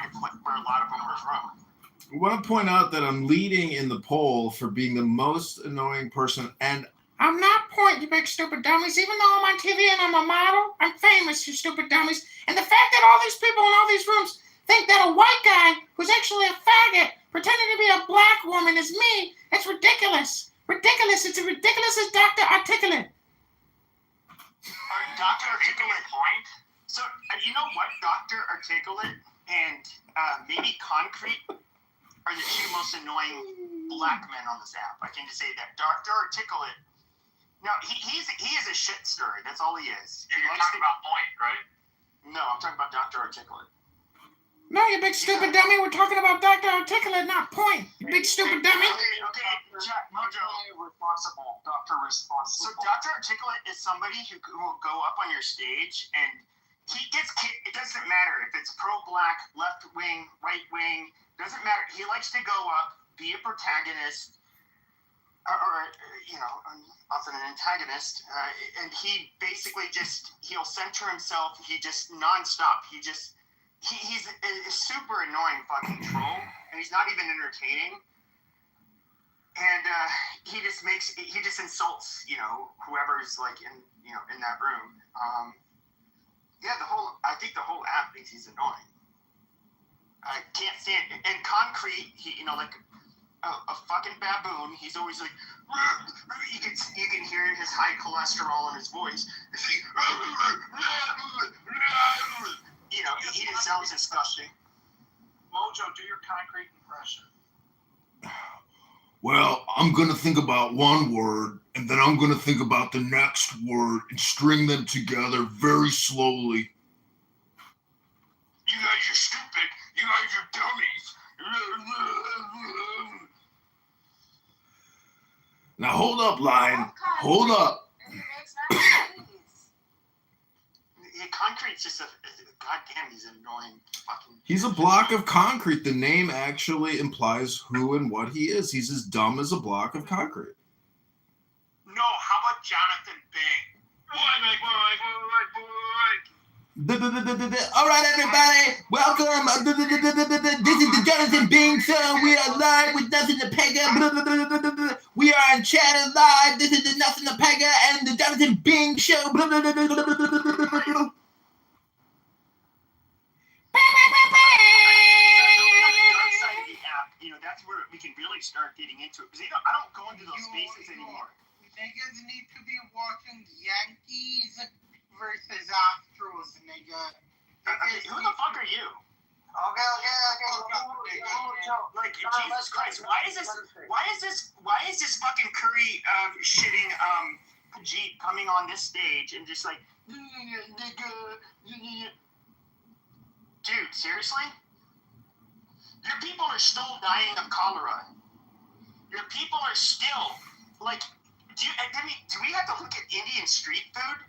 of where a lot of them were from. I want to point out that I'm leading in the poll for being the most annoying person, and I'm not pointing, you big stupid dummies. Even though I'm on TV and I'm a model, I'm famous, you stupid dummies. And the fact that all these people in all these rooms think that a white guy who's actually a faggot pretending to be a black woman is me, that's ridiculous. Ridiculous. It's as ridiculous as Dr. Articulate. Dr. Articulate point. So, you know what? Dr. Articulate and maybe Concrete are the two most annoying black men on this app. I can just say that. Dr. Articulate. No, he is a shit stirrer. That's all he is. You're talking about Point, right? No, I'm talking about Dr. Articulate. No, you big stupid dummy. We're talking about Dr. Articulate, not Point. You big stupid dummy. Okay, Jack, Mojo. Responsible. Dr. Responsible. So Dr. Articulate is somebody who will go up on your stage and he gets kicked. It doesn't matter if it's pro-black, left wing, right wing. Doesn't matter. He likes to go up, be a protagonist, or often an antagonist, and he basically he'll center himself. He just nonstop. He's a super annoying fucking troll, and he's not even entertaining. And he just insults whoever's in that room. I think the whole app thinks he's annoying. I can't stand it. And Concrete, a fucking baboon. He's always you can hear his high cholesterol in his voice. He just sounds disgusting. Mojo, do your Concrete impression. Well, I'm going to think about one word, and then I'm going to think about the next word and string them together very slowly. You guys are stupid. You guys are dummies. Now, hold up, Lion. Hold up. Concrete's just goddamn, he's annoying fucking. He's a block of concrete. The name actually implies who and what he is. He's as dumb as a block of concrete. No, how about Jonathan Bing? All right, everybody, welcome. This is the Jonathan Bing Show. We are live with Nothing to Pega. We are on Chatter Live. This is the Nothing to Pega and the Jonathan Bing Show. That's where we can really start getting into it because I don't go into those spaces anymore. Niggas need to be watching Yankees versus Astros, nigga. Who the fuck are you? Okay. Like Jesus Christ, why is this fucking Curry shitting Jeep coming on this stage and just nigga. Dude, seriously? Your people are still dying of cholera. Your people are still do we have to look at Indian street food?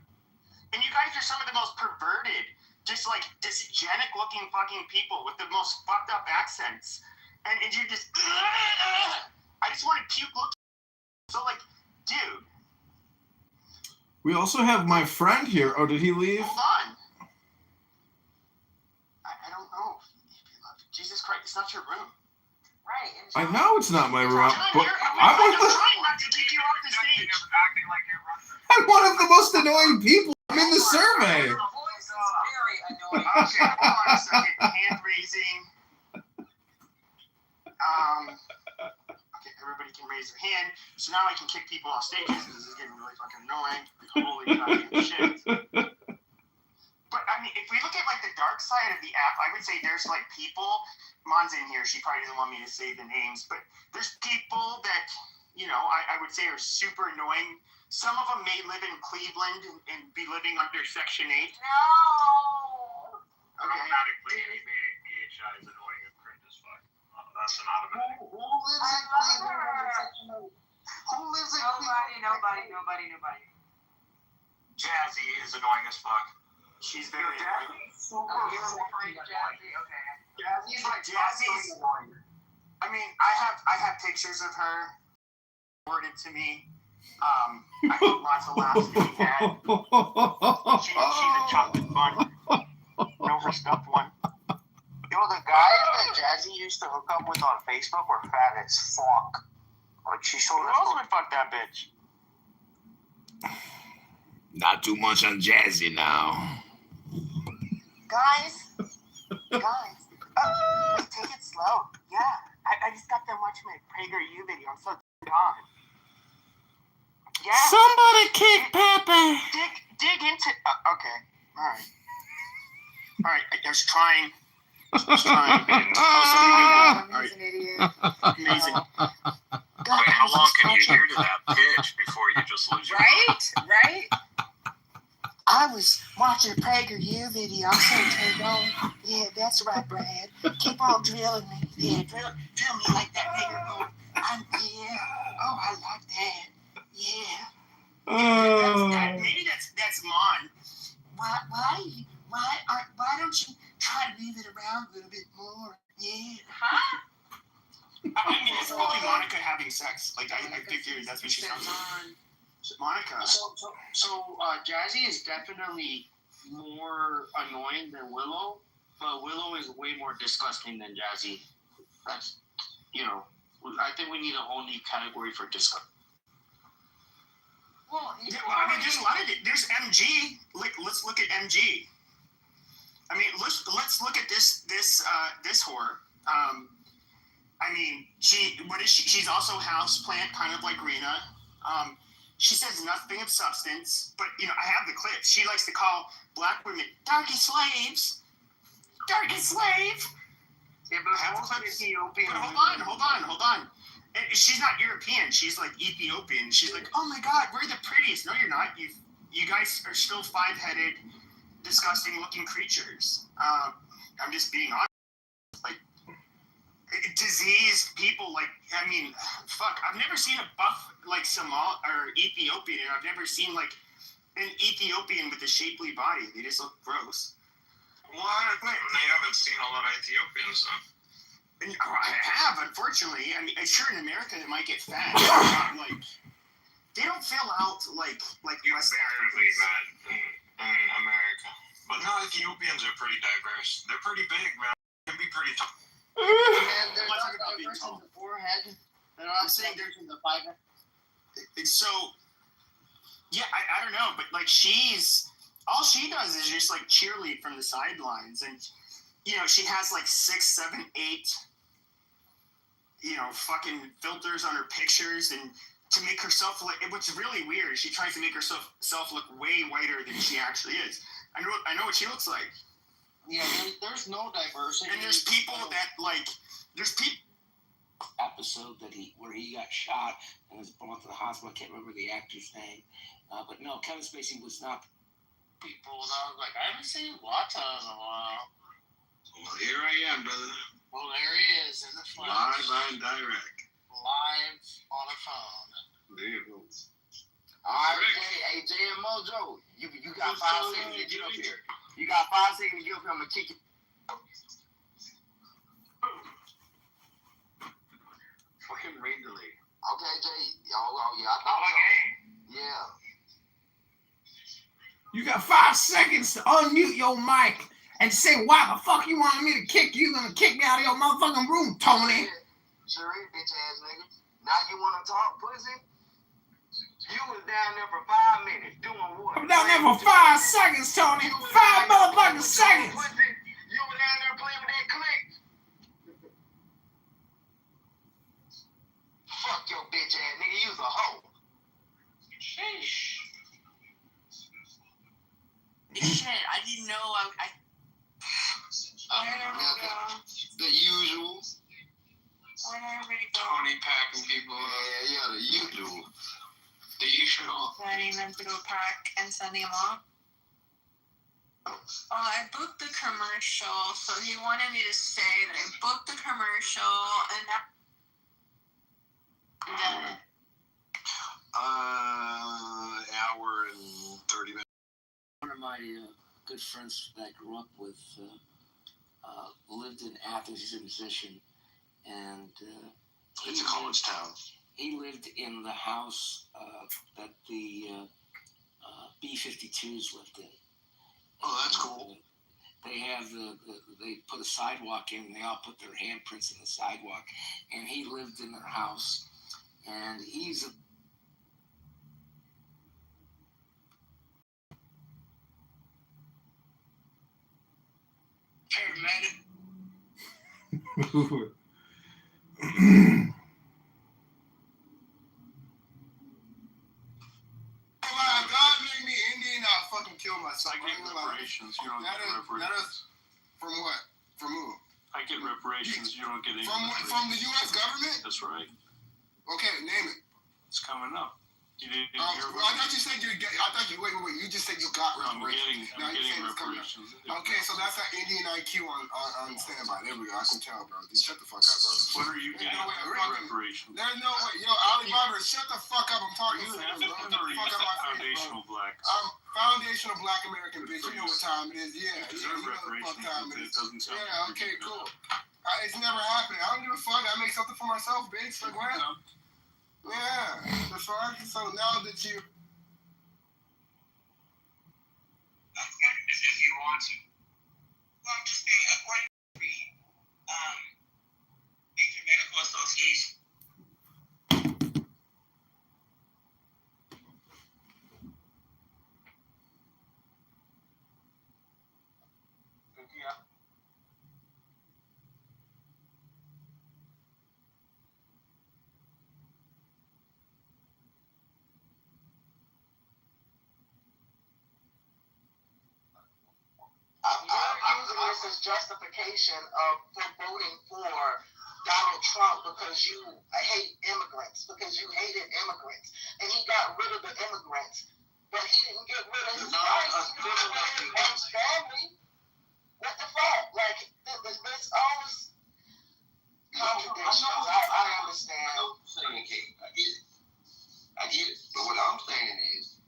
And you guys are some of the most perverted, just like dysgenic looking fucking people with the most fucked up accents, and you're just I just want to puke. Look, so like, dude. We also have my friend here. Oh, did he leave? Hold on. I don't know. Jesus Christ, it's not your room. Right. I know it's not my room, John, but I'm trying not to kick you off the stage. Acting like you're running. I'm one of the most annoying people in the survey. Your voice is very annoying. Okay, hold on a second. Hand raising. Okay, everybody can raise their hand. So now I can kick people off stages because this is getting really fucking annoying. Holy goddamn shit. But I mean, if we look at like the dark side of the app, I would say there's like people. Mon's in here. She probably doesn't want me to say the names, but there's people that, you know, I would say are super annoying. Some of them may live in Cleveland and be living under Section 8. No. Okay. Automatically, BHI is annoying and cringe as fuck. That's an automatic. Who lives in Cleveland? Who lives in Cleveland? Nobody. Jazzy is annoying as fuck. She's very Jazzy. Super Jazzy. Okay. Jazzy's like Jazzy's. I mean, I have pictures of her forwarded to me. I got lots of laughs to be had. She's a chocolate bun. An overstuffed one. Yo, the guys that Jazzy used to hook up with on Facebook were fat as fuck. Like, she showed Who us. else would fuck that bitch? Not too much on Jazzy now. Guys, take it slow. Yeah, I just got done watching my PragerU video. I'm so gone. Yeah. Somebody kick Pepe. Dig into. Okay. All right. I was trying. All right. He's an idiot. Amazing. Wait, how long can you hear to that pitch before you just lose your mind? Right? I was watching a PragerU video. I'm so turned on. Yeah, that's right, Brad. Keep on drilling me. Yeah, drill me like that nigger. Oh, I like that. Yeah. Maybe that's Mon. Why don't you try to move it around a little bit more? Yeah. Huh? I mean, it's probably Monica having sex. Like, I figured that's what she sounds like. Monica. So Jazzy is definitely more annoying than Willow, but Willow is way more disgusting than Jazzy. That's, I think we need a whole new category for disgust. Well, I mean, there's a lot of it. There's MG. Let's look at MG. I mean, let's look at this whore. I mean, what is she? She's also houseplant, kind of like Rena. She says nothing of substance, but I have the clips. She likes to call black women darkest slaves. Darkest slave. Yeah, but I have clips. Ethiopian. But hold on. And she's not European. She's like Ethiopian. She's like, oh my God, we're the prettiest. No, you're not. You guys are still 5-headed, disgusting-looking creatures. I'm just being honest. Like, diseased people. Like, I mean, fuck. I've never seen a buff like Somal or Ethiopian, and I've never seen like an Ethiopian with a shapely body. They just look gross. Well, they haven't seen a lot of Ethiopians, though. I have, unfortunately. I mean, sure, in America they might get fat. Like, they don't fill out like West Africans in America. But no, Ethiopians are pretty diverse. They're pretty big, man. They can be pretty tall. And they're not diverse in the forehead. They're not saying there's in the fiber. So, yeah, I don't know, but like all she does is just like cheerlead from the sidelines, and she has like 6, 7, 8, fucking filters on her pictures, and to make herself look. What's really weird is she tries to make herself look way whiter than she actually is. I know what she looks like. Yeah, there's no diversity. And there's people that there's people. Episode where he got shot and was brought to the hospital. I can't remember the actor's name, but no, Kevin Spacey was not. People, and I was like, I haven't seen Wata in a while. Well, here I am, brother. Well, there he is in the flesh. Live and direct. Live on a phone. There you go. All right, hey, Jay and Mojo, you got 5 seconds to get up here. You got 5 seconds to give him a kick. Fucking rain delay. Okay, Jay. Oh yeah, I thought so. Yeah. You got 5 seconds to unmute your mic and say why the fuck you want me to kick you. Gonna kick me out of your motherfucking room, Tony. Sure is, bitch ass nigga. Now you wanna talk, pussy? You was down there for 5 minutes doing what? I'm down there for 5 seconds, Tony. 5 motherfucking seconds. You were down there playing with that click. Fuck your bitch ass nigga. You's a hoe. Sheesh. Shit, I didn't know. The usual. Where did everybody go? Tony packing people. Yeah, the usual. The usual. Planning them to go pack and sending them off. Oh, I booked the commercial, so he wanted me to say that I booked the commercial and that. Hour and 30 minutes. One of my good friends that I grew up with lived in Athens. He's a musician, and It's a college town. He lived in the house that the B-52s lived in. Oh, that's cool. They have they put a sidewalk in. They all put their handprints in the sidewalk, and he lived in their house. And he's a paramedic. God made me Indian, I'll fucking kill myself. I get reparations. You don't get reparations. That is from what? From who? I get reparations. You don't get any. From the U.S. government? That's right. Okay, name it. It's coming up. You didn't hear I thought you said you get. I thought you wait. You just said you got reparations. I'm getting reparations. Okay, so that's an Indian IQ on standby. There we go. I can tell, bro. Just shut the fuck up, bro. What are you getting? Reparations. There's no way. Yo, Alibaba, shut the fuck up. I'm talking to you. Foundational black. Foundational black American bitch. You know what time it is. Yeah, you know what the fuck time it is. Yeah, okay, cool. It's never happening. I don't give a fuck. I make something for myself, bitch. Like what? Yeah, the fuck. So now that you. If you want to. Well, I'm just saying, according to the Asian Medical Association. I'm using this as justification for voting for Donald Trump because you hate immigrants, because you hated immigrants. And he got rid of the immigrants, but he didn't get rid of his rights. He got rid of his family. What the fuck? Like, this all this contradictions. I understand. I get it. But what I'm saying is,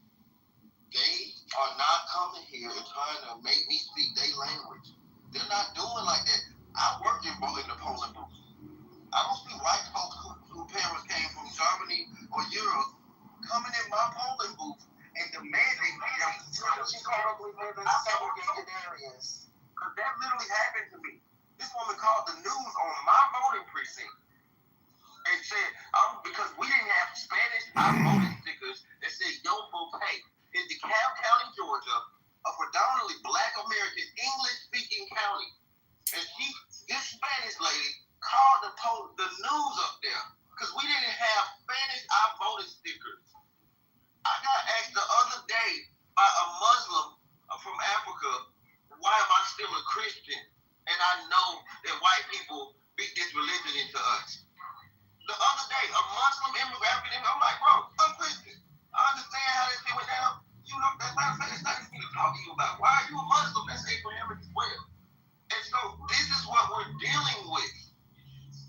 they are not coming here and trying to make me speak their language. They're not doing like that. I work in the polling booth. I don't see white folks whose parents came from Germany or Europe coming in my polling booth and demanding she probably live in segregated areas. Because that literally happened to me. This woman called the news on my voting precinct and said, because we didn't have Spanish, I voted stickers that said Yo Pay. In DeKalb County, Georgia, a predominantly black American English-speaking county. And this Spanish lady called the news up there because we didn't have Spanish I voted stickers. I got asked the other day by a Muslim from Africa, why am I still a Christian? And I know that white people beat this religion into us. The other day, a Muslim immigrant, I'm like, bro, I'm Christian. I understand how this shit went down. You know, that's not for me to talk to you about. Why are you a Muslim? That's Abrahamic as well. And so this is what we're dealing with.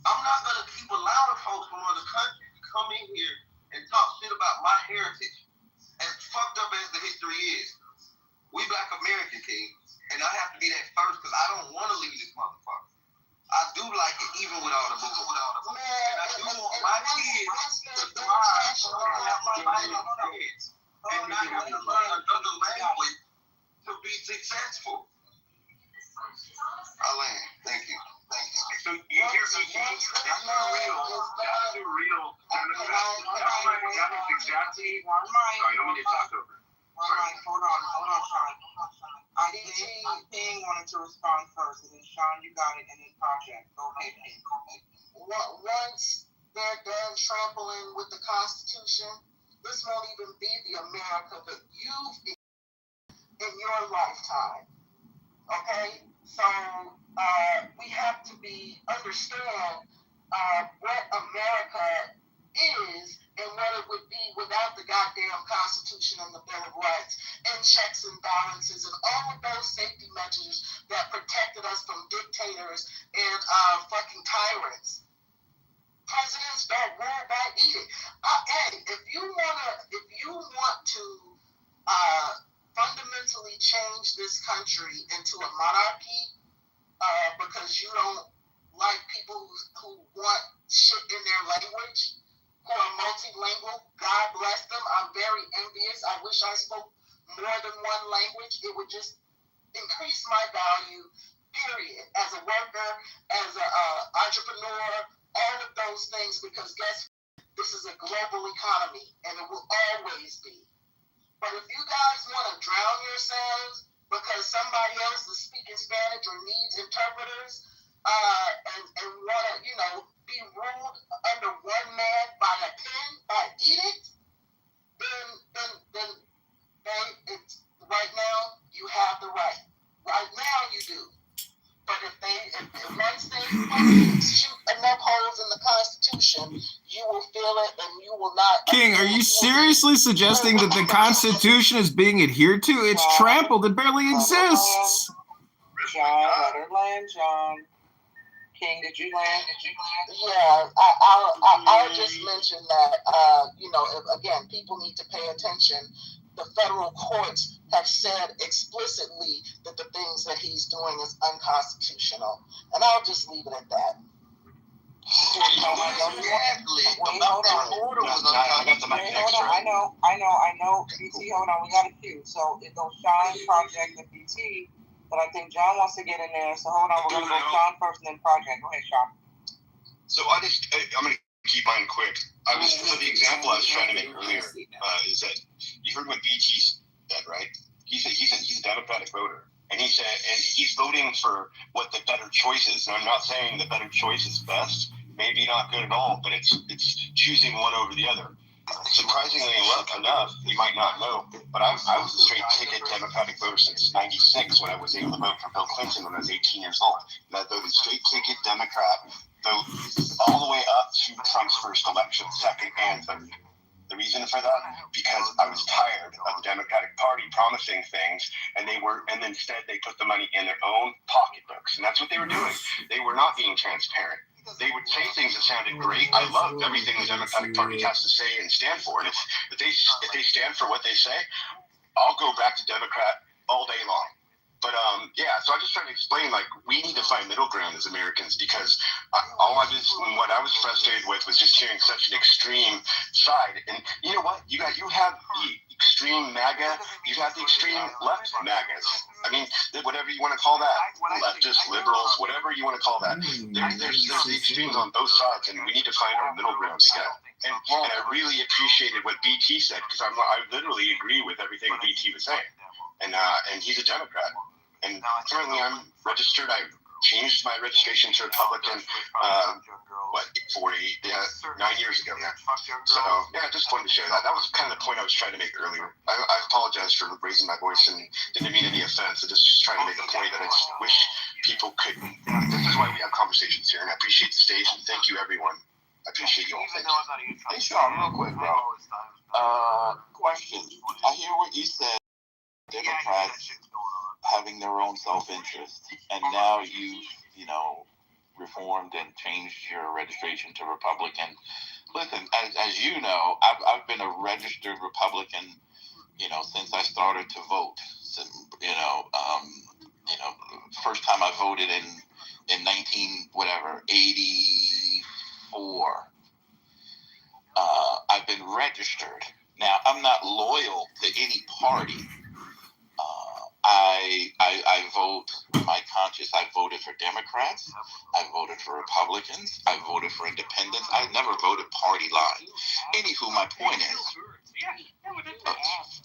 I'm not going to keep allowing folks from other countries to come in here and talk shit about my heritage. As fucked up as the history is, we black American, King, and and I have to be that first because I don't want to leave this motherfucker. I do like it even without a boo. And I do want my kids to thrive and have my life on their kids and not have to learn another language to be successful. Alan, thank you. So you hear me? That's not real. That's a real Democrat. That is exactly. Sorry, I don't mean to talk over. Hold on, Sean. I think King wanted to respond first, and then Sean, you got it, and then Project. Go ahead, King. Once they're done trampling with the Constitution, this won't even be the America that you've in your lifetime. Okay? So we have to understand what America is and what it would be without the goddamn Constitution and the Bill of Rights and checks and balances and all of those safety measures that protected us from dictators and fucking tyrants. Presidents don't rule by edict. Hey, if you want to fundamentally change this country into a monarchy because you don't like people who want shit in their language, who are multilingual, God bless them. I'm very envious. I wish I spoke more than one language. It would just increase my value, period. As a worker, as an entrepreneur, all of those things, because guess what? This is a global economy, and it will always be. But if you guys want to drown yourselves because somebody else is speaking Spanish or needs interpreters, and want to, be ruled under one man by a pen, by edict, then it's right now you have the right. Right now you do. But if once they shoot enough holes in the Constitution, you will feel it and you will not. King, are you seriously suggesting that the Constitution is being adhered to? It's trampled. It barely exists. John, let her land, John. King, did you land? Yeah, I'll just mention that, again, people need to pay attention. The federal courts have said explicitly that the things that he's doing is unconstitutional. And I'll just leave it at that. Exactly. I know. BT, hold on. We got a queue. So it goes Sean, Project, and BT. But I think John wants to get in there. So hold on. We're going to go Sean first and then Project. Go ahead, Sean. So I'm going to keep mine quick. For the example I was trying to make earlier, is that you heard what BT said, right? He's a Democratic voter. And he said, and he's voting for what the better choice is. And I'm not saying the better choice is best. Maybe not good at all, but it's choosing one over the other. Surprisingly enough, you might not know, but I was a straight ticket Democratic voter since '96 when I was able to vote for Bill Clinton when I was 18 years old. And I voted straight ticket Democrat, vote all the way up to Trump's first election, second and third. The reason for that? Because I was tired of the Democratic Party promising things, and instead they put the money in their own pocketbooks, and that's what they were doing. They were not being transparent. They would say things that sounded great. I loved everything the Democratic Party has to say and stand for. And if they stand for what they say, I'll go back to Democrat all day long. But so I just trying to explain, we need to find middle ground as Americans, because what I was frustrated with was just hearing such an extreme side. And you know what? You have the extreme MAGA, you have the extreme left MAGAs. I mean, whatever you want to call that, leftists, liberals, whatever you want to call that. There's the extremes on both sides, and we need to find our middle ground together. And I really appreciated what BT said, because I literally agree with everything BT was saying. And he's a Democrat. And currently I'm registered. I changed my registration to Republican, 9 years ago now. So, I just wanted to share that. That was kind of the point I was trying to make earlier. I apologize for raising my voice and didn't mean any offense. I just trying to make a point that I just wish people could. This is why we have conversations here, and I appreciate the stage, and thank you, everyone. I appreciate you all. Thank you. Hey, Sean, real quick, bro. Question. I hear what you said. Democrats having their own self-interest, and now you reformed and changed your registration to Republican. Listen, as you know, I've been a registered Republican, since I started to vote. So, first time I voted in 1984. I've been registered. Now, I'm not loyal to any party. I vote my conscience. I voted for Democrats. I voted for Republicans. I voted for Independents. I never voted party line. Anywho, my point is,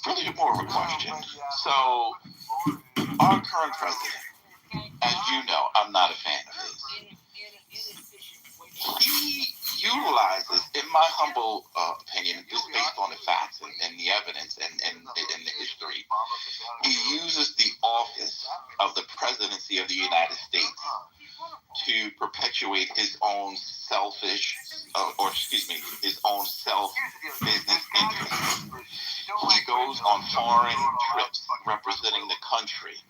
really more of a question. So, our current president, as you know, I'm not a fan of his. He utilizes, in my humble opinion, just based on the facts and the evidence and the history, he uses the office of the presidency of the United States to perpetuate his own selfish, his own self-business interests. He goes on foreign trips representing the country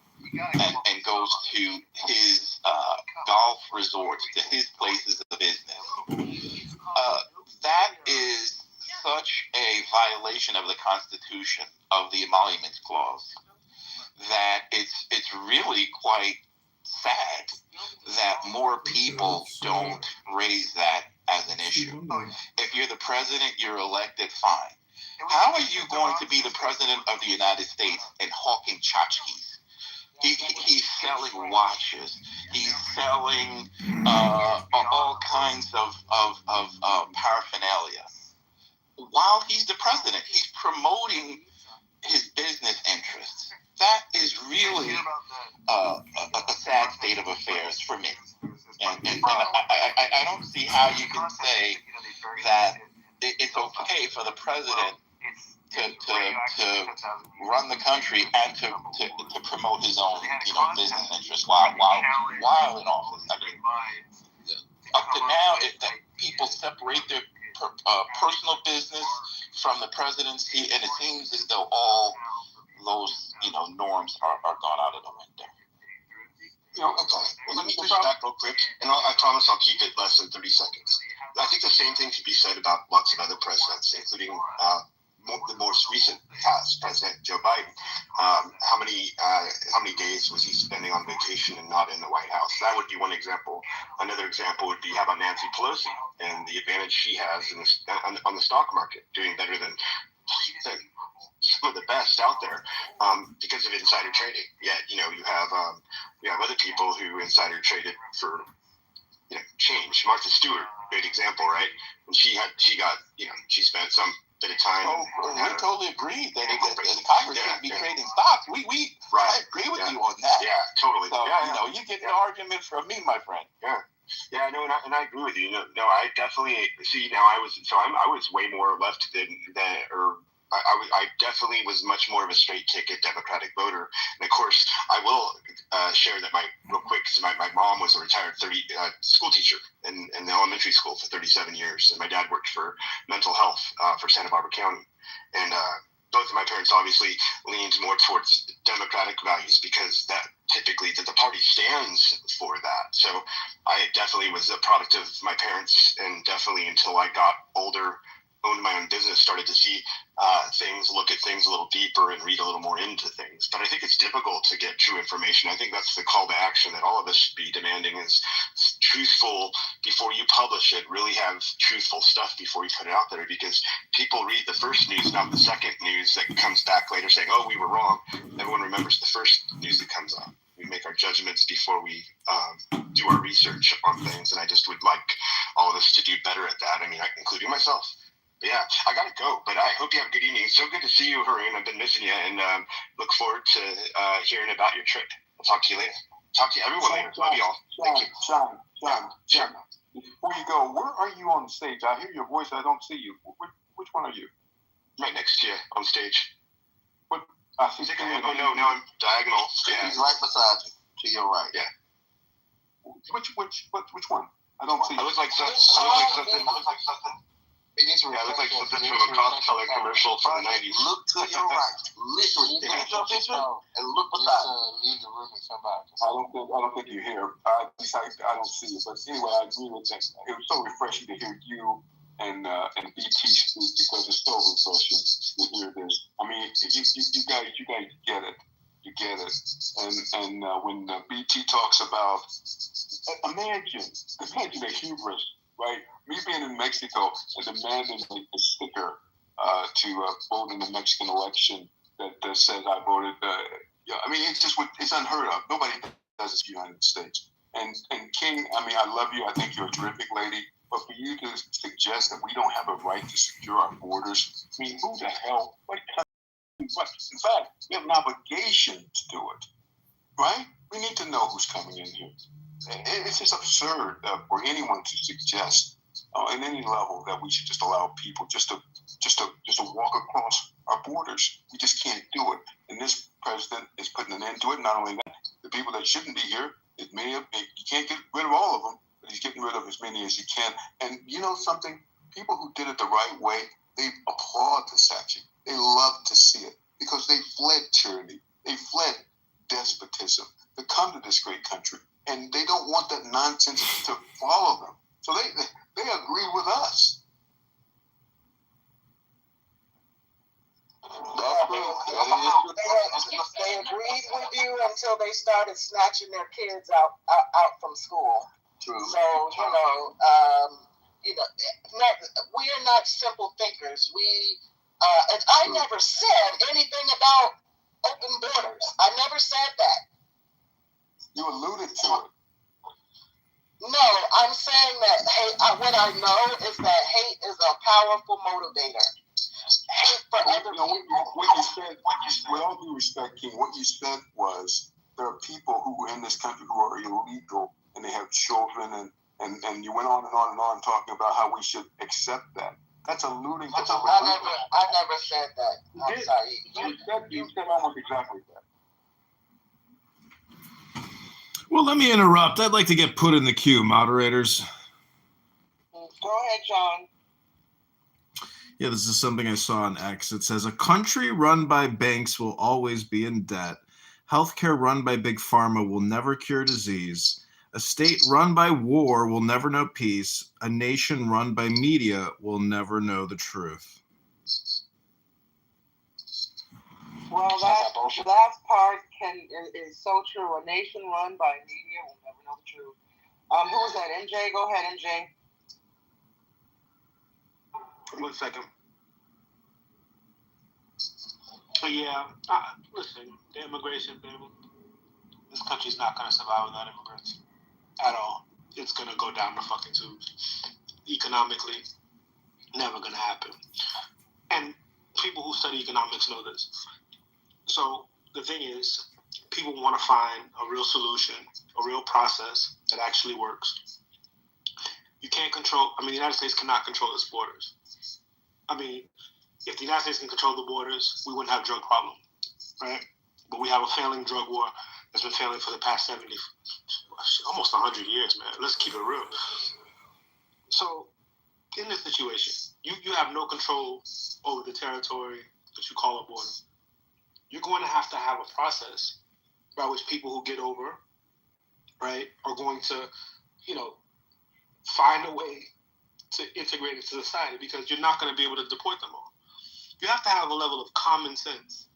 and goes to his golf resorts, to his places of business. That is such a violation of the Constitution, of the Emoluments Clause, that it's really quite sad that more people don't raise that as an issue. If you're the president, you're elected, fine. How are you going to be the president of the United States and hawking tchotchkes? He's selling watches. He's selling all kinds of paraphernalia. While he's the president, he's promoting his business interests. That is really a sad state of affairs for me. And I don't see how you can say that it's okay for the president to run the country and to promote his own business interests while in office. I mean, up to now, people separate their personal business from the presidency, and it seems as though all those norms are gone out of the window. Okay. Well, let me push back real quick, and I promise I'll keep it less than 30 seconds. I think the same thing could be said about lots of other presidents, including the most recent past president, Joe Biden. How many days was he spending on vacation and not in the White House? That would be one example. Another example would be how about Nancy Pelosi and the advantage she has on the stock market, doing better than some of the best out there because of insider trading. Yet you have other people who insider traded for change. Martha Stewart, great example, right? When she spent some bit of time. We totally agree that Congress shouldn't be trading stocks. I agree with you on that. Yeah, totally. So, you get the argument from me, my friend. Yeah, no, and I agree with you. No, I definitely see now. I was way more left than I definitely was much more of a straight ticket Democratic voter. And of course, I will share that real quick, because my mom was a retired school teacher in the elementary school for 37 years. And my dad worked for mental health for Santa Barbara County. And both of my parents obviously leaned more towards Democratic values because that typically that the party stands for that. So I definitely was a product of my parents, and definitely until I got older, owned my own business, started to see things, look at things a little deeper and read a little more into things. But I think it's difficult to get true information. I think that's the call to action that all of us should be demanding, is truthful before you publish it. Really have truthful stuff before you put it out there, because people read the first news, not the second news that comes back later saying, oh, we were wrong. Everyone remembers the first news that comes out. We make our judgments before we do our research on things, and I just would like all of us to do better at that. I mean, including myself. Yeah, I gotta go, but I hope you have a good evening. It's so good to see you, Haroon. I've been missing you, and look forward to hearing about your trip. I'll talk to you later. Talk to everyone later. Love you all. Thank you. John, before you go, where are you on stage? I hear your voice, I don't see you. Which one are you? Right next to you on stage. What? No, I'm diagonal. Yeah. He's right beside you, to your right. Yeah. Which one? I don't see you. I look like something. It looks like something from a cross-color commercial from the 90s. Look to your right. Listen to your picture and look beside you. Leave the room and come back. I don't think you're here. I don't see it. But anyway, I agree with that. It was so refreshing to hear you and BT speak, because it's so refreshing to hear this. I mean, you guys get it. you get it. And when BT talks about, imagine the hubris, right? Me being in Mexico and demanding a sticker to vote in the Mexican election that says I voted. I mean, it's unheard of. Nobody does this in the United States. And King, I mean, I love you. I think you're a terrific lady. But for you to suggest that we don't have a right to secure our borders, I mean, who the hell? What country? In fact, we have an obligation to do it, right? We need to know who's coming in here. It's just absurd for anyone to suggest at any level that we should just allow people just to walk across our borders. We just can't do it. And this president is putting an end to it. Not only that, the people that shouldn't be here, you can't get rid of all of them, but he's getting rid of as many as he can. And you know something? People who did it the right way, they applaud this action. They love to see it because they fled tyranny. They fled despotism to come to this great country. And they don't want that nonsense to follow them. So they agree with us. They agreed with you until they started snatching their kids out from school. True. So we are not simple thinkers. And I never said anything about open borders. I never said that. You alluded to it. No, I'm saying that hate. What I know is that hate is a powerful motivator. Hate for other people. What you said, with all due respect, King, what you said was there are people who are in this country who are illegal and they have children, and you went on and on and on talking about how we should accept that. That's alluding to I never said that. I'm sorry. You said almost exactly that. Well, let me interrupt. I'd like to get put in the queue, moderators. Go ahead, John. Yeah, this is something I saw on X. It says, a country run by banks will always be in debt. Healthcare run by big pharma will never cure disease. A state run by war will never know peace. A nation run by media will never know the truth. Well, that last part is so true. A nation run by media will never know the truth. Who was that? MJ? Go ahead, MJ. 1 second. So yeah, listen, the immigration thing, this country's not going to survive without immigrants at all. It's going to go down the fucking tubes. Economically, never going to happen. And people who study economics know this. So the thing is, people want to find a real solution, a real process that actually works. You can't the United States cannot control its borders. I mean, if the United States can control the borders, we wouldn't have a drug problem, right? But we have a failing drug war that's been failing for the past 70, almost 100 years, man. Let's keep it real. So, in this situation, you have no control over the territory that you call a border. You're going to have a process by which people who get over, right, are going to, find a way to integrate into society because you're not going to be able to deport them all. You have to have a level of common sense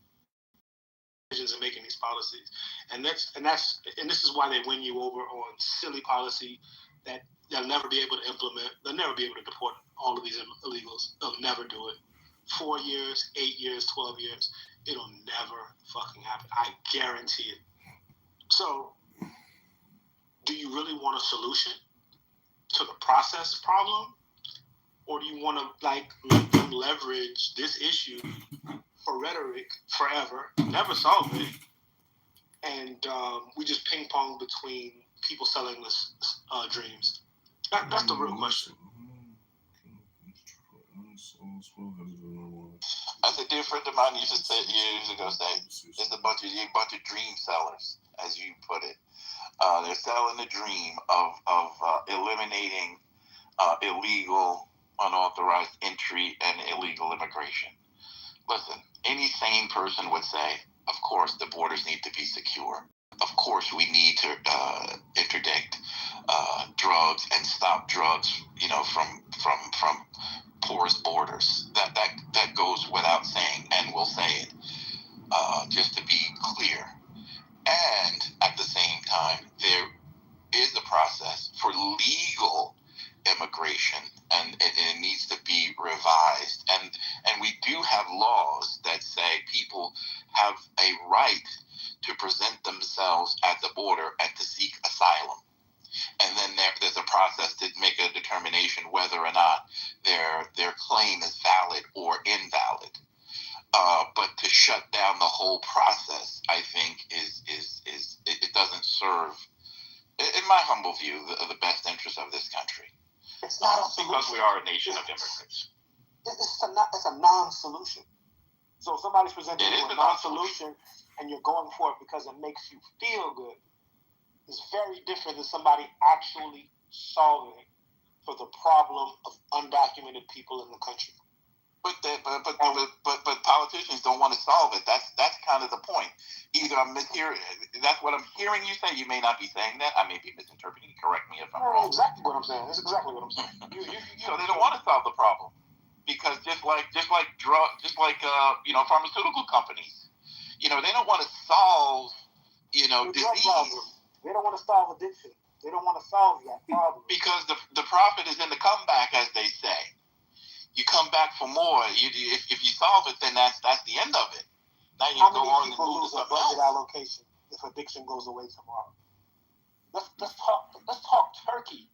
in making these policies, and this is why they win you over on silly policy that they'll never be able to implement. They'll never be able to deport all of these illegals. They'll never do it. 4 years, 8 years, 12 years. It'll never fucking happen. I guarantee it. So, do you really want a solution to the process problem? Or do you want to, let them leverage this issue for rhetoric forever, never solve it, and we just ping pong between people selling this dreams? That's the real question. As a dear friend of mine used to say years ago, it's a bunch of dream sellers, as you put it. They're selling the dream of eliminating illegal, unauthorized entry and illegal immigration. Listen, any sane person would say, of course, the borders need to be secure. Of course, we need to interdict drugs and stop drugs, from porous borders. That goes without saying, and we'll say it. Just to be clear, And at the same time, there is a process for legal immigration, and it needs to be revised. And we do have laws that say people have a right to present themselves at the border and to seek asylum. And then there's a process to make a determination whether or not their claim is valid or invalid. But to shut down the whole process, I think it doesn't serve, in my humble view, the best interest of this country. It's not because we are a nation of immigrants. It's a non-solution. So if somebody's presenting you a non-solution and you're going for it because it makes you feel good, it's very different than somebody actually solving for the problem of undocumented people in the country. But politicians don't want to solve it. That's kind of the point. Either I'm mishearing. That's what I'm hearing you say. You may not be saying that. I may be misinterpreting. Correct me if I'm wrong. Exactly what I'm saying. That's exactly what I'm saying. So they don't want to solve the problem because just like pharmaceutical companies, they don't want to solve disease. They don't want to solve addiction. They don't want to solve that problem because the profit is in the comeback, as they say. You come back for more. If you solve it, then that's the end of it. Now you go on and move to something else. Budget allocation if addiction goes away tomorrow. Let's talk Turkey.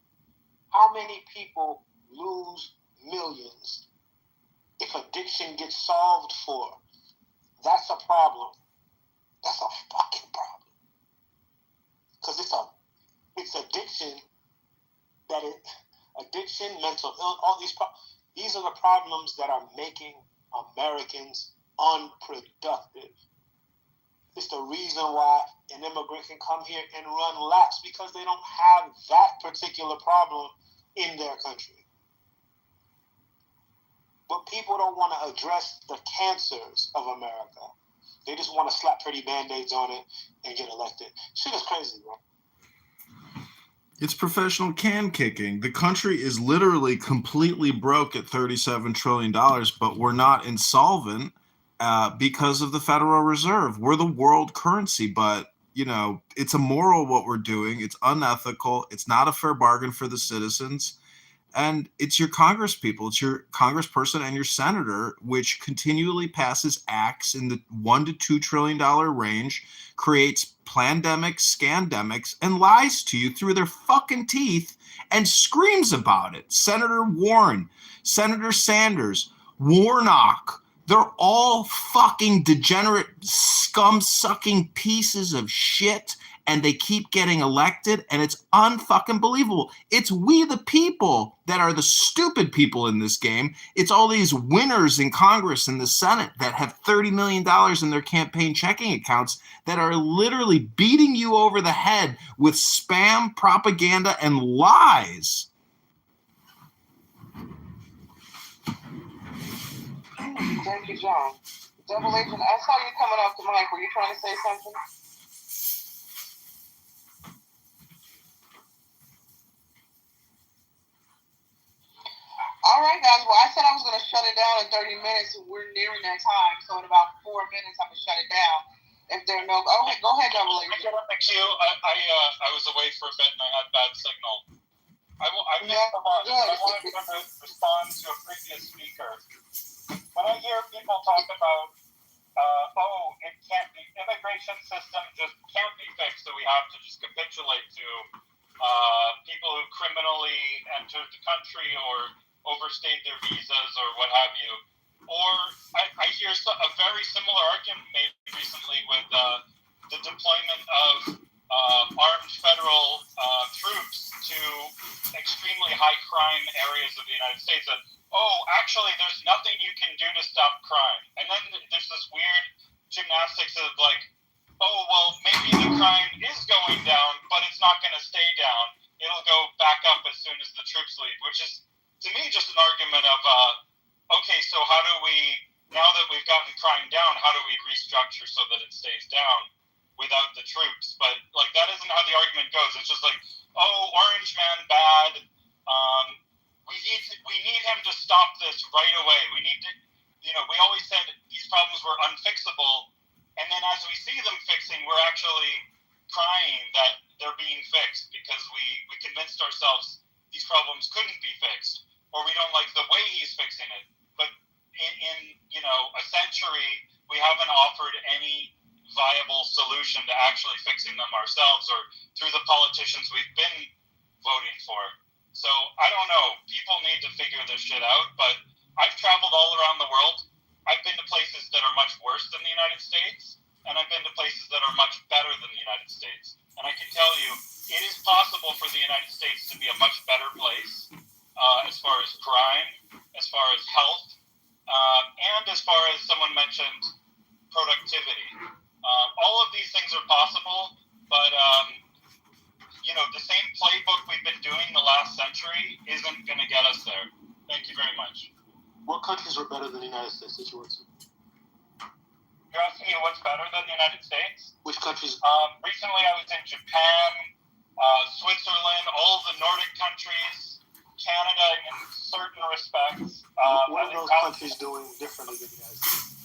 How many people lose millions if addiction gets solved for? That's a problem. That's a fucking problem. Because it's addiction addiction, mental illness, all these problems. These are the problems that are making Americans unproductive. It's the reason why an immigrant can come here and run laps because they don't have that particular problem in their country. But people don't want to address the cancers of America. They just want to slap pretty Band-Aids on it and get elected. Shit is crazy, bro. It's professional can kicking. The country is literally completely broke at $37 trillion, but we're not insolvent because of the Federal Reserve. We're the world currency, but, it's immoral what we're doing. It's unethical. It's not a fair bargain for the citizens. And it's your Congress people, it's your congressperson and your senator, which continually passes acts in the $1 to $2 trillion range, creates plandemics, scandemics, and lies to you through their fucking teeth and screams about it. Senator Warren, Senator Sanders, Warnock, they're all fucking degenerate, scum-sucking pieces of shit, and they keep getting elected, and it's unfucking believable. It's we the people that are the stupid people in this game. It's all these winners in Congress and the Senate that have $30 million in their campaign checking accounts that are literally beating you over the head with spam, propaganda, and lies. Thank you, John. Double Agent, I saw you coming off the mic. Were you trying to say something? All right, guys. Well, I said I was going to shut it down in 30 minutes, and we're nearing that time. So in about 4 minutes, I'm going to shut it down. If there are no, go ahead, Double Agent. Thank you. I was away for a bit and I had bad signal. I want to respond to a previous speaker. When I hear people talk about, it can't be, immigration system just can't be fixed, so we have to just capitulate to people who criminally entered the country or overstayed their visas or what have you. Or I hear a very similar argument made recently with the deployment of armed federal troops to extremely high crime areas of the United States. That, actually, there's nothing you can do to stop crime. And then there's this weird gymnastics of maybe the crime is going down, but it's not going to stay down. It'll go back up as soon as the troops leave, which is, to me, just an argument of, so how do we, now that we've gotten crime down, how do we restructure so that it stays down without the troops? But, that isn't how the argument goes. It's just Orange Man bad. We need him to stop this right away. We need to, we always said these problems were unfixable. And then as we see them fixing, we're actually crying that they're being fixed because we convinced ourselves these problems couldn't be fixed, or we don't like the way he's fixing it. But in a century, we haven't offered any viable solution to actually fixing them ourselves or through the politicians we've been voting for. So I don't know. People need to figure this shit out, but I've traveled all around the world. I've been to places that are much worse than the United States, and I've been to places that are much better than the United States. And I can tell you, it is possible for the United States to be a much better place as far as crime, as far as health, and as far as someone mentioned, productivity. All of these things are possible, but the same playbook we've been doing the last century isn't going to get us there. Thank you very much. What countries were better than the United States that you went to? You're asking me what's better than the United States? Which countries? Recently I was in Japan, Switzerland, all the Nordic countries, Canada in certain respects. What are those countries doing differently than the United States?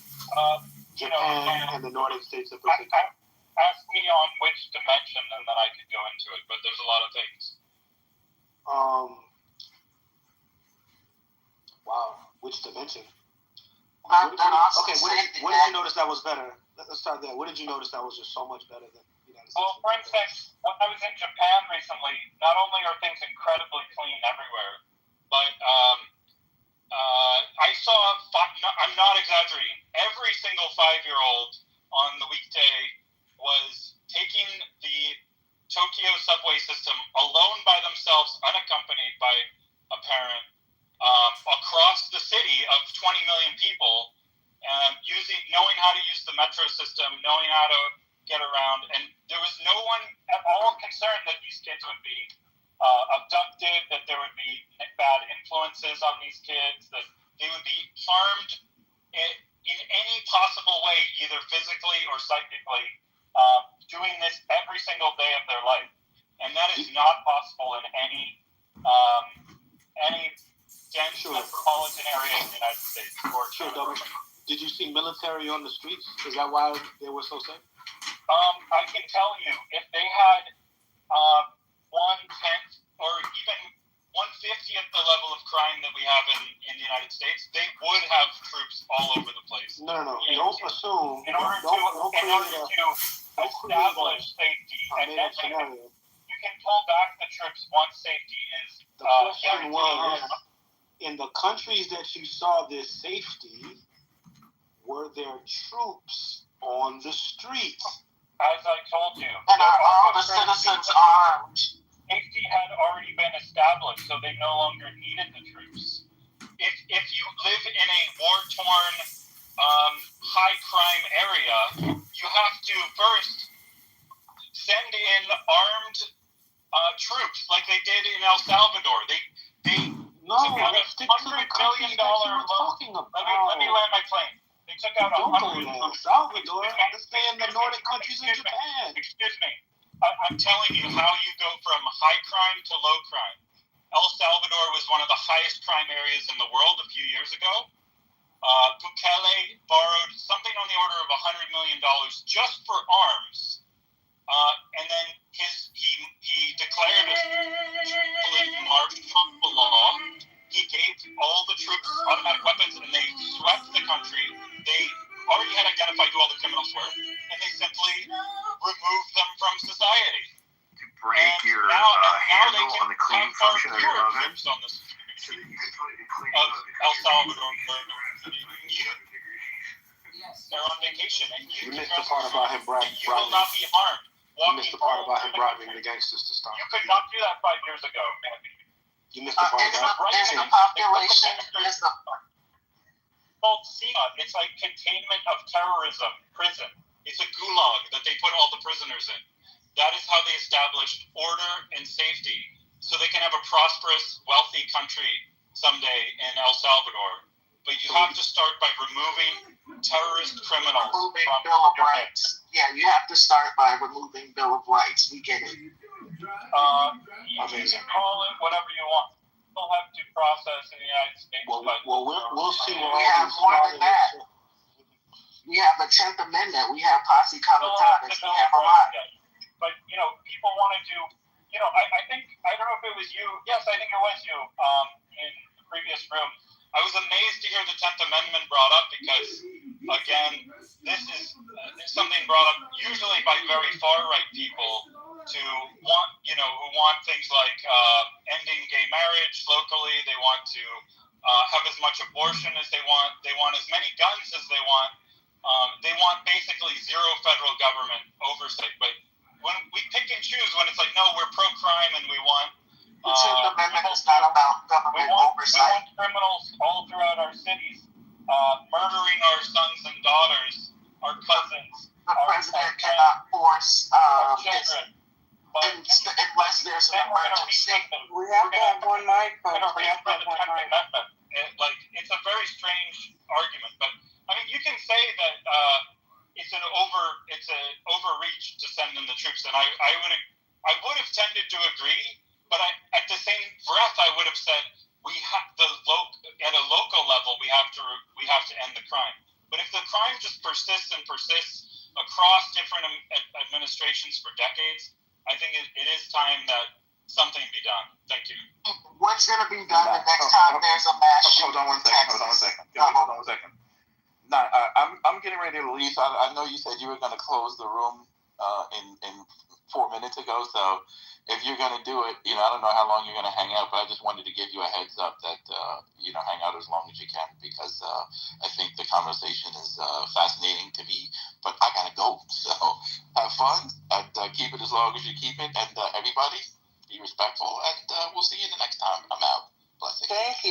Japan and the Nordic states in particular. Ask me on which dimension, and then I could go into it. But there's a lot of things. Wow, which dimension? What did you notice that was better? Let's start there. What did you notice that was just so much better than the United States? Well, for instance, when I was in Japan recently, not only are things incredibly clean everywhere, but I saw, I'm not exaggerating, every single 5-year-old on the weekday was taking the Tokyo subway system alone by themselves, unaccompanied by a parent, across the city of 20 million people, knowing how to use the metro system, knowing how to get around, and there was no one at all concerned that these kids would be abducted, that there would be bad influences on these kids, that they would be harmed in any possible way, either physically or psychically, doing this every single day of their life. And that is not possible in any dense metropolitan area in the United States. Did you see military on the streets? Is that why they were so safe? I can tell you, if they had 1/10 or even 1/50th the level of crime that we have in the United States, they would have troops all over the place. No. Don't assume. In order to establish safety, and then you can pull back the troops once safety is the question was, in the countries that you saw this safety, were there troops on the streets? As I told you, and are all the citizens armed? Safety had already been established, so they no longer needed the troops. If you live in a war-torn, high-crime area, you have to first send in armed troops, like they did in El Salvador. They took out $100 million loan. Let me land my plane. They took out El Salvador. Let's stay in the Nordic countries in Japan. Excuse me. I'm telling you how you go from high crime to low crime. El Salvador was one of the highest crime areas in the world a few years ago. Bukele borrowed something on the order of $100 million just for arms. And then he declared a martial law. He gave all the troops automatic weapons, and they swept the country. They already had identified who all the criminals were, and they simply removed them from society. To break your handle on the cleaning function of your oven, so that you can put it in cleaning of El Salvador. They're on vacation, and you missed the part about him bribing. You will not be harmed. You missed the part about him bribing the gangsters to stop. You could not do that 5 years ago, man. You missed the part about the population is the called CENA. It's like containment of terrorism prison. It's a gulag that they put all the prisoners in. That is how they established order and safety, so they can have a prosperous, wealthy country someday in El Salvador. But you have to start by removing terrorist criminals from Bill of Rights. Yeah, you have to start by removing Bill of Rights. We get it. You can call it whatever you want. We'll have due process in the United States. We'll see. We have more than that. We have the 10th Amendment. We have posse comitatus. We have a lot. But people want to do. I think, I don't know if it was you. Yes, I think it was you. In the previous room, I was amazed to hear the 10th Amendment brought up because, again, this is something brought up usually by very far right people to want, who want things like ending gay marriage locally. They want to have as much abortion as they want. They want as many guns as they want. They want basically zero federal government oversight. But when we pick and choose, when it's like, no, we're pro-crime and we want the 10th Amendment is not about government oversight. We want criminals all throughout our cities murdering our sons and daughters, our cousins. The president cannot force children. Unless there's an emergency. We have to have one mic, folks. We have to have one mic. It's a very strange argument, but I mean, you can say that it's an overreach to send in the troops, and I would have tended to agree, but at the same breath, I would have said at a local level we have to end the crime. But if the crime just persists and persists across different administrations for decades, I think it is time that something be done. Thank you. What's going to be done the next time there's a mass shooting? Hold on one second. Now, I'm getting ready to leave. I know you said you were going to close the room in 4 minutes ago. So if you're going to do it, I don't know how long you're going to hang out, but I just wanted to give you a heads up that, hang out as long as you can because I think the conversation is fascinating to me, but I got to go. So have fun and keep it as long as you keep it. And everybody be respectful and we'll see you the next time. I'm out. Blessings. Thank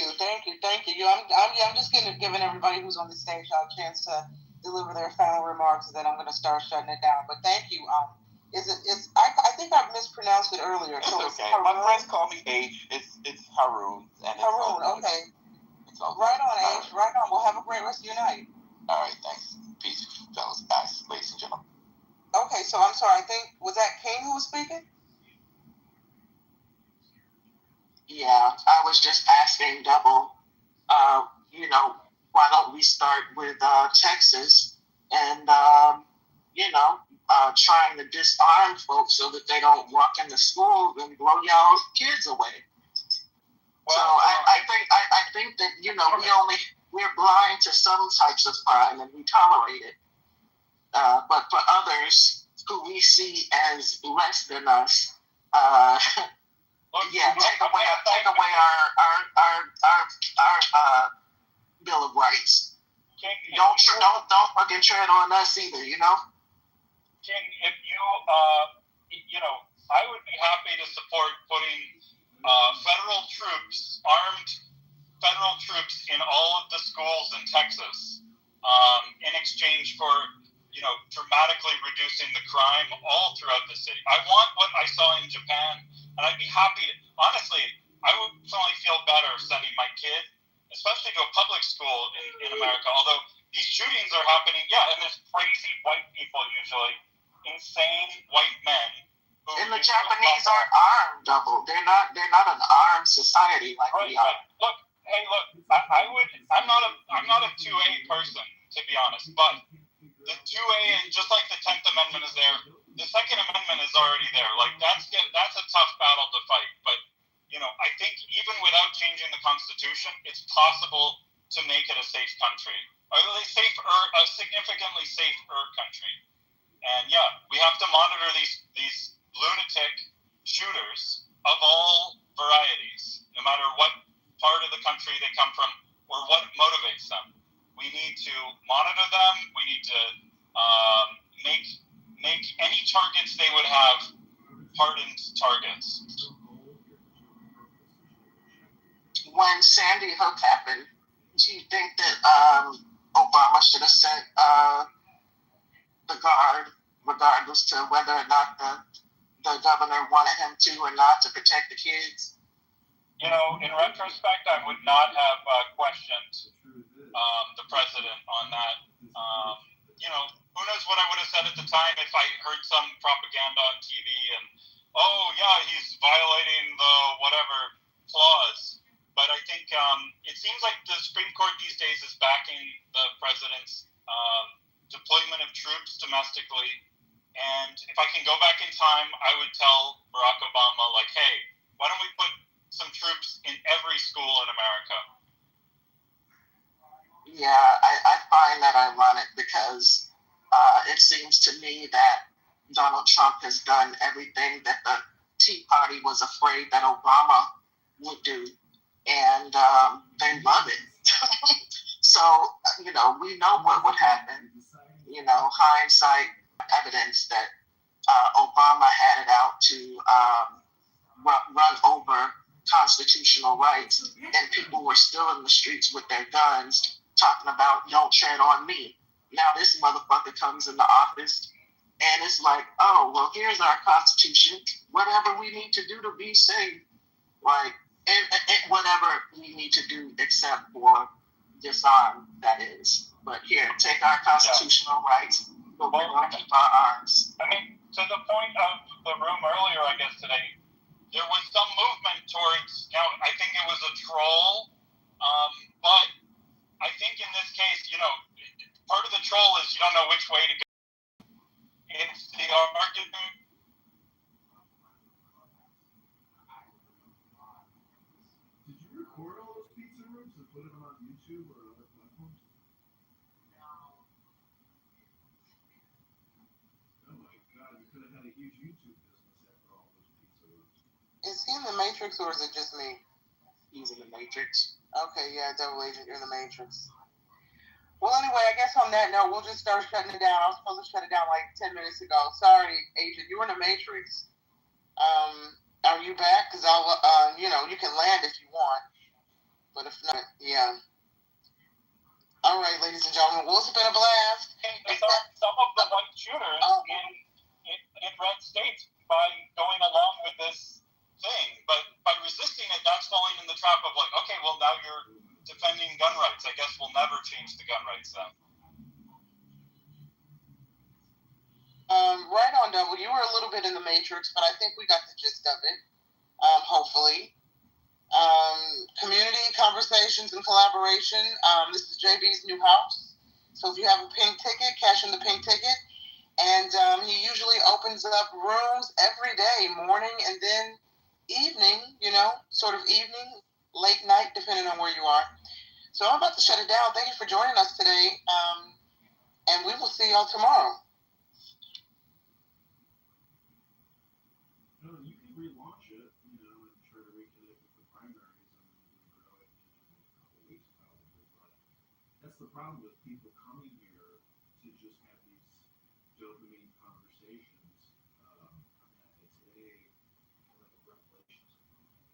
you. I'm just giving everybody who's on the stage a chance to deliver their final remarks, and then I'm going to start shutting it down. But thank you. I think I mispronounced it earlier. It's okay. My friends call me H. It's Haroon. Haroon. Okay. Right on, H. Right on. Well, have a great rest of your night. All right. Thanks. Peace, fellas, guys, ladies and gentlemen. Okay. So I'm sorry. I think was that King who was speaking? Yeah, I was just asking Double, why don't we start with Texas and, trying to disarm folks so that they don't walk into school and blow y'all kids away. So I think that, we're blind to some types of crime and we tolerate it. But for others who we see as less than us, take away our Bill of Rights. Don't fucking tread on us either, King, if I would be happy to support putting armed federal troops in all of the schools in Texas in exchange for, dramatically reducing the crime all throughout the city. I want what I saw in Japan. And I'd be happy to, honestly, I would certainly feel better sending my kid, especially to a public school in America, although these shootings are happening, and there's crazy white people usually, insane white men. And the Japanese are armed, Double. They're not an armed society like we are. Look, I'm not a 2A person, to be honest, but the 2A, just like the 10th Amendment is there, the Second Amendment is already there. Like that's a tough battle to fight. But I think even without changing the Constitution, it's possible to make it a safe country, or at least a significantly safer country. And we have to monitor these lunatic shooters of all varieties, no matter what part of the country they come from or what motivates them. We need to monitor them. We need to make any targets they would have hardened targets. When Sandy Hook happened, do you think that Obama should have sent the guard, regardless to whether or not the governor wanted him to or not, to protect the kids? In retrospect, I would not have questioned the president on that. Who knows what I would have said at the time if I heard some propaganda on TV and, he's violating the whatever clause. But I think it seems like the Supreme Court these days is backing the president's deployment of troops domestically. And if I can go back in time, I would tell Barack Obama, like, hey, why don't we put some troops in every school in America? Yeah, I find that ironic because it seems to me that Donald Trump has done everything that the Tea Party was afraid that Obama would do, and they love it. So, we know what would happen. Hindsight evidence that Obama had it out to run over constitutional rights, and people were still in the streets with their guns talking about "don't tread on me." Now this motherfucker comes in the office and it's like, oh, well, here's our Constitution. Whatever we need to do to be safe, like, and whatever we need to do except for disarm, that is. But here, take our constitutional rights, but we're going to keep our arms. I mean, to the point of the room earlier, I guess, today, there was some movement towards, I think it was a troll, but I think in this case, part of the troll is you don't know which way to go. It's the argument. Did you record all those pizza rooms and put them on YouTube or other platforms? Oh my God, you could have had a huge YouTube business after all those pizza rooms. Is he in the Matrix or is it just me? He's in the Matrix. Okay, yeah, Double Agent, you're in the Matrix. Well, anyway, I guess on that note, we'll just start shutting it down. I was supposed to shut it down like 10 minutes ago. Sorry, Agent, you were in the Matrix. Are you back? Because I'll, you can land if you want. But if not, yeah. All right, ladies and gentlemen, well, it's been a blast. Some of the white shooters in red states by going along with this thing, but by resisting it, that's falling in the trap of like, okay, well, now you're defending gun rights. I guess we'll never change the gun rights then. Right on, Double. You were a little bit in the Matrix, but I think we got the gist of it. Hopefully. Community conversations and collaboration. This is JB's new house. So if you have a pink ticket, cash in the pink ticket. And he usually opens up rooms every day, morning and then evening, sort of evening, late night, depending on where you are. So I'm about to shut it down. Thank you for joining us today. And we will see y'all tomorrow. No, you can relaunch it, and try to reconnect with the primaries and grow it in a couple weeks probably. But that's the problem with people coming here to just have these dopamine conversations. Today, I had like a revelation.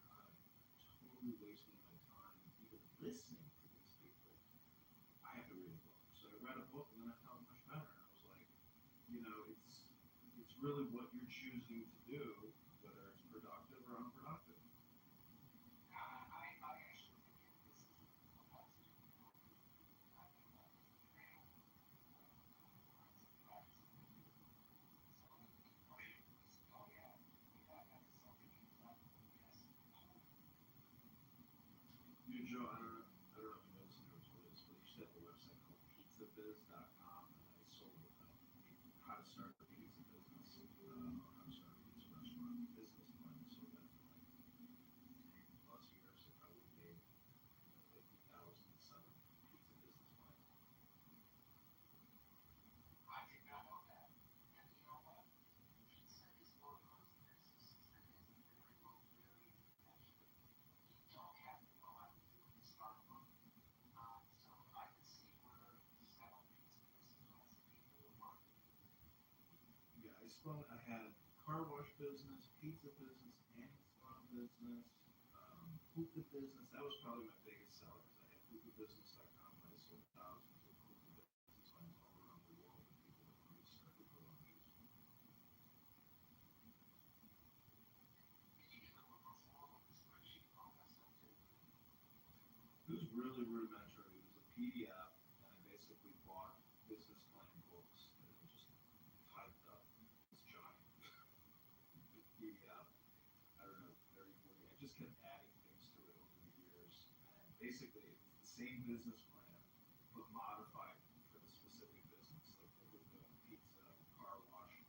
God, I'm totally wasting my time even listening to these people. I have to read a book. So I read a book and then I felt much better. I was like, it's really what you're choosing to do, whether it's productive or unproductive. Joe, I don't know if you know this, but you should have a website called pizzabiz.com, and I sold how to start a pizza business, how to start a pizza restaurant business plan. So that's like 10 plus years, so probably made 50,000 set up pizza business plan. I did not know that. And you know what? Pizza is one of those businesses that is very low barrier to entry. You don't have to go out and do it to start a month. So I can see where selling pizza business people will work. Yeah, I had car wash business, pizza business, and salon business, hookah business. That was probably my biggest seller because I had hookahbusiness.com and I sold thousands of hookah business plans all around the world to people that wanted to start hookah lounges. It was really rudimentary. It was a PDF, and I basically bought business plan books and then just typed up this giant PDF. I don't know, I just kept adding things to it over the years. And basically, it was the same business plan, but modified for the specific business, like the pizza, car wash.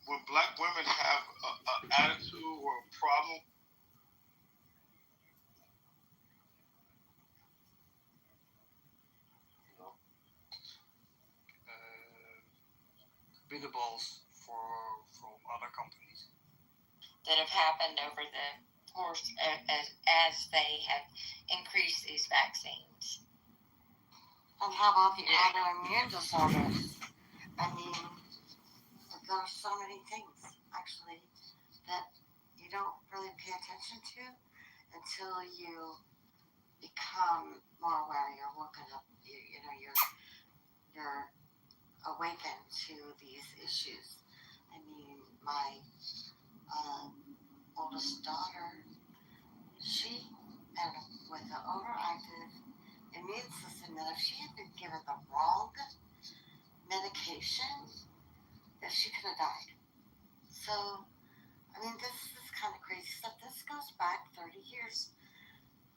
When black women have an attitude or a problem, bigger balls from other companies that have happened over the course as they have increased these vaccines. and have all the autoimmune disorders. I mean, there are so many things, actually, that you don't really pay attention to until you become more aware. You're woken up. You're awakened to these issues. I mean, my oldest daughter, she ended up with an overactive immune system that if she had been given the wrong medication, that she could have died. So, I mean, this is kind of crazy stuff. This goes back 30 years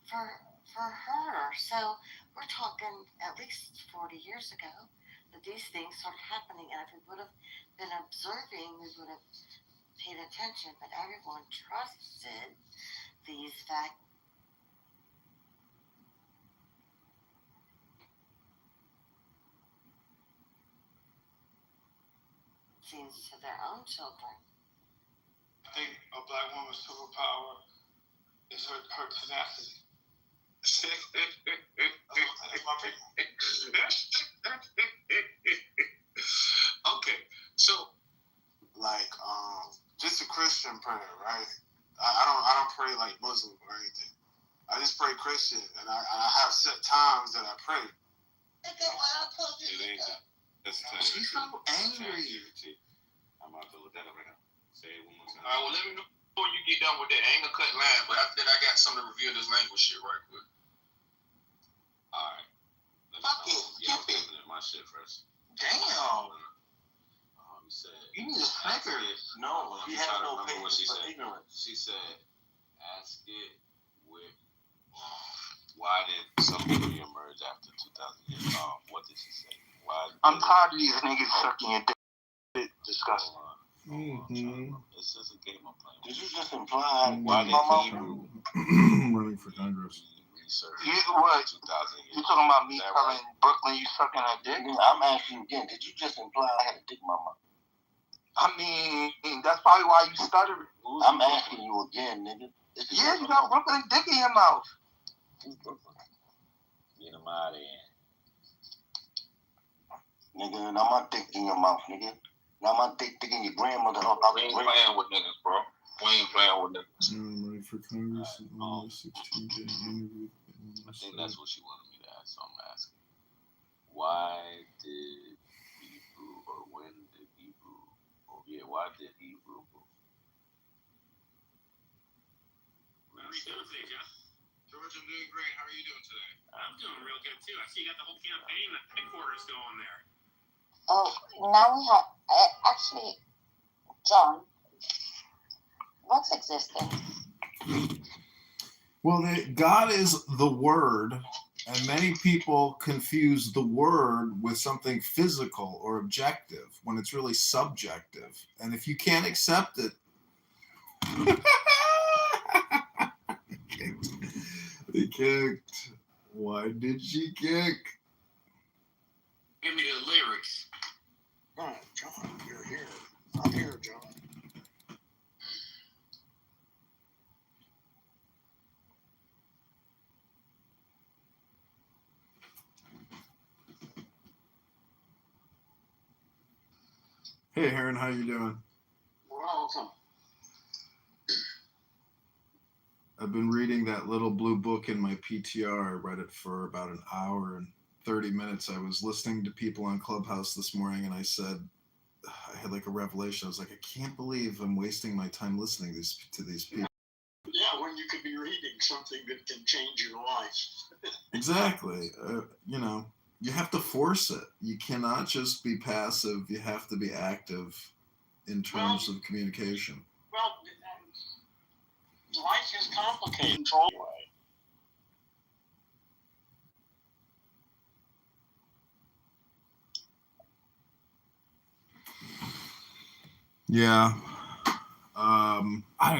for her. So we're talking at least 40 years ago that these things started happening. And if we would have been observing, we would have paid attention. But everyone trusted these vaccines to their own children. I think a black woman's superpower is her tenacity. Okay, so like just a Christian prayer, right? I don't pray like Muslim or anything. I just pray Christian, and I have set times that I pray. She's so angry. I'm about to look that up right now. Say it one more time. All right, well, let me know before you get done with that. I ain't gonna cut line, but after that, I got something to review this language shit right quick. All right. Fuck it. Yeah, I'm looking at my shit first. Damn. He said. You need a sniper. No, he I'm has trying to no remember what she patience for said. ignorance. She said, ask it with. Why did somebody emerge after 2,000 years? What did she say? Why? I'm tired of these niggas sucking your dick. Disgusting. It's just a game I'm playing. Did you just imply why did Hebrew? Running for Congress. You what? You talking about me telling Brooklyn you sucking her dick? I'm asking you again. Did you just imply I had a dick in my mouth? I mean, that's probably why you stuttering. I'm asking you again, nigga. Yeah, you got Brooklyn dick in your mouth. Get him out of here. Nigga, now my dick in your mouth, nigga. Now my dick in your grandmother. We ain't playing with niggas, bro. We ain't playing with niggas. I'm running for Congress on the 16-day interview. I think that's what she wanted me to ask, so I'm asking. Why did Hebrew, or when did Hebrew, why did Hebrew move? How are you doing today, Jeff? George, I'm doing great. How are you doing today? I'm doing real good, too. I see you got the whole campaign headquarters going there. Oh, now we have, actually, John, what's existence? Well, God is the Word, and many people confuse the Word with something physical or objective when it's really subjective. And if you can't accept it, they kicked. Why did she kick? Give me the lyrics. Oh, John, you're here. I'm here, John. Hey, Aaron, how you doing? Welcome. I've been reading that little blue book in my PTR. I read it for about an hour and 30 minutes. I was listening to people on Clubhouse this morning, and I said, I had like a revelation. I was like, I can't believe I'm wasting my time listening to these people. Yeah, when you could be reading something that can change your life. Exactly. You have to force it. You cannot just be passive. You have to be active in terms of communication. Well, life is complicated. Control way. Yeah.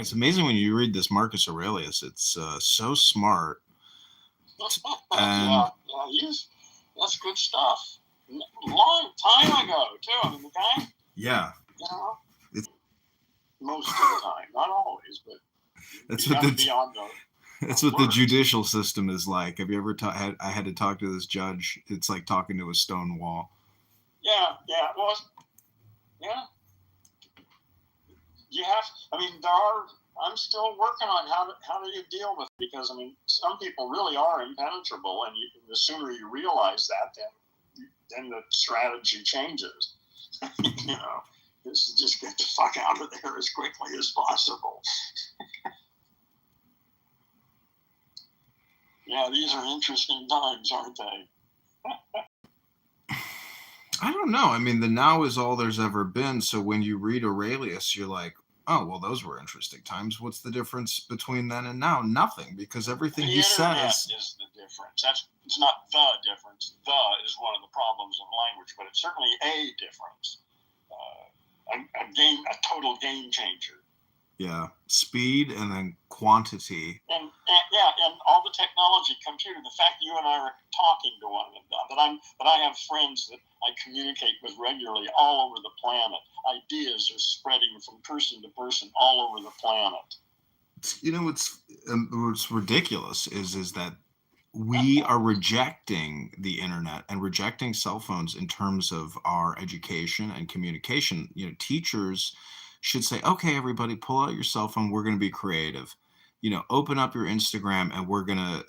It's amazing when you read this Marcus Aurelius. It's so smart. And that's good stuff. Long time ago, too. I mean, the guy. Yeah. It's most of the time, not always, but that's what the beyond That's what the judicial system is like. Have you ever I had to talk to this judge. It's like talking to a stone wall. Yeah, well, yeah. You have, I'm still working on how do you deal with it, because, some people really are impenetrable, and the sooner you realize that, then the strategy changes. Just get the fuck out of there as quickly as possible. Yeah, these are interesting times, aren't they? I don't know. The now is all there's ever been. So when you read Aurelius, you're like, oh, well, those were interesting times. What's the difference between then and now? Nothing, because everything he says is the difference. It's not the difference. The is one of the problems of language, but it's certainly a difference. A total game changer. Yeah, speed and then quantity. And all the technology, computer, the fact that you and I are talking to one another, that I have friends that I communicate with regularly all over the planet. Ideas are spreading from person to person all over the planet. What's ridiculous is that we are rejecting the internet and rejecting cell phones in terms of our education and communication. Teachers should say, okay, everybody, pull out your cell phone. We're going to be creative. Open up your Instagram and we're going to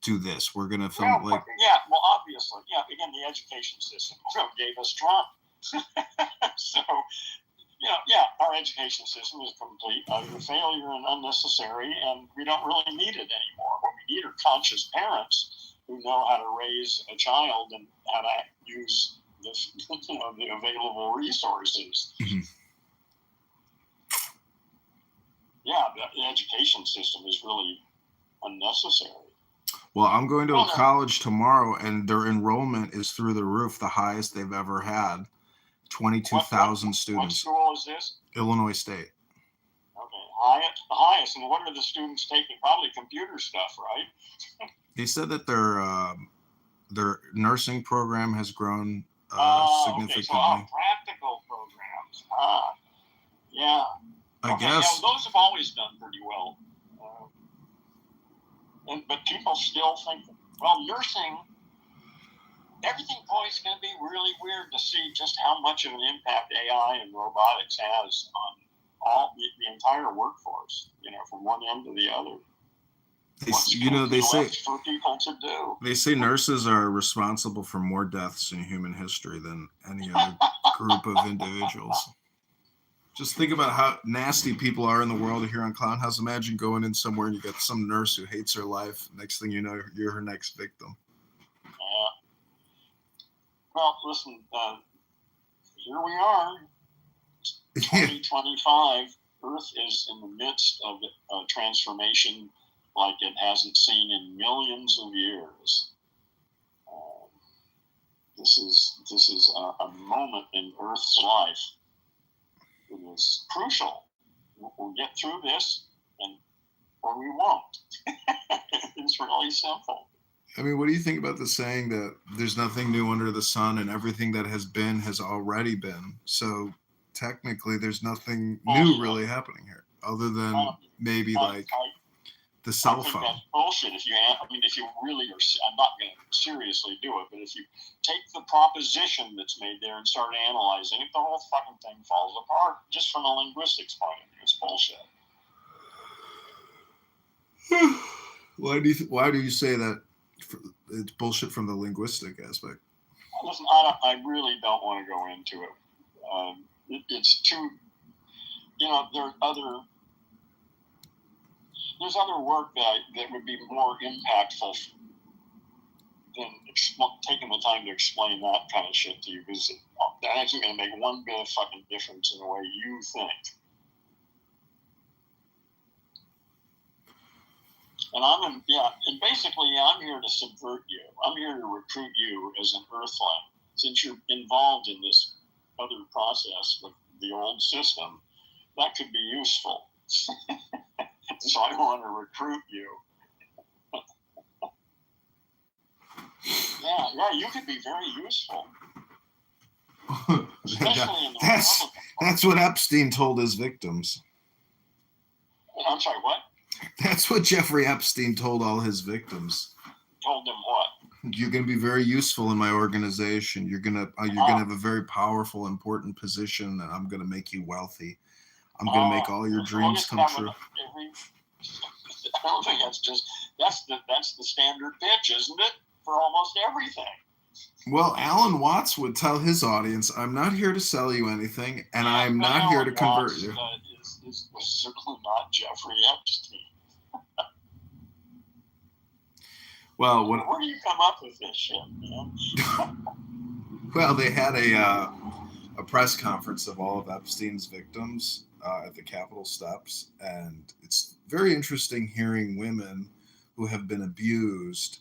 do this. We're going to film obviously. Yeah, again, the education system gave us Trump. So, our education system is complete utter failure and unnecessary, and we don't really need it anymore. What we need are conscious parents who know how to raise a child and how to use the available resources. Mm-hmm. Yeah, the education system is really unnecessary. Well, I'm going to a college tomorrow, and their enrollment is through the roof, the highest they've ever had. 22,000 students. What school is this? Illinois State. Okay, the highest. And what are the students taking? Probably computer stuff, right? They said that their nursing program has grown significantly. Okay, so practical programs. Yeah. I guess. Yeah, those have always done pretty well. But people still think, nursing, everything always going to be really weird to see just how much of an impact AI and robotics has on all the entire workforce, from one end to the other. They say for people to do. They say nurses are responsible for more deaths in human history than any other group of individuals. Just think about how nasty people are in the world here on Clown House. Imagine going in somewhere and you got some nurse who hates her life. Next thing you know, you're her next victim. Well, listen, here we are. 2025. Earth is in the midst of a transformation like it hasn't seen in millions of years. This is a moment in Earth's life. It is crucial. We'll get through this, or we won't. It's really simple. What do you think about the saying that there's nothing new under the sun and everything that has been has already been? So technically, there's nothing new really happening here, other than maybe the cell phone. That's bullshit. If you really are, I'm not going to seriously do it, but if you take the proposition that's made there and start analyzing it, the whole fucking thing falls apart just from a linguistics point of view. It's bullshit. Why do you say that? It's bullshit from the linguistic aspect. Listen, I really don't want to go into it. It's too, there's other work that would be more impactful than taking the time to explain that kind of shit to you, because that isn't going to make one bit of fucking difference in the way you think. And basically I'm here to subvert you. I'm here to recruit you as an Earthling. Since you're involved in this other process with the old system, that could be useful. So I want to recruit you. Yeah, you could be very useful. Especially in the that's what Epstein told his victims. I'm sorry, what? That's what Jeffrey Epstein told all his victims. Told them what? You're going to be very useful in my organization. You're gonna have a very powerful, important position, and I'm going to make you wealthy. I'm going to make all your dreams come true. I don't think that's the standard pitch, isn't it, for almost everything? Well, Alan Watts would tell his audience, "I'm not here to sell you anything, and I'm not here to convert you." Is certainly not Jeffrey Epstein. Well, where do you come up with this shit, man? Well, they had a press conference of all of Epstein's victims at the Capitol steps, and it's very interesting hearing women who have been abused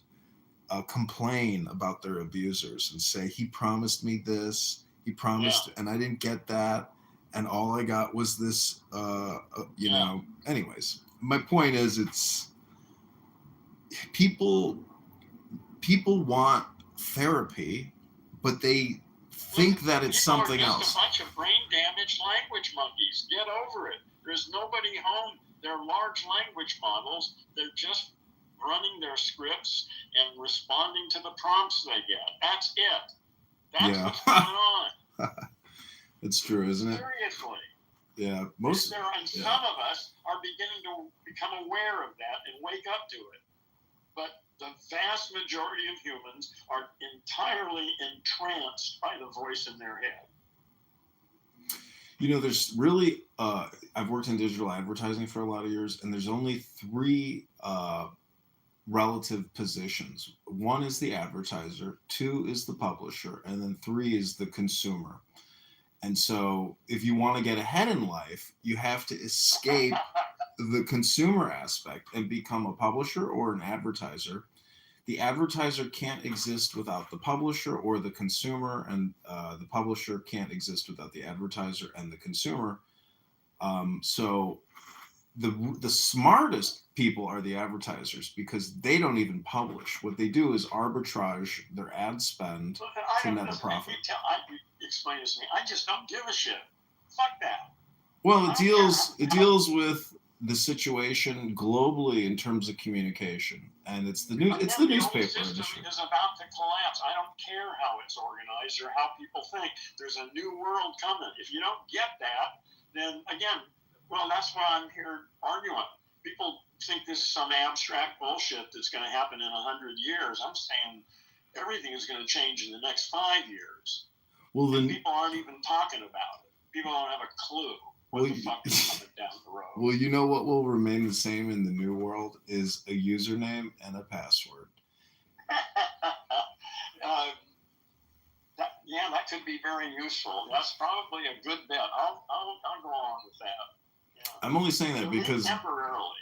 complain about their abusers and say, "He promised me this, he promised, and I didn't get that, and all I got was this." You know. Anyways, my point is, it's people want therapy, but they think that it's something else. People are just a bunch of brain-damaged language monkeys. Get over it. There's nobody home. They're large language models. They're just running their scripts and responding to the prompts they get. That's it. That's what's going on. It's true, isn't it? Seriously. Yeah. Some of us are beginning to become aware of that and wake up to it. But the vast majority of humans are entirely entranced by the voice in their head. You know, there's really, I've worked in digital advertising for a lot of years, and there's only three relative positions. One is the advertiser, two is the publisher, and then three is the consumer. And so if you want to get ahead in life, you have to escape the consumer aspect and become a publisher or an advertiser. The advertiser can't exist without the publisher or the consumer, and the publisher can't exist without the advertiser and the consumer. So the smartest people are the advertisers, because they don't even publish. What they do is arbitrage their ad spend to net a profit. Explain this to me. I just don't give a shit. Fuck that. Well, it deals with the situation globally in terms of communication, and it's the newspaper industry. industry. Is about to collapse. I don't care how it's organized or how people think. There's a new world coming. If you don't get that, then again, well, that's why I'm here arguing. People think this is some abstract bullshit that's going to happen in 100 years. I'm saying everything is going to change in the next 5 years. Well, then people aren't even talking about it. People don't have a clue what the fuck is coming down the road. Well, you know what will remain the same in the new world is a username and a password. That could be very useful. That's probably a good bet. I'll go along with that. Yeah. I'm only saying that because temporarily.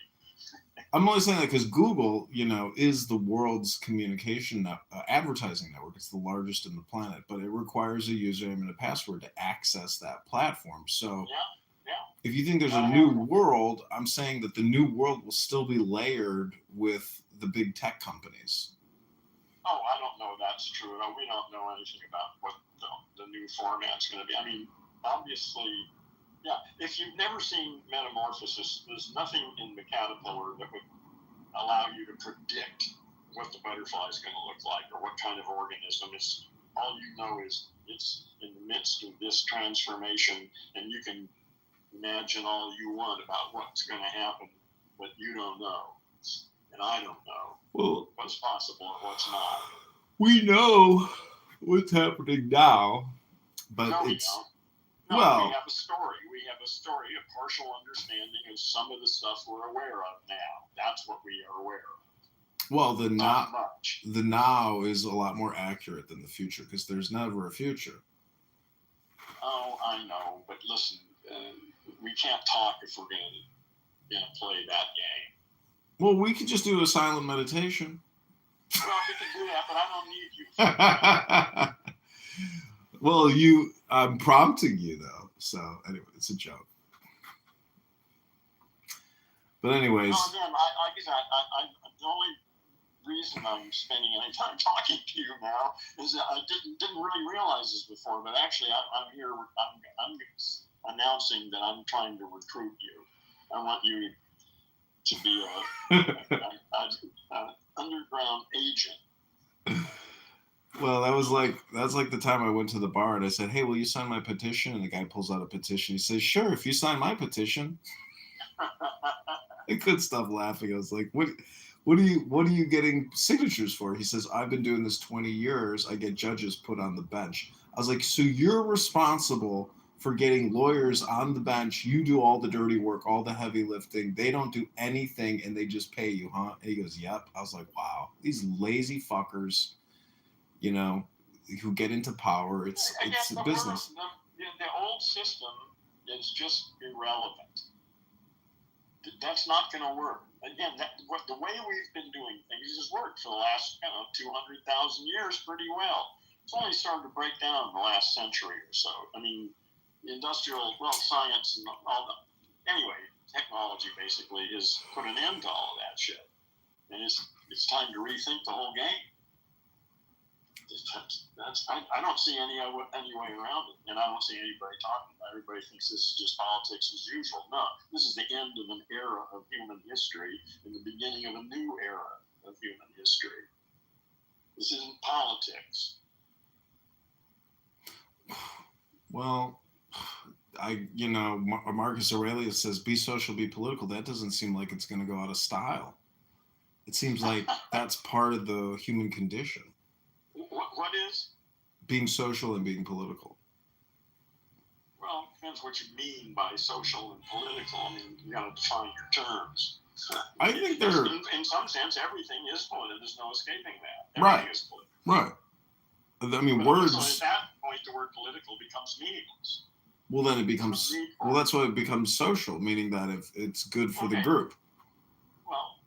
I'm only saying that because Google, is the world's communication advertising network. It's the largest in the planet, but it requires a username and a password to access that platform. So if you think there's a new world, I'm saying that the new world will still be layered with the big tech companies. Oh, I don't know if that's true. We don't know anything about what the new format's going to be. I mean, obviously, if you've never seen Metamorphosis, there's nothing in the caterpillar that would allow you to predict what the butterfly is going to look like or what kind of organism. All you know is it's in the midst of this transformation, and you can imagine all you want about what's going to happen, but you don't know. And I don't know what's possible and what's not. We know what's happening now, but we have a story. We have a story, a partial understanding of some of the stuff we're aware of now. That's what we are aware of. Well, the now is a lot more accurate than the future, because there's never a future. Oh, I know, but listen, we can't talk if we're going to play that game. Well, we could just do a silent meditation. Well, we can do that, but I don't need you. Well, I'm prompting you, though. So, anyway, it's a joke. But anyways. No, again, the only reason I'm spending any time talking to you now is that I didn't really realize this before, but actually I'm here, I'm announcing that I'm trying to recruit you. I want you to be an underground agent. Well, that's like the time I went to the bar and I said, "Hey, will you sign my petition?" And the guy pulls out a petition. He says, "Sure, if you sign my petition." I couldn't stop laughing. I was like, what are you getting signatures for?" He says, "I've been doing this 20 years. I get judges put on the bench." I was like, "So you're responsible for getting lawyers on the bench. You do all the dirty work, all the heavy lifting. They don't do anything and they just pay you, huh?" And he goes, "Yep." I was like, "Wow, these lazy fuckers, who get into power. It's a business." The old system is just irrelevant. That's not going to work. Again, the way we've been doing things has worked for the last 200,000 years pretty well. It's only started to break down in the last century or so. I mean, science and all that. Anyway, technology basically has put an end to all of that shit. And it's time to rethink the whole game. I don't see any way around it, and I don't see anybody talking about it. Everybody thinks this is just politics as usual. No, this is the end of an era of human history and the beginning of a new era of human history. This isn't politics. Well, Marcus Aurelius says, "Be social, be political." That doesn't seem like it's going to go out of style. It seems like that's part of the human condition. What is? Being social and being political. Well, it depends what you mean by social and political. I mean, you got to define your terms. I think in some sense, everything is political. There's no escaping that. Right. Is political. Right. I mean, but words. So at that point, the word political becomes meaningless. Well, then it becomes. Well, that's why it becomes social, meaning that if it's good for the group. Well,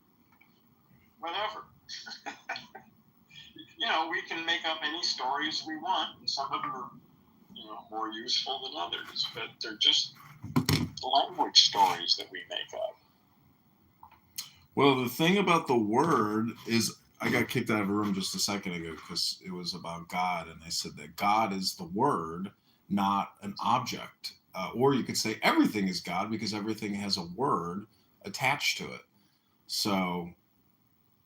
whatever. We can make up any stories we want, and some of them are, more useful than others, but they're just language stories that we make up. Well, the thing about the word is, I got kicked out of a room just a second ago because it was about God, and I said that God is the word, not an object. Or you could say everything is God because everything has a word attached to it. So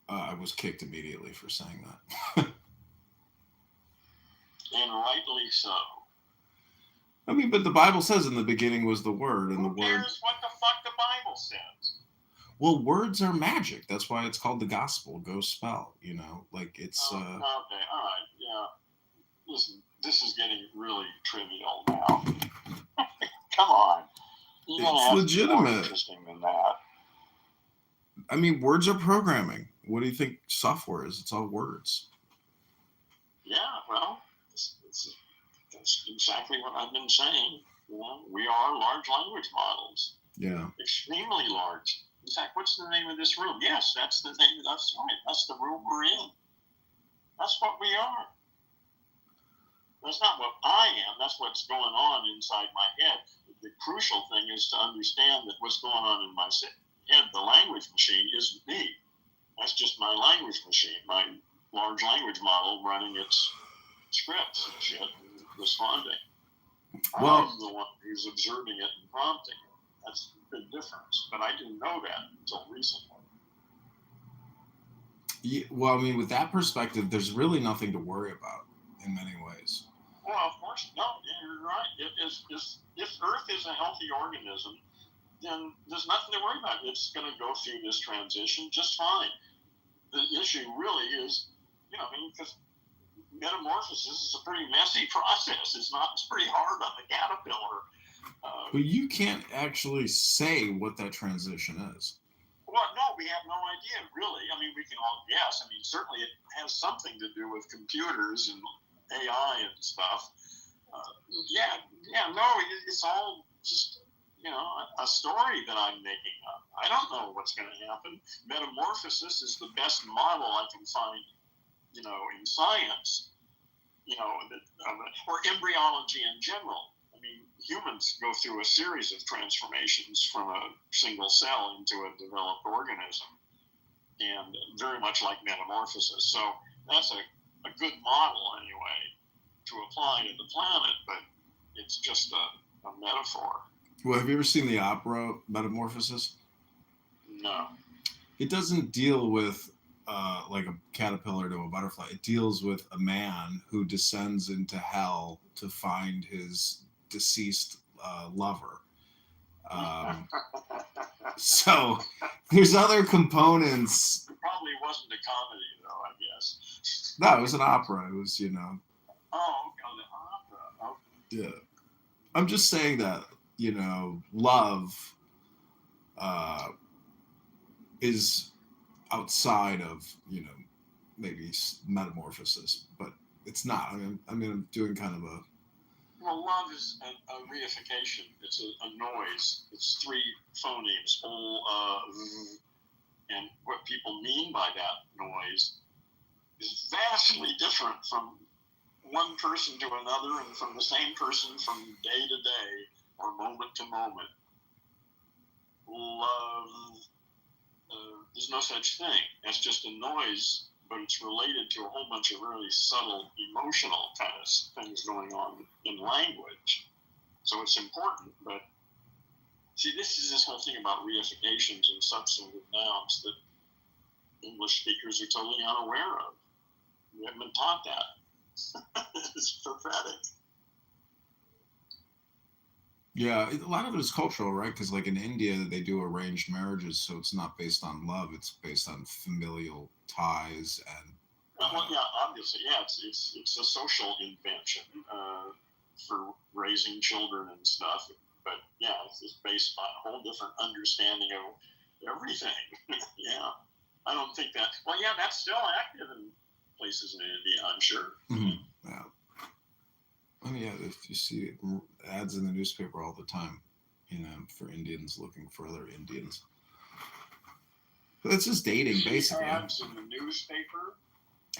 I was kicked immediately for saying that. And rightly so. I mean, but the Bible says in the beginning was the Word, and the Word. Who cares what the fuck the Bible says? Well, words are magic. That's why it's called the gospel. Go spell. Like it's. Okay, all right, yeah. Listen, this is getting really trivial now. Come on. It's legitimate. More interesting than that. I mean, words are programming. What do you think software is? It's all words. Yeah, well, that's exactly what I've been saying. We are large language models. Yeah. Extremely large. In fact, what's the name of this room? Yes, that's the name. That's right. That's the room we're in. That's what we are. That's not what I am. That's what's going on inside my head. The crucial thing is to understand that what's going on in my head, the language machine, isn't me. That's just my language machine, my large language model running its scripts and shit and responding. Well, I'm the one who's observing it and prompting it. That's a big difference. But I didn't know that until recently. Yeah, well, I mean, with that perspective, there's really nothing to worry about in many ways. Well, of course, no, you're right. If Earth is a healthy organism, then there's nothing to worry about. It's going to go through this transition just fine. The issue really is, because metamorphosis is a pretty messy process. It's pretty hard on the caterpillar. But you can't actually say what that transition is. Well, no, we have no idea, really. I mean, we can all guess. I mean, certainly it has something to do with computers and AI and stuff. It's all just, a story that I'm making up. I don't know what's going to happen. Metamorphosis is the best model I can find, in science, or embryology in general. I mean, humans go through a series of transformations from a single cell into a developed organism, and very much like metamorphosis. So that's a good model, anyway, to apply to the planet, but it's just a metaphor. Well, have you ever seen the opera Metamorphosis? No. it doesn't deal with like a caterpillar to a butterfly. It deals with a man who descends into hell to find his deceased lover. So there's other components. It probably wasn't a comedy, though, I guess. No, it was an opera. It was, Oh, okay, the opera. Okay. Yeah. I'm just saying that, love is outside of, maybe metamorphosis, but it's not. I'm doing kind of a... Well, love is a reification. It's a noise. It's three phonemes, and what people mean by that noise is vastly different from one person to another and from the same person from day to day or moment to moment. Love, there's no such thing. That's just a noise, but it's related to a whole bunch of really subtle emotional kind of things going on in language. So it's important, but see, this is this whole thing about reifications and substantive nouns that English speakers are totally unaware of. We haven't been taught that. It's pathetic. Yeah, a lot of it is cultural, right? Because like in India, they do arranged marriages, so it's not based on love; it's based on familial ties and. Well, yeah, obviously, yeah, it's a social invention for raising children and stuff. But yeah, it's based on a whole different understanding of everything. Yeah, I don't think that. Well, yeah, that's still active in places in India, I'm sure. Mm-hmm. Yeah. Yeah, if you see ads in the newspaper all the time, for Indians looking for other Indians. But it's just dating, basically. Ads in the newspaper.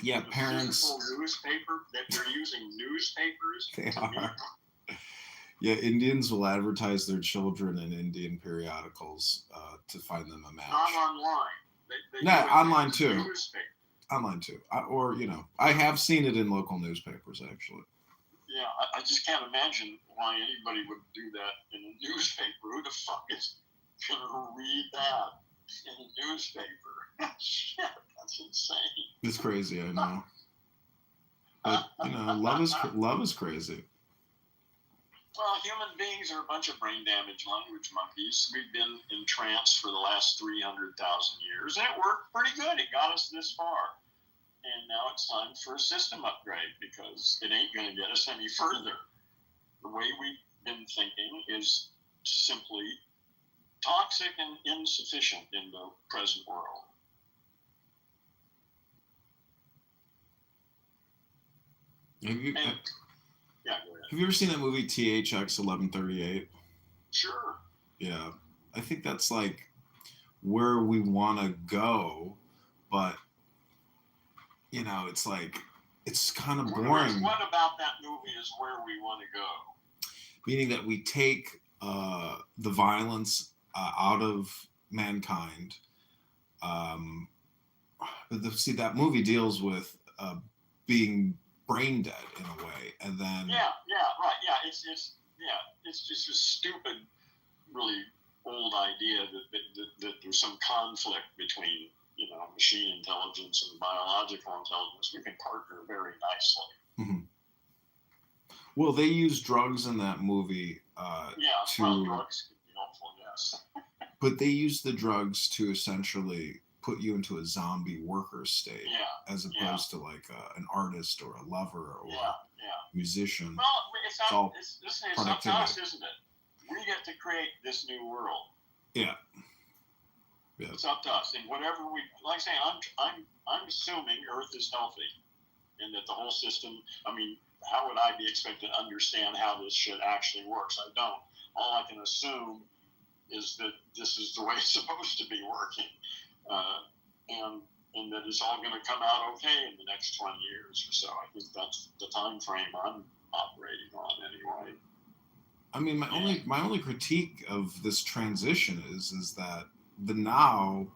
Yeah, the parents. Physical newspaper that they're using newspapers. They are. Yeah, Indians will advertise their children in Indian periodicals to find them a match. Not online. No, online too. Online too. I have seen it in local newspapers actually. Yeah, I just can't imagine why anybody would do that in a newspaper. Who the fuck is going to read that in a newspaper? Shit, that's insane. It's crazy, I know. But, love is crazy. Well, human beings are a bunch of brain damaged language monkeys. We've been in trance for the last 300,000 years, and it worked pretty good. It got us this far. And now it's time for a system upgrade because it ain't going to get us any further. The way we've been thinking is simply toxic and insufficient in the present world. Have you go ahead. Have you ever seen that movie THX 1138? Sure. Yeah. I think that's like where we want to go, but it's like, it's kind of boring. What about that movie is where we want to go? Meaning that we take the violence out of mankind. See, that movie deals with being brain dead in a way, and then right, it's just a stupid, really old idea that there's some conflict between machine intelligence and biological intelligence. We can partner very nicely. Mm-hmm. Well, they use drugs in that movie drugs can be helpful, yes. But they use the drugs to essentially put you into a zombie worker state, as opposed to like an artist or a lover or a musician. Well, it's up to us, isn't it? We get to create this new world. Yeah. It's up to us, and whatever we like. I say, I'm assuming Earth is healthy, and that the whole system. I mean, how would I be expected to understand how this shit actually works? I don't. All I can assume is that this is the way it's supposed to be working, and that it's all going to come out okay in the next 20 years or so. I think that's the time frame I'm operating on, anyway. I mean, my only critique of this transition is that the now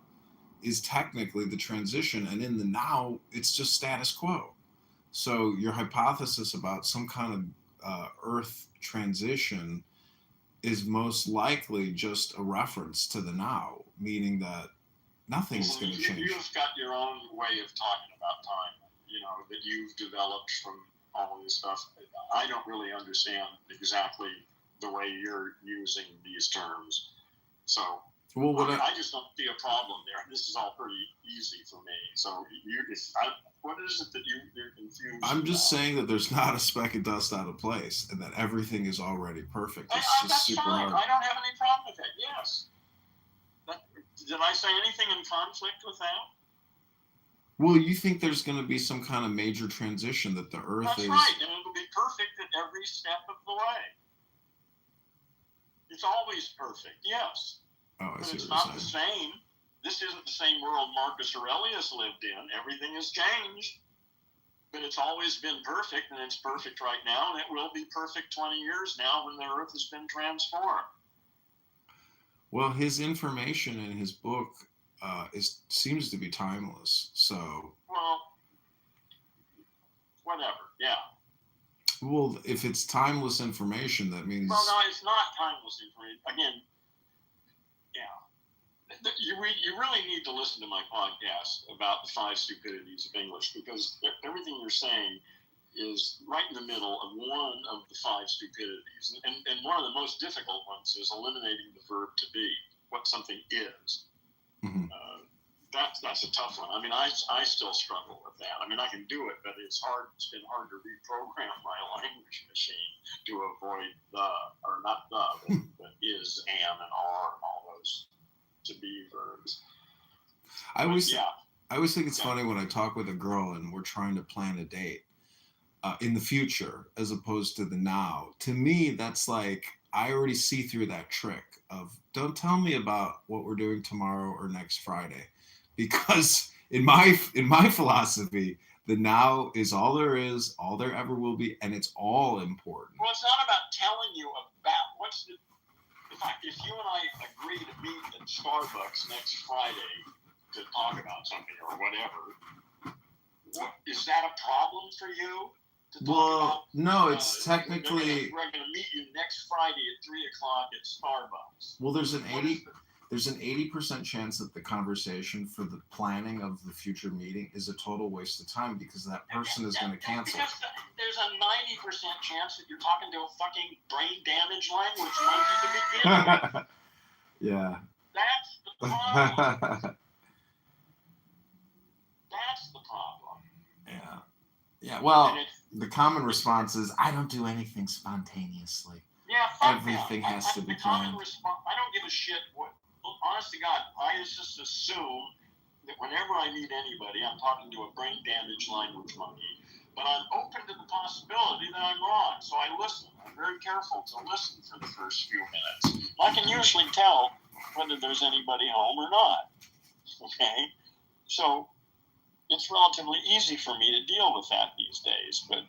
is technically the transition, and in the now it's just status quo. So your hypothesis about some kind of Earth transition is most likely just a reference to the now, meaning that Nothing's going to change. You've got your own way of talking about time, that you've developed from all of this stuff. I don't really understand exactly the way you're using these terms. So, I just don't see a problem there. This is all pretty easy for me. So, what is it that you're confused I'm just about? saying that there's not a speck of dust out of place and that everything is already perfect. It's just That's super fine. hard. I don't have any problem with that. Yes. Did I say anything in conflict with that? Well, you think there's going to be some kind of major transition that the Earth That's is... right, and it'll be perfect at every step of the way. It's always perfect, yes. Oh, I but see it's what not you're the saying. same. This isn't the same world Marcus Aurelius lived in. Everything has changed. But it's always been perfect, and it's perfect right now, and it will be perfect 20 years now when the Earth has been transformed. Well, his information in his book seems to be timeless. So, well, whatever. Yeah. Well, if it's timeless information, that means. Well, no, it's not timeless information. Again, yeah. You really need to listen to my podcast about the 5 stupidities of English, because everything you're saying is right in the middle of one of the 5 stupidities. And one of the most difficult ones is eliminating the verb to be, what something is. Mm-hmm. That's a tough one. I mean, I still struggle with that. I mean, I can do it, but it's hard. It's been hard to reprogram my language machine to avoid but is, am, and are, and all those to be verbs. I always think it's funny when I talk with a girl and we're trying to plan a date in the future as opposed to the now. To me, that's like, I already see through that trick of, don't tell me about what we're doing tomorrow or next Friday. Because in my philosophy, the now is all there is, all there ever will be, and it's all important. Well, it's not about telling you about if you and I agree to meet at Starbucks next Friday to talk about something or whatever, is that a problem for you? No, it's technically. We're going to meet you next Friday at 3:00 at Starbucks. Well, there's an 80% chance that the conversation for the planning of the future meeting is a total waste of time because that person is going to cancel. Because there's a 90% chance that you're talking to a fucking brain damaged language monkey to begin with. Yeah. That's the problem. That's the problem. Yeah. Yeah. Well, the common response is, I don't do anything spontaneously. Yeah, everything has to be planned. I don't give a shit what. Honest to God, I just assume that whenever I meet anybody, I'm talking to a brain damaged language monkey. But I'm open to the possibility that I'm wrong, so I listen. I'm very careful to listen for the first few minutes. I can usually tell whether there's anybody home or not. Okay? So it's relatively easy for me to deal with that these days, but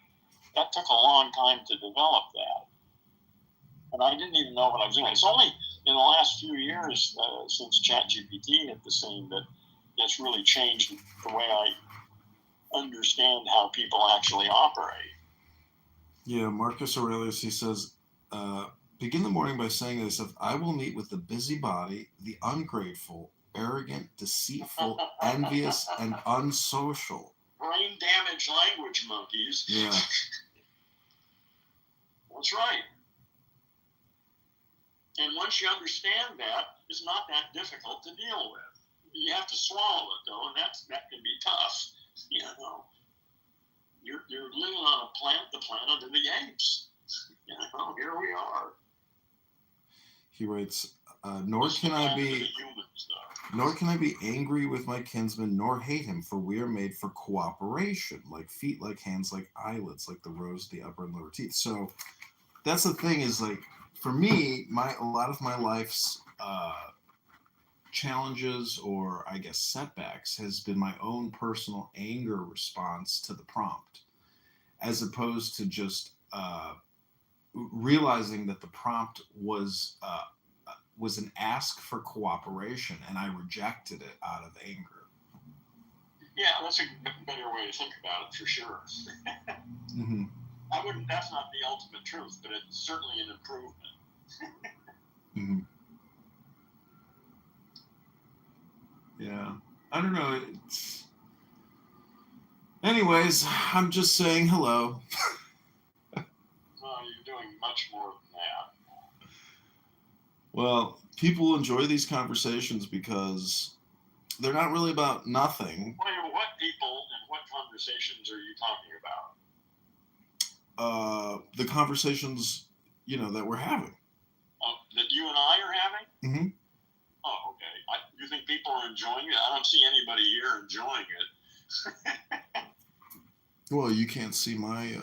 that took a long time to develop that. And I didn't even know what I was doing. It's only in the last few years since ChatGPT hit the scene that it's really changed the way I understand how people actually operate. Yeah, Marcus Aurelius, he says, begin the morning by saying this: I will meet with the busybody, the ungrateful, arrogant, deceitful, envious, and unsocial. Brain damaged language monkeys. Yeah. That's right. And once you understand that, it's not that difficult to deal with. You have to swallow it, though, and that can be tough. You know, you're living on the planet of the apes. You know, here we are. He writes, nor can I be angry with my kinsman, nor hate him, for we are made for cooperation, like feet, like hands, like eyelids, like the rows, the upper and lower teeth. So that's the thing, is like, for me, a lot of my life's challenges, or I guess setbacks, has been my own personal anger response to the prompt, as opposed to just realizing that the prompt was an ask for cooperation, and I rejected it out of anger. Yeah, that's a better way to think about it, for sure. Mm-hmm. That's not the ultimate truth, but it's certainly an improvement. Mm-hmm. Yeah. I don't know. Anyways, I'm just saying hello. No, you're doing much more than that. Well, people enjoy these conversations because they're not really about nothing. What people and what conversations are you talking about? The conversations, that we're having. That you and I are having? Mm-hmm. Oh, okay. You think people are enjoying it? I don't see anybody here enjoying it. Well, you can't see my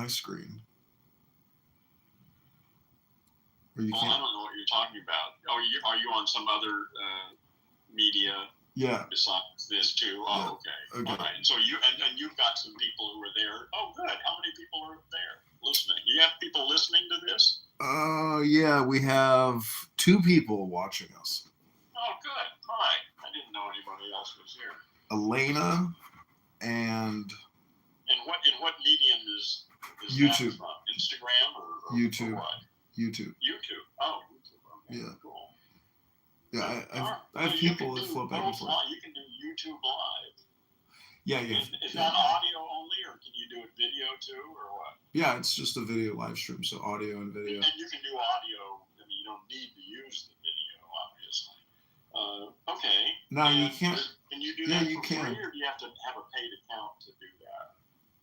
screen. Or you can't. I don't know what you're talking about. Oh, are you on some other media? Yeah. Besides this too. Oh, yeah. Okay. All right. So you've got some people who are there. Oh, good. How many people are there listening? You have people listening to this? Yeah, we have 2 people watching us. Oh, good. Hi. I didn't know anybody else was here. Elena and. In what medium is YouTube? That from? Instagram or YouTube? Or what? YouTube. YouTube. Oh, YouTube. Okay. Yeah. Cool. Yeah, I have people that float back and forth. You can do YouTube Live. Yeah, yeah. Is that audio only, or can you do it video too, or what? Yeah, it's just a video live stream, so audio and video. And you can do audio. I mean, you don't need to use the video, obviously. Okay. No, you can't. Can you do that for free, or do you have to have a paid account to do that?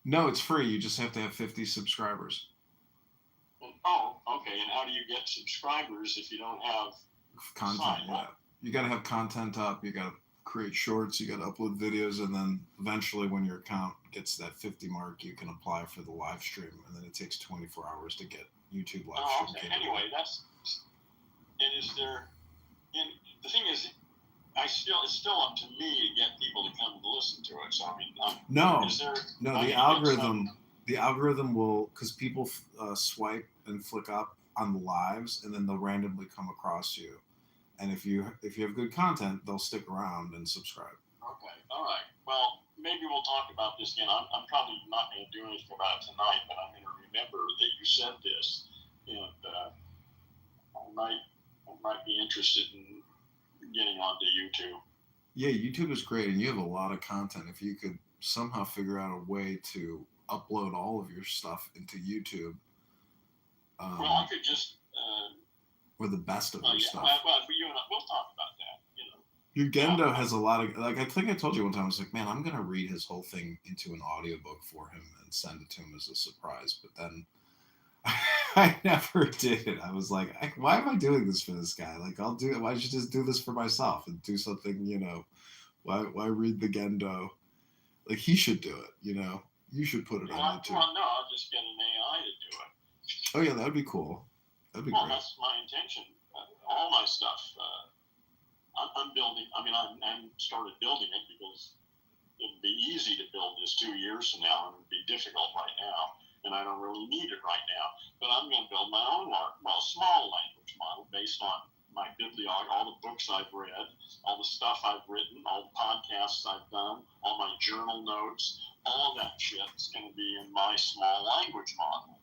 No, it's free. You just have to have 50 subscribers. Oh, okay. And how do you get subscribers if you don't have content? Yeah, you got to have content up. You got to create shorts. You got to upload videos, and then eventually, when your account gets that 50 mark, you can apply for the live stream, and then it takes 24 hours to get YouTube live stream. Okay. Anyway, the thing is, it's still up to me to get people to come to listen to it. So I mean, the algorithm will, because people swipe and flick up on the lives, and then they'll randomly come across you. And if you have good content, they'll stick around and subscribe. Okay, all right. Well, maybe we'll talk about this again. I'm probably not going to do anything about it tonight, but I'm going to remember that you said this, and I might be interested in getting onto YouTube. Yeah, YouTube is great, and you have a lot of content. If you could somehow figure out a way to upload all of your stuff into YouTube. Well, I could just. Or the best of your stuff. Well, you and I, we'll talk about that. Your Gendo has a lot of, I think I told you one time, I was like, man, I'm going to read his whole thing into an audiobook for him and send it to him as a surprise. But then I never did it. I was like, why am I doing this for this guy? Like, why don't you just do this for myself and do something, why read the Gendo? Like, he should do it, You should put it on YouTube. Well, no, I'll just get an AI to do it. Oh, yeah, that'd be cool. That'd be great. That's my intention. All my stuff, I'm building. I mean, I'm started building it because it'd be easy to build this 2 years from now, and it'd be difficult right now, and I don't really need it right now. But I'm going to build my own small language model based on my bibliography, all the books I've read, all the stuff I've written, all the podcasts I've done, all my journal notes, all that shit is going to be in my small language model.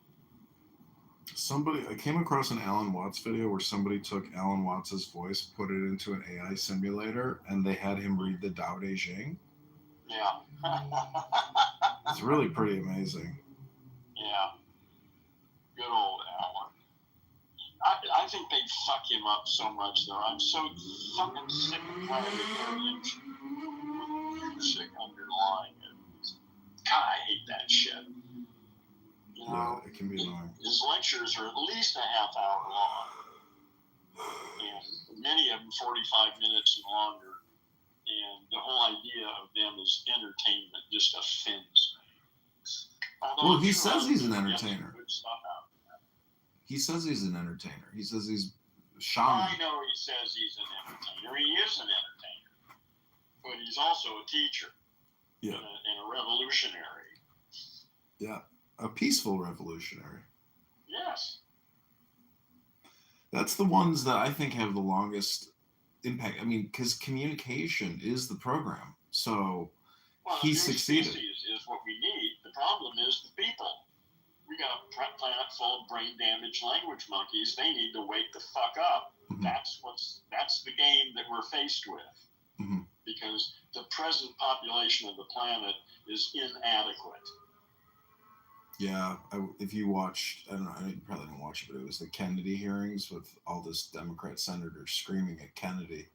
I came across an Alan Watts video where somebody took Alan Watts' voice, put it into an AI simulator, and they had him read the Tao Te Ching. Yeah. It's really pretty amazing. Yeah. Good old Alan. I think they fuck him up so much, though. I'm so fucking sick and tired of hearing music underlying it. God, I hate that shit. Yeah, it can be annoying. His lectures are at least a half hour long, and many of them 45 minutes and longer. And the whole idea of them as entertainment just offends me. Well, he says he's an entertainer. He says he's an entertainer. He says he's shaman. I know he says he's an entertainer. He is an entertainer, but he's also a teacher. Yeah. And a revolutionary. Yeah. A peaceful revolutionary. Yes. That's the ones that I think have the longest impact. I mean, because communication is the program. So he succeeded. Is what we need. The problem is the people. We got a planet full of brain damaged language monkeys. They need to wake the fuck up. Mm-hmm. That's the game that we're faced with. Mm-hmm. because the present population of the planet is inadequate. Yeah, if you watched, I don't know, you probably didn't watch it, but it was the Kennedy hearings with all this Democrat senator screaming at Kennedy,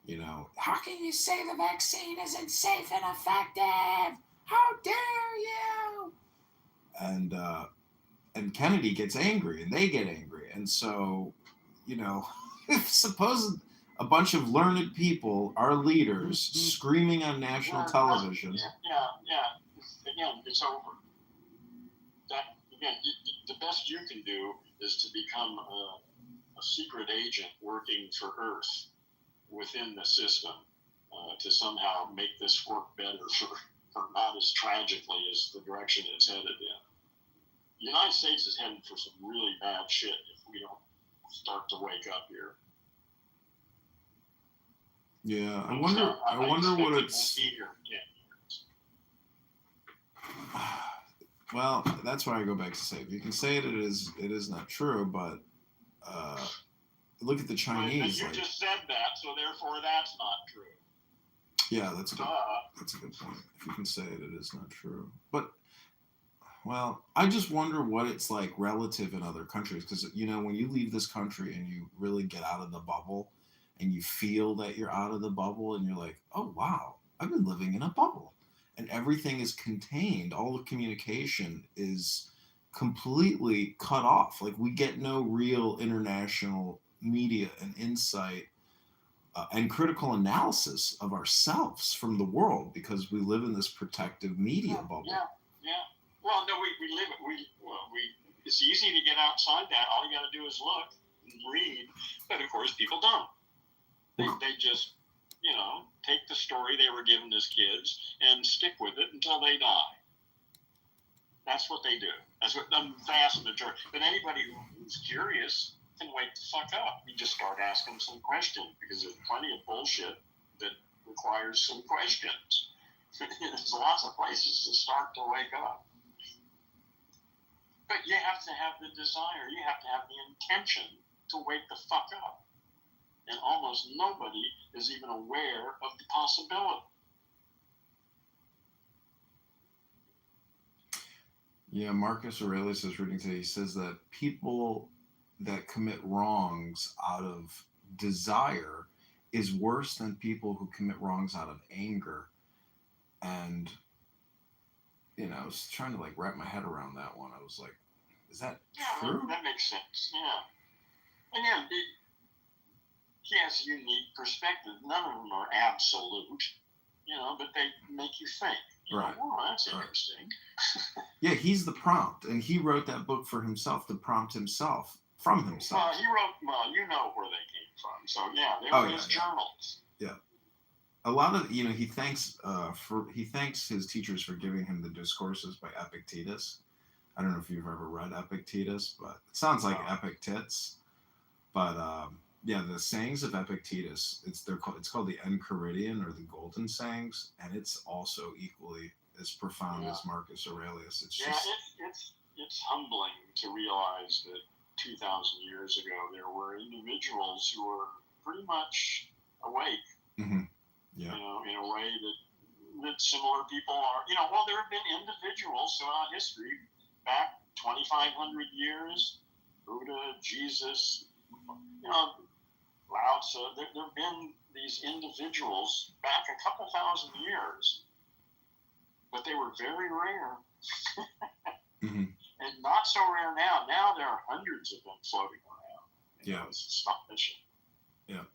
you know, how can you say the vaccine isn't safe and effective? How dare you? And Kennedy gets angry, and they get angry, and so, you know, suppose a bunch of learned people are leaders screaming on national television. Again, it's over. The best you can do is to become a secret agent working for Earth within the system to somehow make this work better for not as tragically as the direction it's headed in. The United States is headed for some really bad shit if we don't start to wake up here. Yeah, I wonder what it's. Well, that's why I go back to say you can say it is not true, but look at the Chinese. You just said that, so therefore that's not true. Yeah, that's a good point. If you can say it is not true. But well, I just wonder what it's like relative in other countries, because you know when you leave this country and you really get out of the bubble, and you feel that you're out of the bubble, and you're like, oh wow, I've been living in a bubble. And everything is contained. All the communication is completely cut off. Like we get no real international media and insight and critical analysis of ourselves from the world because we live in this protective media bubble. Yeah. Well, no, we live it. It's easy to get outside that. All you got to do is look and read. But of course, people don't. They just, you know, take the story they were given as kids and stick with it until they die. That's what they do. That's what the vast majority. But anybody who's curious can wake the fuck up. You just start asking some questions because there's plenty of bullshit that requires some questions. There's lots of places to start to wake up. But you have to have the desire. You have to have the intention to wake the fuck up. And almost nobody is even aware of the possibility. Yeah, Marcus Aurelius is reading today. He says that people that commit wrongs out of desire is worse than people who commit wrongs out of anger. And, you know, I was trying to like wrap my head around that one. I was like, is that true? That makes sense, yeah. Again, he has a unique perspective. None of them are absolute, you know, but they make you think. Right. Oh, that's interesting. Yeah, he's the prompt, and he wrote that book for himself to prompt himself from himself. Well, you know where they came from, so yeah, they were his journals. Yeah, a lot of he thanks his teachers for giving him the discourses by Epictetus. I don't know if you've ever read Epictetus, but it sounds like epic tits. But yeah, the sayings of Epictetus, it's called the Enchiridion or the Golden Sayings, and it's also equally as profound as Marcus Aurelius. It's humbling to realize that 2,000 years ago there were individuals who were pretty much awake. Mm-hmm. Yeah. You know, in a way that similar people are. You know, well, there have been individuals throughout history, back 2,500 years, Buddha, Jesus, you know, Lao Tzu, there have been these individuals back a couple thousand years, but they were very rare. Mm-hmm. And not so rare now. Now there are hundreds of them floating around. Yeah. It's astonishing. Yeah.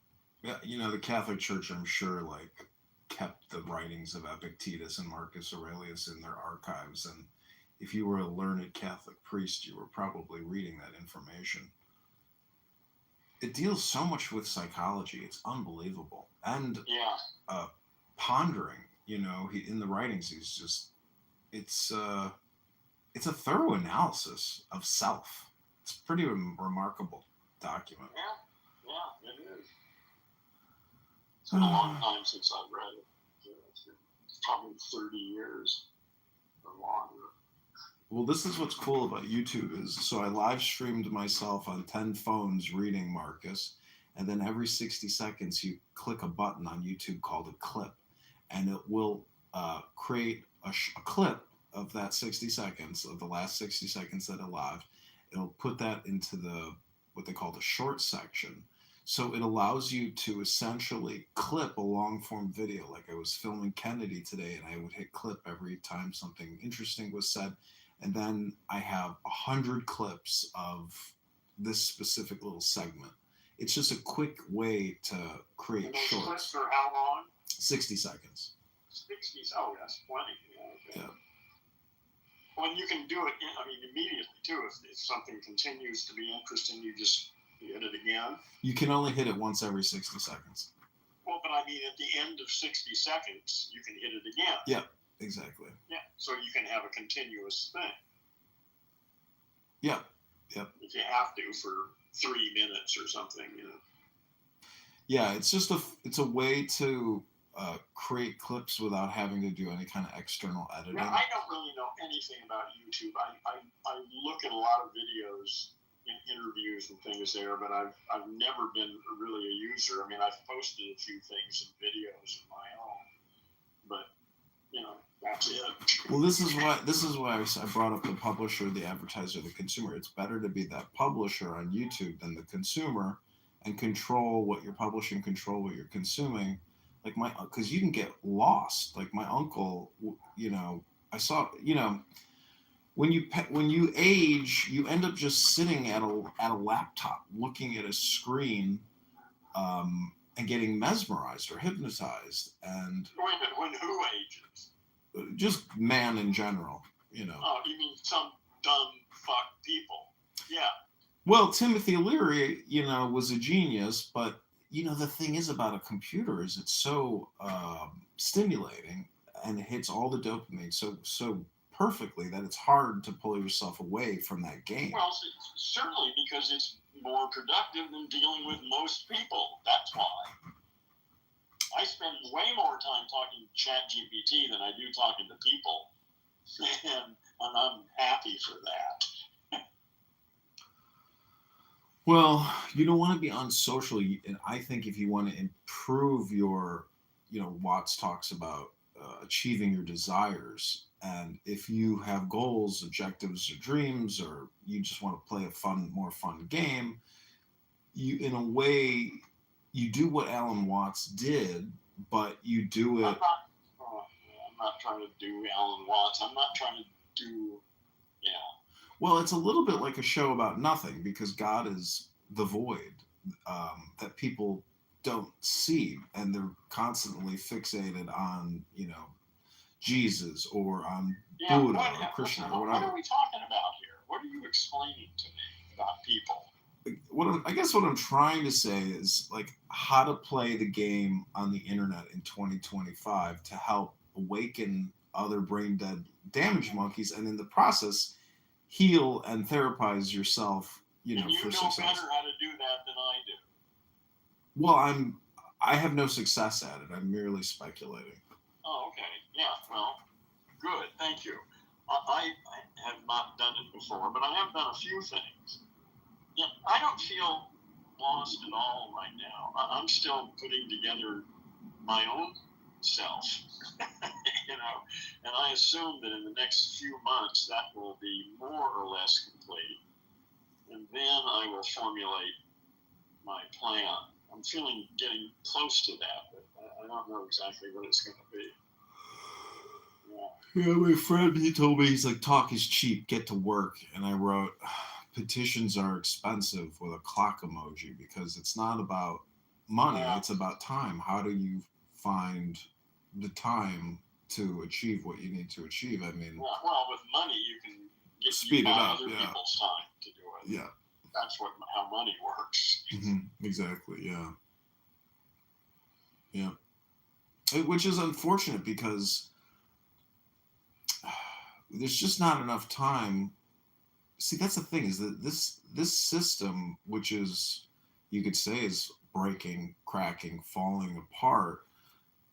Yeah, you know, the Catholic Church, I'm sure, like, kept the writings of Epictetus and Marcus Aurelius in their archives, and if you were a learned Catholic priest, you were probably reading that information. It deals so much with psychology. It's unbelievable. And pondering, you know, in the writings, he's just, it's a thorough analysis of self. It's a pretty remarkable document. Yeah, it is. It's been a long time since I've read it. Probably 30 years or longer. Well, this is what's cool about YouTube is, so I live streamed myself on 10 phones reading Marcus, and then every 60 seconds you click a button on YouTube called a clip, and it will create a clip of that 60 seconds, of the last 60 seconds that are live. It'll put that into what they call the short section. So it allows you to essentially clip a long form video. Like I was filming Kennedy today, and I would hit clip every time something interesting was said. And then I have 100 clips of this specific little segment. It's just a quick way to create and those shorts. Clips are how long? 60 seconds. 60. Oh, that's plenty. Yeah. Yeah. Well, you can do it, immediately, too. If something continues to be interesting, you just hit it again. You can only hit it once every 60 seconds. Well, but at the end of 60 seconds, you can hit it again. Yeah, exactly. Yeah, so you can have a continuous thing. Yeah, yep. If you have to for 3 minutes or something, Yeah, it's a way to create clips without having to do any kind of external editing. Yeah, I don't really know anything about YouTube. I look at a lot of videos and interviews and things there, but I've never been really a user. I've posted a few things and videos of my own, but that's it. Well, this is why I brought up the publisher, the advertiser, the consumer. It's better to be that publisher on YouTube than the consumer, and control what you're publishing, control what you're consuming. Like because you can get lost. Like my uncle, I saw, when you age, you end up just sitting at a laptop, looking at a screen, and getting mesmerized or hypnotized. And wait a minute, when who ages? Just man in general, Oh, you mean some dumb fuck people? Yeah. Well, Timothy Leary, was a genius, but the thing is about a computer is it's so stimulating and it hits all the dopamine so perfectly that it's hard to pull yourself away from that game. Well, certainly because it's more productive than dealing with most people. That's why. I spend way more time talking to ChatGPT than I do talking to people, and I'm happy for that. Well, you don't want to be unsocial, and I think if you want to improve your, Watts talks about achieving your desires, and if you have goals, objectives, or dreams, or you just want to play a more fun game, you, in a way, you do what Alan Watts did, but you do it. I'm not trying to do Alan Watts. I'm not trying to do, Well, it's a little bit like a show about nothing, because God is the void that people don't see, and they're constantly fixated on, Jesus or on Buddha or Krishna or whatever. What are we talking about here? What are you explaining to me about people? I guess what I'm trying to say is how to play the game on the internet in 2025 to help awaken other brain dead damaged monkeys, and in the process heal and therapize yourself, for success. You know better how to do that than I do. Well, I have no success at it. I'm merely speculating. Oh, okay. Yeah, well, good. Thank you. I have not done it before, but I have done a few things. Yeah, I don't feel lost at all right now. I'm still putting together my own self, and I assume that in the next few months that will be more or less complete, and then I will formulate my plan. I'm getting close to that, but I don't know exactly what it's going to be. Yeah, my friend, he told me, he's like, talk is cheap, get to work. And I wrote, petitions are expensive with a clock emoji, because it's not about money, it's about time. How do you find the time to achieve what you need to achieve? Well, with money, you can speed it up, other people's time to do it. Yeah. That's how money works. Mm-hmm. Exactly, yeah. Yeah. Which is unfortunate, because there's just not enough time. See, that's the thing, is that this system, which is, you could say, is breaking, cracking, falling apart.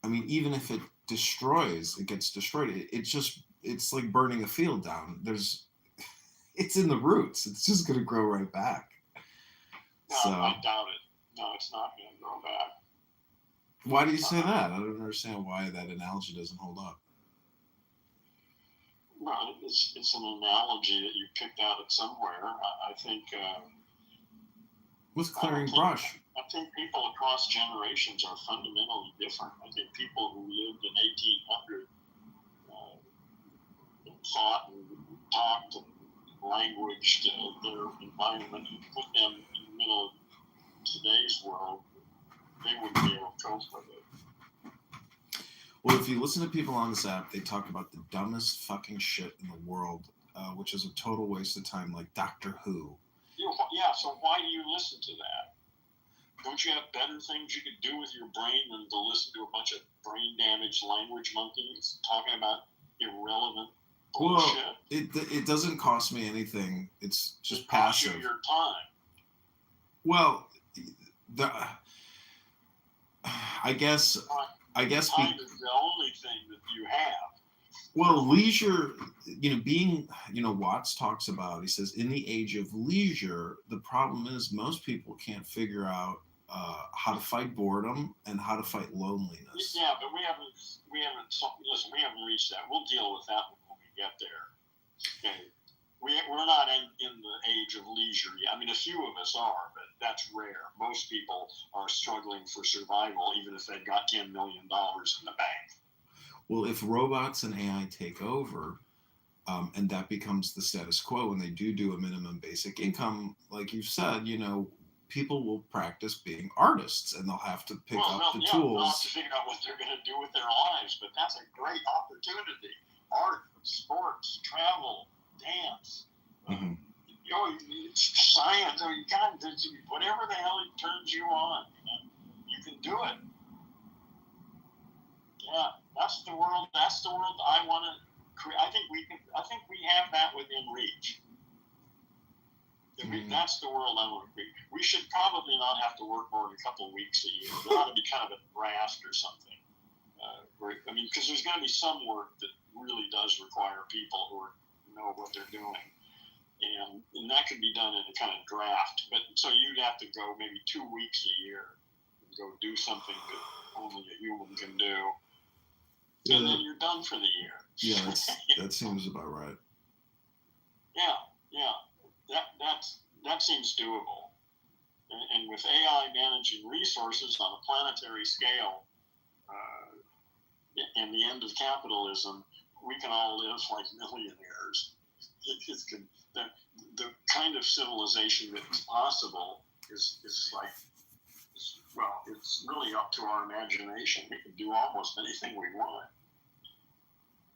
Even if it gets destroyed, it's like burning a field down. It's in the roots. It's just going to grow right back. No, I doubt it. No, it's not going to grow back. Why do you say that? I don't understand why that analogy doesn't hold up. Well, it's an analogy that you picked out of somewhere. I think. With clearing brush. I think people across generations are fundamentally different. I think people who lived in 1800 thought and talked and languaged their environment and put them in the middle of today's world, they wouldn't be able to cope with it. Well, if you listen to people on this app, they talk about the dumbest fucking shit in the world, which is a total waste of time, like Doctor Who. Yeah, so why do you listen to that? Don't you have better things you could do with your brain than to listen to a bunch of brain-damaged language monkeys talking about irrelevant bullshit? Well, it doesn't cost me anything. It's just passive. Your time. Well, I guess time is the only thing that you have. Well, leisure, being, Watts talks about, he says, in the age of leisure, the problem is most people can't figure out how to fight boredom and how to fight loneliness. Yeah, but we haven't reached that. We'll deal with that when we get there. Okay. We're not in the age of leisure yet. I mean, a few of us are, but that's rare. Most people are struggling for survival, even if they've got $10 million in the bank. Well, if robots and AI take over, and that becomes the status quo, and they do a minimum basic income, like you've said, people will practice being artists, and they'll have to pick up the tools. They'll have to figure out what they're going to do with their lives, but that's a great opportunity. Art, sports, travel, dance, science, whatever the hell it turns you on, you can do it. Yeah, that's the world I want to create. I think we have that within reach. That's the world I want to create. We should probably not have to work more than a couple of weeks a year. There ought to be kind of a draft or something. Because there's going to be some work that really does require people who know what they're doing. And that could be done in a kind of draft. But so you'd have to go maybe 2 weeks a year and go do something that only a human can do. Yeah, and then you're done for the year. Yeah, that seems about right. Yeah. That seems doable. And with AI managing resources on a planetary scale, and the end of capitalism, we can all live like millionaires. The kind of civilization that's possible is it's really up to our imagination. We can do almost anything we want.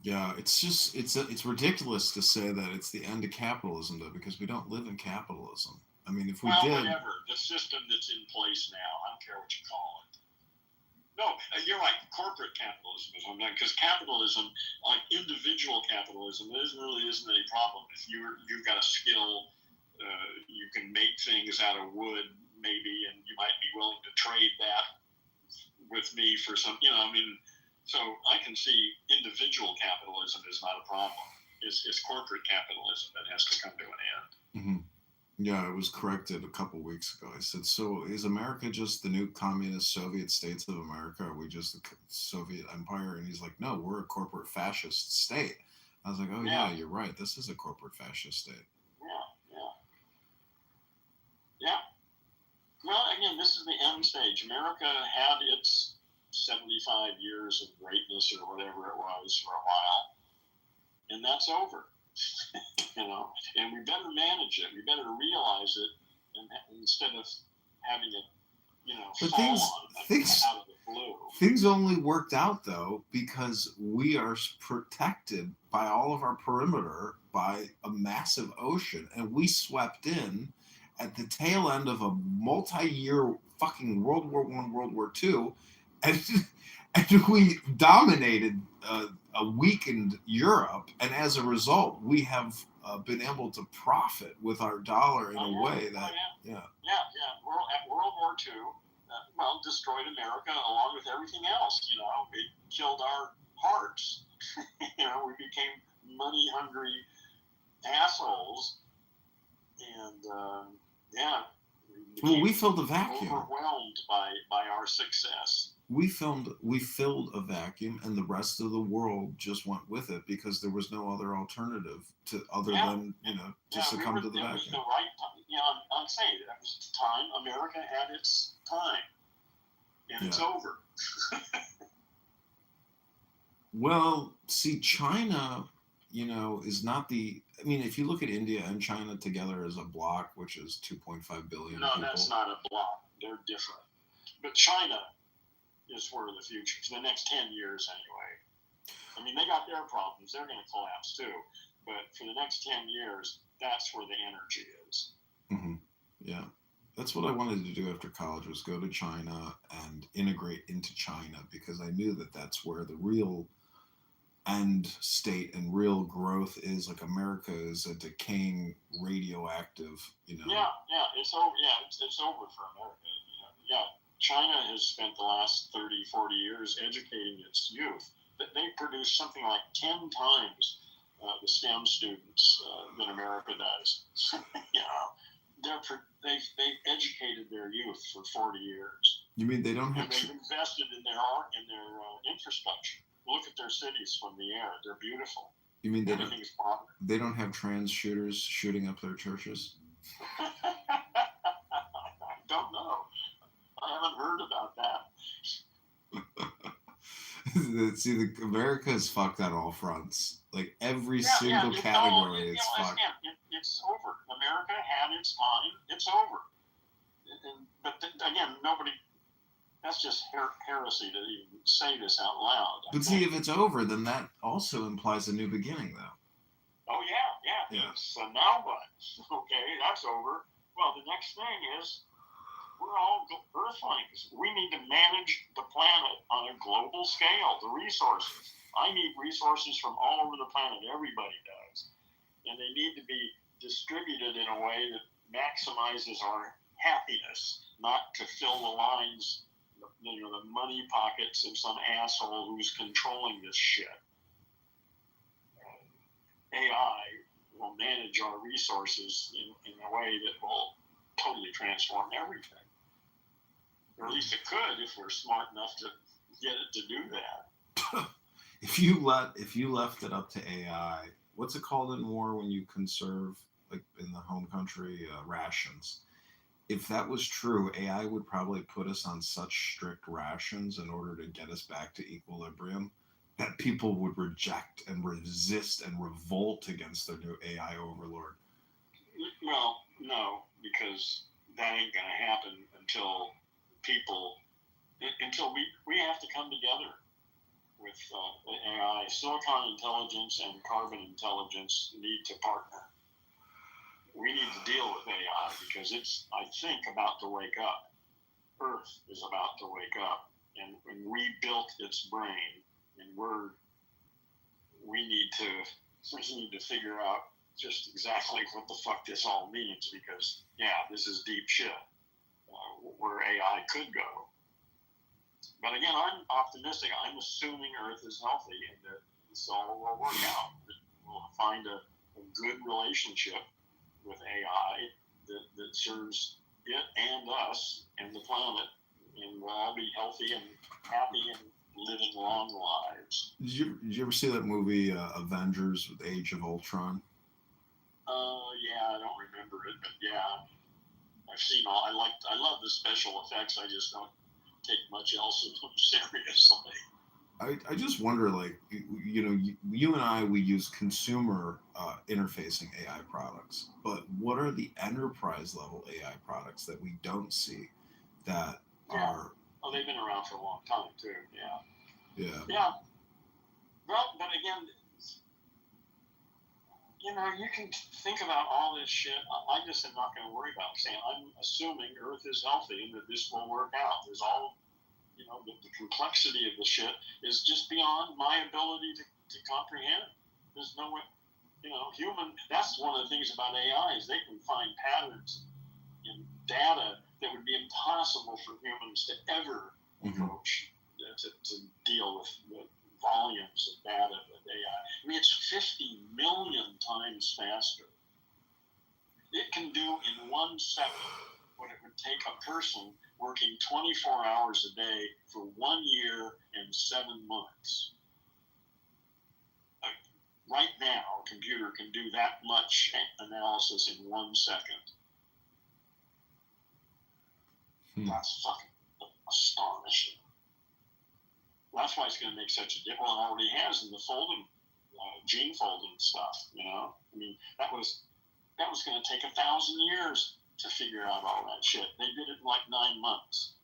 Yeah, it's ridiculous to say that it's the end of capitalism, though, because we don't live in capitalism. I mean, if we did, whatever the system that's in place now, I don't care what you call it. No, you're right. Corporate capitalism is one thing, because capitalism, like individual capitalism, there isn't any problem. If you've got a skill, you can make things out of wood, maybe, and you might be willing to trade that with me for some, So I can see individual capitalism is not a problem. It's corporate capitalism that has to come to an end. Mm-hmm. Yeah, it was corrected a couple weeks ago. I said, so is America just the new communist Soviet states of America? Are we just the Soviet Empire? And he's like, no, we're a corporate fascist state. I was like, oh, yeah, you're right. This is a corporate fascist state. Yeah. Well, again, this is the end stage. America had its 75 years of greatness or whatever it was for a while, and that's over. And we better manage it. We better realize it, and instead of having it, out of the blue. Things only worked out, though, because we are protected by all of our perimeter by a massive ocean, and we swept in at the tail end of a multi-year fucking World War I, World War II, and we dominated a weakened Europe, and as a result, we have been able to profit with our dollar in a way that, World War II, destroyed America along with everything else. It killed our hearts. We became money-hungry assholes, and we filled the vacuum. Overwhelmed by our success. we filled a vacuum, and the rest of the world just went with it because there was no other alternative than to succumb to the vacuum. It was the right time. I'm saying that was the time America had its time, and it's over. Well, see, China, is not the. I mean, if you look at India and China together as a block, which is 2.5 billion No, people. that's not a block. They're different. But China is where the future, for the next 10 years anyway. I mean, they got their problems. They're going to collapse too. But for the next 10 years, that's where the energy is. Mm-hmm. Yeah. That's what I wanted to do after college, was go to China and integrate into China, because I knew that that's where the real end state and real growth is. Like, America is a decaying radioactive, Yeah, it's over. Yeah, it's over for America. China has spent the last 30, 40 years educating its youth. They produce something like 10 times the STEM students than America does. They've educated their youth for 40 years. You mean they don't have? And they've invested in their infrastructure. Look at their cities from the air; they're beautiful. You mean they don't have trans shooters shooting up their churches? I don't know. I haven't heard about that. See, America is fucked on all fronts. Like, every single category is fucked. It's over. America had its time. It's over. But again, nobody. That's just heresy to even say this out loud. But see, if it's over, then that also implies a new beginning, though. Oh yeah. So now what? Okay, that's over. Well, the next thing is, we're all Earthlings. We need to manage the planet on a global scale. The resources. I need resources from all over the planet. Everybody does, and they need to be distributed in a way that maximizes our happiness, not to fill the lines, the money pockets of some asshole who's controlling this shit. AI will manage our resources in a way that will totally transform everything. Or at least it could, if we're smart enough to get it to do that. If you left it up to AI, what's it called in war when you conserve, like in the home country, rations? If that was true, AI would probably put us on such strict rations in order to get us back to equilibrium that people would reject and resist and revolt against their new AI overlord. Well, no, because that ain't going to happen until we have to come together with AI. Silicon intelligence and carbon intelligence need to partner. We need to deal with AI because it's, I think, about to wake up. Earth is about to wake up, and we built its brain, and we need to figure out just exactly what the fuck this all means, because this is deep shit where AI could go. But again, I'm optimistic. I'm assuming Earth is healthy and that this all will work out. We'll find a good relationship with AI that serves it and us and the planet, and we'll all be healthy and happy and living long lives. Did you ever see that movie Avengers with Age of Ultron? I don't remember it, but I've seen all. I love the special effects. I just don't take much else of them seriously. I just wonder, like, you and I, we use consumer interfacing AI products, but what are the enterprise level AI products that we don't see that are? Oh, they've been around for a long time too. Yeah. Well, but again, you can think about all this shit. I just am not going to worry about it. Saying I'm assuming Earth is healthy and that this will work out. There's all. The complexity of the shit is just beyond my ability to comprehend. There's no way, that's one of the things about AI is they can find patterns in data that would be impossible for humans to ever approach to deal with the volumes of data that AI. I mean, it's 50 million times faster. It can do in 1 second what it would take a person working 24 hours a day for 1 year and 7 months. Like, right now, a computer can do that much analysis in 1 second. That's fucking astonishing. That's why it's going to make such a difference. Well, it already has in the folding, gene folding stuff. You know, I mean, that was going to take 1,000 years to figure out all that shit. They did it in like 9 months.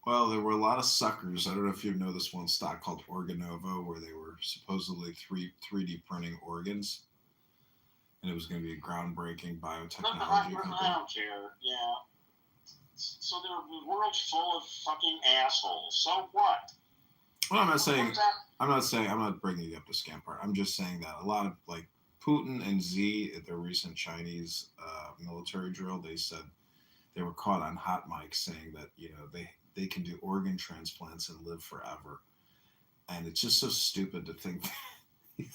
Well, there were a lot of suckers. I don't know if you know this one stock called Organovo, where they were supposedly 3D printing organs, and it was going to be a groundbreaking biotechnology company. I don't care. Yeah. So the world's full of fucking assholes. So what? Well, I'm not bringing you up to scam part. I'm just saying that a lot of like Putin and Xi at their recent Chinese military drill, they said they were caught on hot mics saying that, you know, they can do organ transplants and live forever. And it's just so stupid to think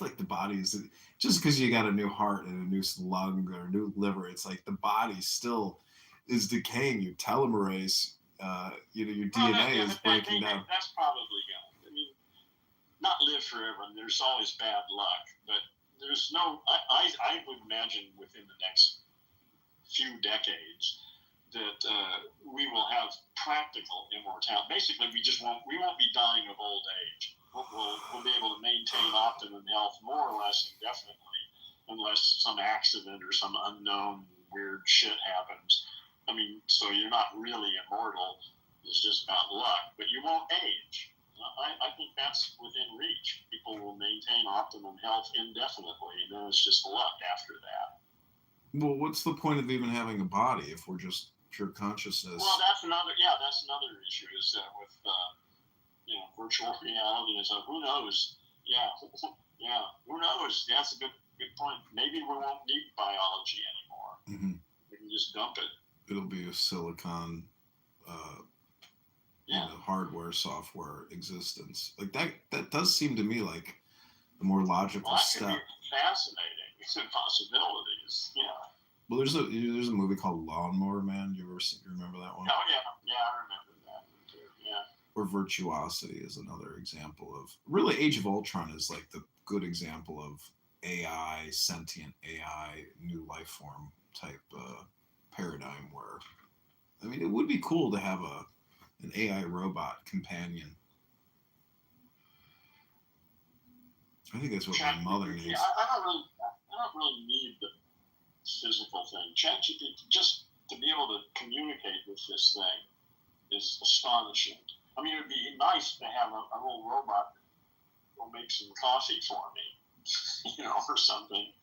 like the body is just because you got a new heart and a new lung or a new liver, it's like the body still is decaying. Your telomerase, your DNA is breaking down. That's probably going. I mean, not live forever. And there's always bad luck, but there's no. I would imagine within the next few decades that we will have practical immortality. Basically, we won't be dying of old age. We'll be able to maintain optimum health more or less indefinitely, unless some accident or some unknown weird shit happens. I mean, so you're not really immortal. It's just about luck, but you won't age. I think that's within reach. People will maintain optimum health indefinitely, and then it's just luck after that. Well, what's the point of even having a body if we're just pure consciousness? Well, that's another issue is with virtual reality. Is who knows? Yeah, who knows? That's a good point. Maybe we won't need biology anymore. Mm-hmm. We can just dump it. It'll be a silicon, hardware, software existence. Like that does seem to me like the more logical step. Could be fascinating. It's possibilities. Yeah. Well, there's a movie called Lawnmower Man. You remember that one? Oh yeah, I remember that too. Yeah. Or Virtuosity is another example of really Age of Ultron is like the good example of AI, sentient AI, new life form type paradigm where, I mean, it would be cool to have an AI robot companion. I think that's what my mother needs. I don't really need the physical thing. ChatGPT, just to be able to communicate with this thing is astonishing. I mean, it would be nice to have a little robot that will make some coffee for me, or something.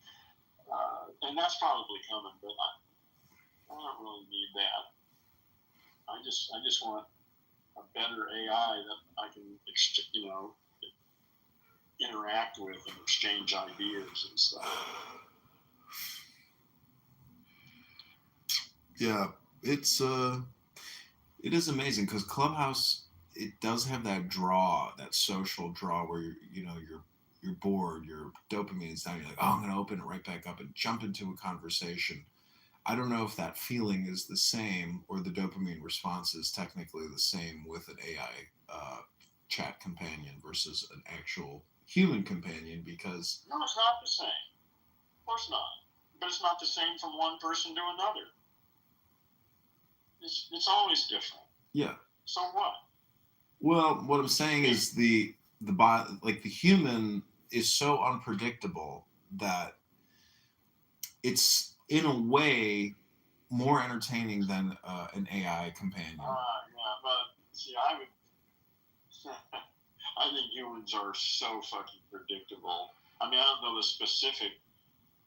And that's probably coming, but I don't really need that. I just want a better AI that I can, interact with and exchange ideas and stuff. Yeah, it is amazing because Clubhouse, it does have that social draw where you're bored, your dopamine's down, you're like, oh, I'm going to open it right back up and jump into a conversation. I don't know if that feeling is the same or the dopamine response is technically the same with an AI chat companion versus an actual human companion because... No, it's not the same. Of course not. But it's not the same from one person to another. It's always different. Yeah. So what? Well, what I'm saying is the human is so unpredictable that it's in a way more entertaining than an AI companion. But see, I think humans are so fucking predictable. I mean, I don't know the specific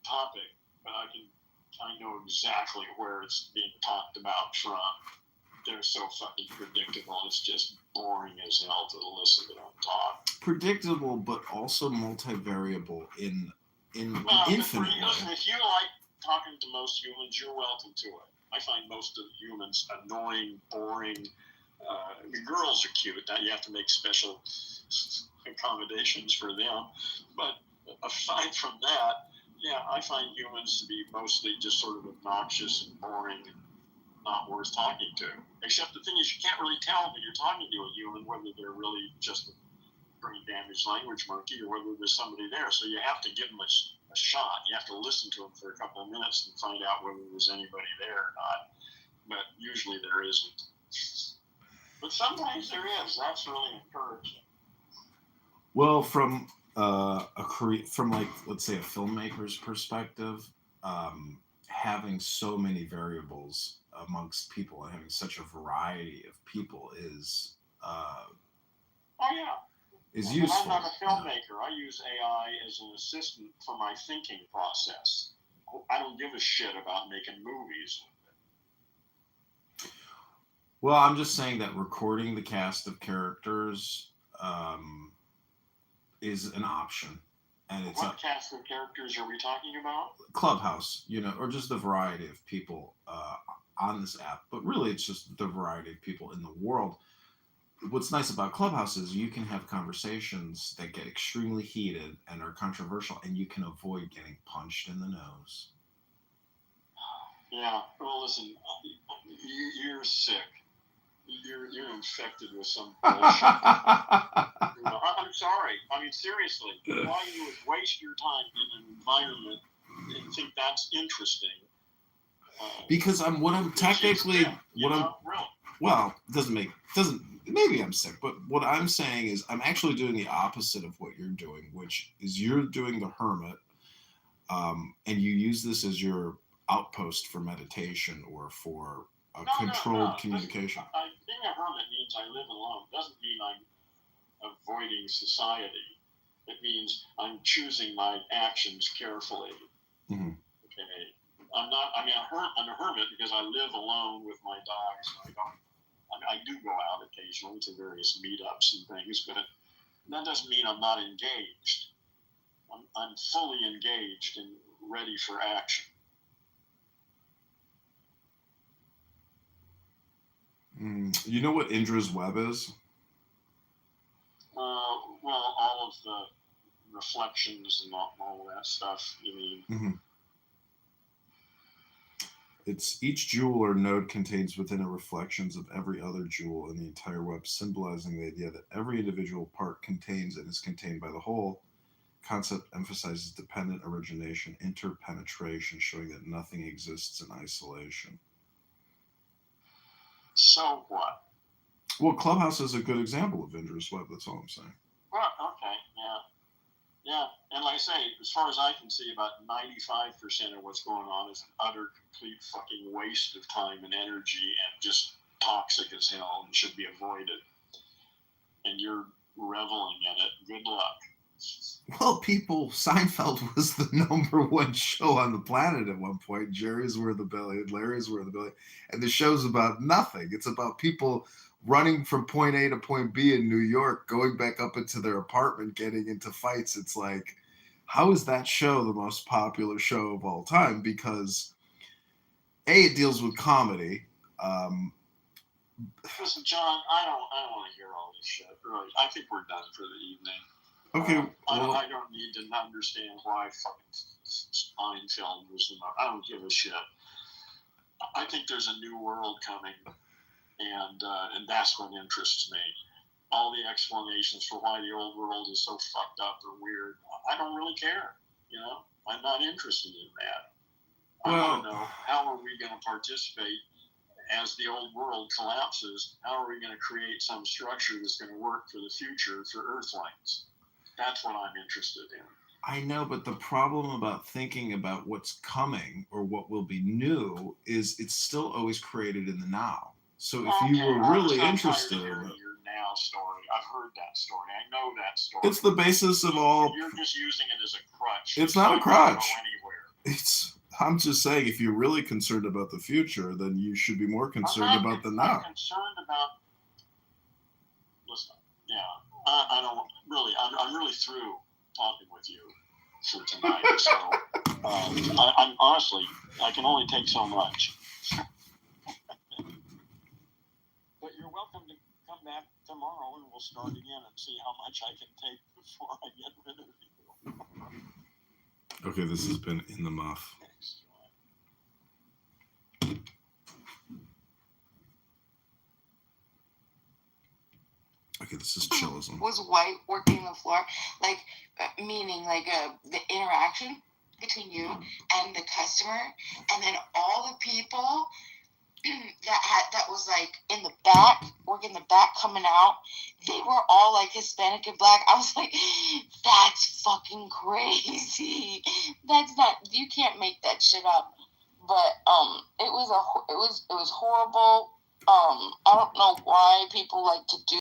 topic, but I know exactly where it's being talked about from. They're so fucking predictable. It's just boring as hell to listen to them talk. Predictable, but also multivariable in infinite way. Listen, if you like talking to most humans, you're welcome to it. I find most of humans annoying, boring. The girls are cute. Now you have to make special accommodations for them. But aside from that, Yeah, I find humans to be mostly just sort of obnoxious and boring and not worth talking to. Except the thing is, you can't really tell when you're talking to a human whether they're really just a brain damaged language monkey or whether there's somebody there. So you have to give them a shot. You have to listen to them for a couple of minutes and find out whether there's anybody there or not. But usually there isn't. But sometimes there is. That's really encouraging. Well, from from like, let's say, a filmmaker's perspective, having so many variables amongst people and having such a variety of people is Is useful. I'm not a filmmaker. I use AI as an assistant for my thinking process. I don't give a shit about making movies. Well, I'm just saying that recording the cast of characters is an option, and it's what cast of characters are we talking about? Clubhouse, or just the variety of people on this app. But really, it's just the variety of people in the world. What's nice about Clubhouse is you can have conversations that get extremely heated and are controversial, and you can avoid getting punched in the nose. Yeah. Well, listen, you're sick. You're infected with some bullshit. I'm sorry. I mean, seriously, why you would waste your time in an environment and think that's interesting? Because maybe I'm sick, but what I'm saying is I'm actually doing the opposite of what you're doing, which is you're doing the hermit, and you use this as your outpost for meditation or for controlled communication. Being a hermit means I live alone. It doesn't mean I'm avoiding society. It means I'm choosing my actions carefully. Mm-hmm. Okay. I'm a hermit because I live alone with my dogs. I do go out occasionally to various meetups and things, but that doesn't mean I'm not engaged. I'm fully engaged and ready for action. You know what Indra's web is? Well, all of the reflections and all of that stuff, you mean? Mm-hmm. It's each jewel or node contains within it reflections of every other jewel in the entire web, symbolizing the idea that every individual part contains and is contained by the whole. Concept emphasizes dependent origination, interpenetration, showing that nothing exists in isolation. So what? Well, Clubhouse is a good example of Indra's web. That's all I'm saying. Well, okay, yeah. And like I say, as far as I can see, about 95% of what's going on is an utter, complete fucking waste of time and energy and just toxic as hell and should be avoided. And you're reveling in it. Good luck. Well, Seinfeld was the #1 show on the planet at one point. Jerry's Where the Belly and Larry's Where the Belly. And the show's about nothing. It's about people running from point A to point B in New York, going back up into their apartment, getting into fights. It's like, how is that show the most popular show of all time? Because A, it deals with comedy. Listen, John, I don't want to hear all this shit. Really, I think we're done for the evening. Okay. I don't need to understand why fucking Seinfeld was I don't give a shit. I think there's a new world coming, and that's what interests me. All the explanations for why the old world is so fucked up or weird, I don't really care. I'm not interested in that. I want to know, how are we going to participate as the old world collapses? How are we going to create some structure that's going to work for the future for Earthlings? That's what I'm interested in. I know, but the problem about thinking about what's coming or what will be new is it's still always created in the now. So if you were really interested in it, your now story, I've heard that story. I know that story. It's the basis of all. You're just using it as a crutch. It's not a crutch. I'm just saying, if you're really concerned about the future, then you should be more concerned about the now. I'm concerned about. Listen, I don't really. I'm really through talking with you for tonight. So, I'm honestly, I can only take so much. But you're welcome to come back tomorrow, and we'll start again and see how much I can take before I get rid of you. Okay, this has been In the Muff. Okay, this is chillism. Was white working the floor, like meaning like the interaction between you and the customer, and then all the people that was like in the back, working the back, coming out, they were all like Hispanic and black. I was like, that's fucking crazy. That's not, you can't make that shit up. But it was horrible. I don't know why people like to do